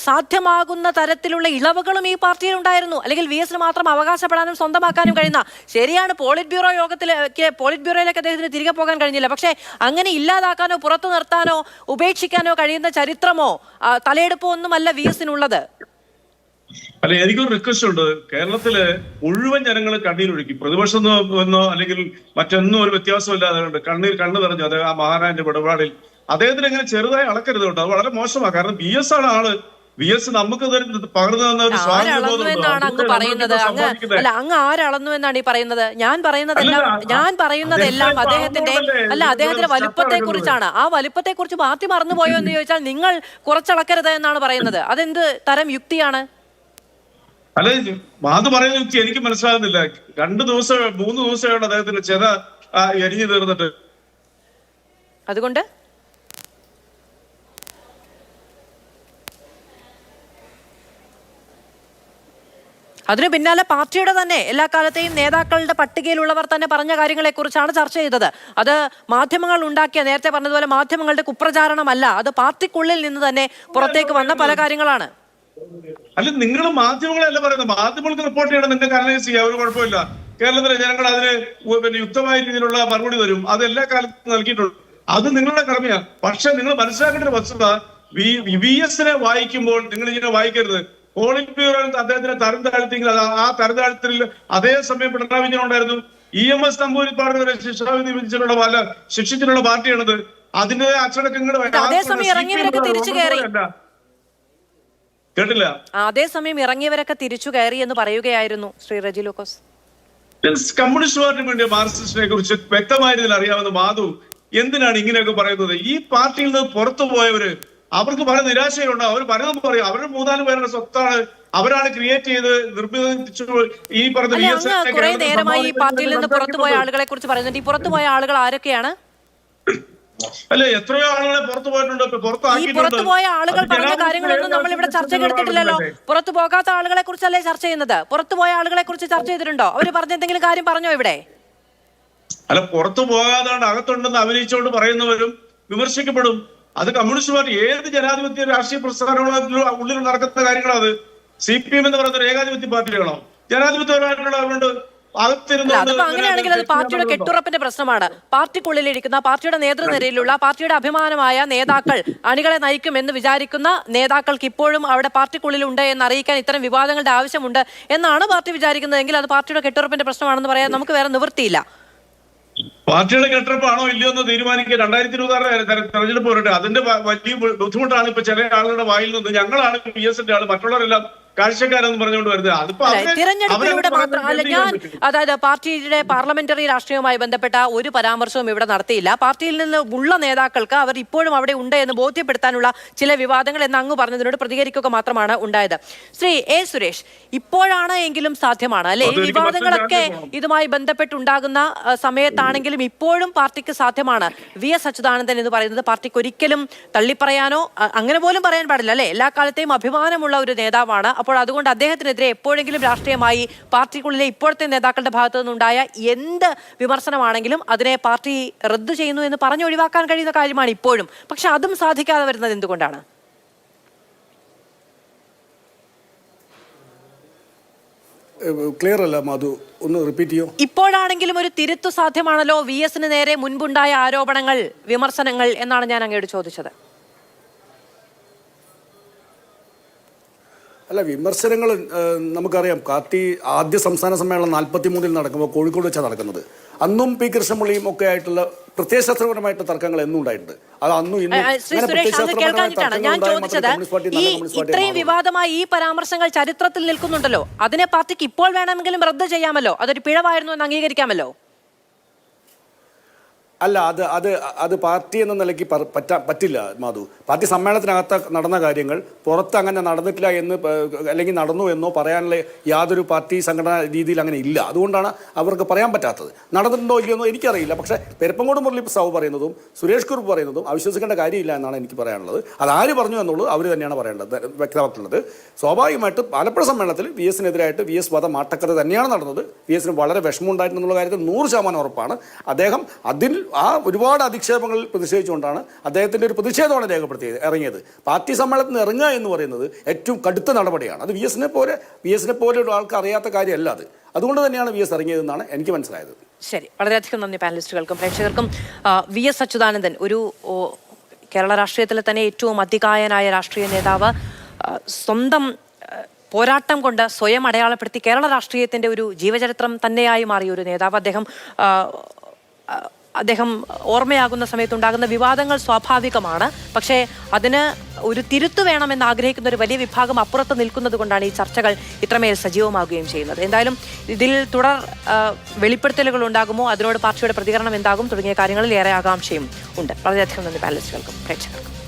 സാധ്യമാകുന്ന തരത്തിലുള്ള ഇളവുകളും ഈ പാർട്ടിയിൽ ഉണ്ടായിരുന്നു. അല്ലെങ്കിൽ VS-ന് മാത്രം അവകാശപ്പെടാനും സ്വന്തമാക്കാനും കഴിയുന്ന, ശരിയാണ്, പോളിറ്റ് ബ്യൂറോയിലേക്ക് അദ്ദേഹത്തിന് തിരികെ പോകാൻ കഴിഞ്ഞില്ല. പക്ഷേ അങ്ങനെ ഇല്ലാതാക്കാനോ പുറത്തു നിർത്താനോ ഉപേക്ഷിക്കാനോ കഴിയുന്ന ചരിത്രമോ തലയെടുപ്പോ ഒന്നുമല്ല VS-നുള്ളത്. അല്ല, എനിക്കൊരു റിക്വസ്റ്റ് ഉണ്ട്. കേരളത്തില് മുഴുവൻ ജനങ്ങൾ കണ്ണീരൊഴുക്കി. പ്രതിപക്ഷം എന്നോ അല്ലെങ്കിൽ മറ്റൊന്നും ഒരു വ്യത്യാസമില്ലാതെ കണ്ണു നിറഞ്ഞു അദ്ദേഹം ആ മഹാനായന്റെ ഇടപാടിൽ. അദ്ദേഹത്തിന് എങ്ങനെ ചെറുതായി അളക്കരുത് കേട്ടോ, അത് വളരെ മോശമാണ്. കാരണം VS ആണ് ആള്. VS നമുക്ക് പകർന്നു തന്ന ഒരു സ്വാതന്ത്ര്യ ആരളന്നു ബോധമുണ്ടോ? എന്നാണ് അങ്ങ് അതുകൊണ്ടല്ലേ പറയുന്നത്? നമ്മളിപ്പോ അങ്ങ് സമ്മതിക്കുന്നത്. അല്ല, അങ്ങ് ആരളന്നു എന്നാണ് ഈ പറയുന്നത്? ഞാൻ പറയുന്നതെല്ലാം അദ്ദേഹത്തിന്റെ അല്ല, അദ്ദേഹത്തിന്റെ വലുപ്പത്തെ കുറിച്ചാണ്. ആ വലുപ്പത്തെ കുറിച്ച് പാർട്ടി മറന്നുപോയോ എന്ന് ചോദിച്ചാൽ നിങ്ങൾ കുറച്ചളക്കരുത് എന്നാണ് പറയുന്നത്. അതെന്ത് തരം യുക്തിയാണ്? അല്ലെ, മാധു പറയുന്ന യുക്തി എനിക്ക് മനസ്സിലാകുന്നില്ല. 2 ദിവസം 3 ദിവസമാണ് അദ്ദേഹത്തിന് ചെത എരിഞ്ഞു തീർന്നിട്ട്. അതുകൊണ്ട് അതിനു പിന്നാലെ പാർട്ടിയുടെ തന്നെ എല്ലാ കാലത്തെയും നേതാക്കളുടെ പട്ടികയിലുള്ളവർ തന്നെ പറഞ്ഞ കാര്യങ്ങളെക്കുറിച്ചാണ് ചർച്ച ചെയ്തത്. അത് മാധ്യമങ്ങൾ ഉണ്ടാക്കിയ, നേരത്തെ പറഞ്ഞതുപോലെ മാധ്യമങ്ങളുടെ കുപ്രചാരണമല്ല, അത് പാർട്ടിക്കുള്ളിൽ നിന്ന് തന്നെ പുറത്തേക്ക് വന്ന പല കാര്യങ്ങളാണ്. അല്ല, നിങ്ങൾ മാധ്യമങ്ങളല്ല പറയുന്നത്. മാധ്യമങ്ങൾക്ക് റിപ്പോർട്ട് ചെയ്യണം, നിങ്ങൾക്ക് അനലൈസ് ചെയ്യാം, ഒരു കുഴപ്പമില്ല. കേരളത്തിലെ ജനങ്ങൾ അതിന് യുക്തമായ രീതിയിലുള്ള മറുപടി തരും. അത് എല്ലാ കാലത്തും നൽകിയിട്ടുണ്ട്. അത് നിങ്ങളുടെ കടമയാണ്. പക്ഷെ നിങ്ങൾ മനസ്സിലാക്കേണ്ട ഒരു വസ്തുത, VS-നെ വായിക്കുമ്പോൾ നിങ്ങൾ ഇങ്ങനെ വായിക്കരുത്. പോളിറ്റ് ബ്യൂറോ അദ്ദേഹത്തിനെ തരം താഴ്ത്തിയെങ്കിൽ ആ തരം താഴ്ത്തിൽ അതേസമയം പിണറായി വിജയൻ ഉണ്ടായിരുന്നു. EMS നമ്പൂതിരിപ്പാടിനെ ശിക്ഷിച്ചിട്ടുള്ള പാർട്ടിയാണത്. അതിന്റെ അച്ചടക്കങ്ങൾ അതേസമയം ഇറങ്ങിയവരൊക്കെ തിരിച്ചു കയറി. കേട്ടില്ല. അതേസമയം ഇറങ്ങിയവരൊക്കെ തിരിച്ചു കയറി എന്ന് പറയുകയായിരുന്നു ശ്രീ റെജി ലൂക്കോസ്. കമ്മ്യൂണിസ്റ്റ് പാർട്ടിക്ക് വേണ്ടി മാർക്സിസ്റ്റിനെ കുറിച്ച് വ്യക്തമായ രീതിയിൽ അറിയാവുന്ന മാധു എന്തിനാണ് ഇങ്ങനെയൊക്കെ പറയുന്നത്? ഈ പാർട്ടിയിൽ നിന്ന് പുറത്തു പോയവര് അവർക്ക് പല നിരാശയുണ്ട്. അവർ പലതും പറയും. അവരുടെ 3-4 പേരുടെ സ്വത്താണ്, അവരാണ് ക്രിയേറ്റ് ചെയ്ത് നിർമ്മിച്ചു ഈ പറഞ്ഞ. കുറെ നേരമായി ഈ പാർട്ടിയിൽ നിന്ന് പുറത്തുപോയ ആളുകളെ കുറിച്ച് പറയുന്നുണ്ട്. ഈ പുറത്തുപോയ ആളുകൾ ആരൊക്കെയാണ്? അല്ലെ, എത്രയോ ആളുകളെ പുറത്തു പോയിട്ടുണ്ട്. ഈ പുറത്തുപോയ ആളുകൾ പറഞ്ഞ കാര്യങ്ങളൊന്നും നമ്മൾ ഇവിടെ ചർച്ചയ്ക്ക് എടുത്തിട്ടില്ലല്ലോ. പുറത്തു പോകാത്ത ആളുകളെ കുറിച്ചല്ലേ ചർച്ച ചെയ്യുന്നത്? പുറത്തുപോയ ആളുകളെ കുറിച്ച് ചർച്ച ചെയ്തിട്ടുണ്ടോ? അവര് പറഞ്ഞ എന്തെങ്കിലും കാര്യം പറഞ്ഞോ ഇവിടെ? അല്ല, പുറത്തു പോകാതെ അകത്തുണ്ടെന്ന് അഭിനയിച്ചുകൊണ്ട് പറയുന്നവരും വിമർശിക്കപ്പെടും. അത് കമ്മ്യൂണിസ്റ്റ് പാർട്ടി ഏത് ജനാധിപത്യ രാഷ്ട്രീയ പ്രസ്ഥാനങ്ങളുടെ ഉള്ളിൽ നടക്കുന്ന കാര്യങ്ങളത്. CPM എന്ന് പറയുന്ന ഒരു ഏകാധിപത്യ പാർട്ടിയാണോ? ജനാധിപത്യപരമായിട്ടുള്ള അവരുണ്ട്. അതിപ്പോ അങ്ങനെയാണെങ്കിൽ അത് പാർട്ടിയുടെ കെട്ടുറപ്പിന്റെ പ്രശ്നമാണ്. പാർട്ടിക്കുള്ളിലിരിക്കുന്ന, പാർട്ടിയുടെ നേതൃനിരയിലുള്ള, പാർട്ടിയുടെ അഭിമാനമായ നേതാക്കൾ അണികളെ നയിക്കുമെന്ന് വിചാരിക്കുന്ന നേതാക്കൾക്ക് ഇപ്പോഴും അവിടെ പാർട്ടിക്കുള്ളിൽ ഉണ്ട് എന്ന് അറിയിക്കാൻ ഇത്തരം വിവാദങ്ങളുടെ ആവശ്യമുണ്ട് എന്നാണ് പാർട്ടി വിചാരിക്കുന്നതെങ്കിൽ അത് പാർട്ടിയുടെ കെട്ടുറപ്പിന്റെ പ്രശ്നമാണെന്ന് പറയാൻ നമുക്ക് വേറെ നിവൃത്തിയില്ല. പാർട്ടിയുടെ കെട്ടുറപ്പാണോ ഇല്ലയോ എന്ന് തീരുമാനിക്കുക 2026 തെരഞ്ഞെടുപ്പ് വരട്ടെ. അതിന്റെ വലിയ ബുദ്ധിമുട്ടാണ് ഇപ്പൊ ചില ആളുകളുടെ വായിൽ നിന്ന്. ഞങ്ങളാണ് VS-ന്റെ ആള്, മറ്റുള്ളവരെല്ലാം കാഴ്ചക്കാരെന്ന് പറഞ്ഞുകൊണ്ട് വരുന്നത്. തിരഞ്ഞെടുപ്പിലൂടെ മാത്രമല്ല, ഞാൻ അതായത് പാർട്ടിയുടെ പാർലമെന്ററി രാഷ്ട്രീയവുമായി ബന്ധപ്പെട്ട ഒരു പരാമർശവും ഇവിടെ നടത്തിയില്ല. പാർട്ടിയിൽ നിന്ന് ഉള്ള നേതാക്കൾക്ക് അവർ ഇപ്പോഴും അവിടെ ഉണ്ട് എന്ന് ബോധ്യപ്പെടുത്താനുള്ള ചില വിവാദങ്ങൾ എന്ന് അങ്ങ് പറഞ്ഞതിനോട് പ്രതികരിക്കുക മാത്രമാണ് ഉണ്ടായത്. ശ്രീ A. സുരേഷ്, ഇപ്പോഴാണ് എങ്കിലും സാധ്യമാണ് അല്ലെ? ഈ വിവാദങ്ങളൊക്കെ ഇതുമായി ബന്ധപ്പെട്ടുണ്ടാകുന്ന സമയത്താണെങ്കിലും ഇപ്പോഴും പാർട്ടിക്ക് സാധ്യമാണ്. VS അച്യുതാനന്ദൻ എന്ന് പറയുന്നത് പാർട്ടിക്ക് ഒരിക്കലും തള്ളിപ്പറയാനോ അങ്ങനെ പോലും പറയാൻ പാടില്ല അല്ലെ? എല്ലാ കാലത്തെയും അഭിമാനമുള്ള ഒരു നേതാവാണ്. അപ്പോൾ അതുകൊണ്ട് അദ്ദേഹത്തിനെതിരെ എപ്പോഴെങ്കിലും രാഷ്ട്രീയമായി പാർട്ടിക്കുള്ളിലെ ഇപ്പോഴത്തെ നേതാക്കളുടെ ഭാഗത്തു നിന്നുണ്ടായ എന്ത് വിമർശനമാണെങ്കിലും അതിനെ പാർട്ടി റദ്ദു ചെയ്യുന്നു എന്ന് പറഞ്ഞു ഒഴിവാക്കാൻ കഴിയുന്ന കാര്യമാണ് ഇപ്പോഴും. പക്ഷെ അതും സാധിക്കാതെ വരുന്നത് എന്തുകൊണ്ടാണ്? ക്ലിയർ അല്ല മാധു, ഒന്ന് റിപ്പീറ്റ് ചെയ്യോ? ഇപ്പോഴാണെങ്കിലും ഒരു തിരുത്തു സാധ്യമാണല്ലോ VS-ന് നേരെ മുൻപുണ്ടായ ആരോപണങ്ങൾ, വിമർശനങ്ങൾ എന്നാണ് ഞാൻ അങ്ങയോട് ചോദിച്ചത്. അല്ല, വിമർശനങ്ങൾ നമുക്കറിയാം. പാർട്ടി ആദ്യ സംസ്ഥാന സമ്മേളനം 43-ൽ നടക്കുമ്പോൾ കോഴിക്കോട് വെച്ചാണ് നടക്കുന്നത്. അന്നും P. കൃഷ്ണപിള്ളിയും ഒക്കെ ആയിട്ടുള്ള പ്രത്യയശാസ്ത്രപരമായിട്ട് തർക്കങ്ങൾ എന്നും ഉണ്ടായിട്ടുണ്ട്. അത് അന്നും ഇന്നും ഞാൻ ചോദിച്ചത്, ഈ ഇത്രയും വിവാദമായി ഈ പരാമർശങ്ങൾ ചരിത്രത്തിൽ നിൽക്കുന്നുണ്ടല്ലോ, അതിനെ പാർട്ടിക്ക് ഇപ്പോൾ വേണമെങ്കിലും റദ്ദ് ചെയ്യാമല്ലോ, അതൊരു പിഴവായിരുന്നു എന്ന് അംഗീകരിക്കാമല്ലോ. അല്ല, അത് പാർട്ടി എന്ന നിലയ്ക്ക് പറ്റില്ല മാധു. പാർട്ടി സമ്മേളനത്തിനകത്ത് നടന്ന കാര്യങ്ങൾ പുറത്ത് അങ്ങനെ നടന്നിട്ടില്ല എന്ന് അല്ലെങ്കിൽ നടന്നു എന്നോ പറയാനുള്ള യാതൊരു പാർട്ടി സംഘടനാ രീതിയിൽ അങ്ങനെ ഇല്ല. അതുകൊണ്ടാണ് അവർക്ക് പറയാൻ പറ്റാത്തത്. നടന്നിട്ടുണ്ടോ ഇല്ലയെന്നോ എനിക്കറിയില്ല. പക്ഷേ പെരപ്പങ്കോട് മുരളി സാവു പറയുന്നതും സുരേഷ് കുറുപ്പ് പറയുന്നതും അവിശ്വസിക്കേണ്ട കാര്യമില്ല എന്നാണ് എനിക്ക് പറയാനുള്ളത്. അതാര് പറഞ്ഞു എന്നുള്ളത് അവർ തന്നെയാണ് പറയേണ്ടത്, വ്യക്തമാക്കേണ്ടത്. സ്വാഭാവികമായിട്ടും ആലപ്പുഴ സമ്മേളനത്തിൽ VS-നെതിരായിട്ട് VS വധ മാട്ടക്കഥ തന്നെയാണ് നടന്നത്. VS-ന് വളരെ വിഷമമുണ്ടായിട്ടുള്ള കാര്യത്തിൽ 100% ഉറപ്പാണ്. അദ്ദേഹം അതിൽ ഒരുപാട് അധിക്ഷേപങ്ങളിൽ പ്രതിഷേധിച്ചുകൊണ്ടാണ് അദ്ദേഹത്തിൻ്റെ ഒരു പ്രതിഷേധമാണ് ഇറങ്ങിയത്. പാർട്ടി സമ്മേളനത്തിൽ നിന്ന് ഇറങ്ങുക എന്ന് പറയുന്നത് ഏറ്റവും കടുത്ത നടപടിയാണ്. അത് VS-നെ പോലെ ഒരു ആൾക്ക് അറിയാത്ത കാര്യമല്ല അത്. അതുകൊണ്ട് തന്നെയാണ് VS ഇറങ്ങിയതെന്നാണ് എനിക്ക് മനസ്സിലായത്. ശരി, വളരെയധികം നന്ദി പാനലിസ്റ്റുകൾക്കും പ്രേക്ഷകർക്കും. VS അച്യുതാനന്ദൻ ഒരു കേരള രാഷ്ട്രീയത്തിലെ തന്നെ ഏറ്റവും അതികായനായ രാഷ്ട്രീയ നേതാവ്, സ്വന്തം പോരാട്ടം കൊണ്ട് സ്വയം അടയാളപ്പെടുത്തി കേരള രാഷ്ട്രീയത്തിൻ്റെ ഒരു ജീവചരിത്രം തന്നെയായി മാറിയ ഒരു നേതാവ്. അദ്ദേഹം ഓർമ്മയാകുന്ന സമയത്തുണ്ടാകുന്ന വിവാദങ്ങൾ സ്വാഭാവികമാണ്. പക്ഷേ അതിന് ഒരു തിരുത്തു വേണമെന്ന് ആഗ്രഹിക്കുന്ന ഒരു വലിയ വിഭാഗം അപ്പുറത്ത് നിൽക്കുന്നത് കൊണ്ടാണ് ഈ ചർച്ചകൾ ഇത്രമേൽ സജീവമാകുകയും ചെയ്യുന്നത്. എന്തായാലും ഇതിൽ തുടർ വെളിപ്പെടുത്തലുകൾ ഉണ്ടാകുമോ, അതിനോട് പാർട്ടിയുടെ പ്രതികരണം എന്താകും തുടങ്ങിയ കാര്യങ്ങളിൽ ഏറെ ആകാംക്ഷയും ഉണ്ട്. വളരെയധികം നന്ദി പാനലിസ്റ്റുകൾക്കും പ്രേക്ഷകർക്കും.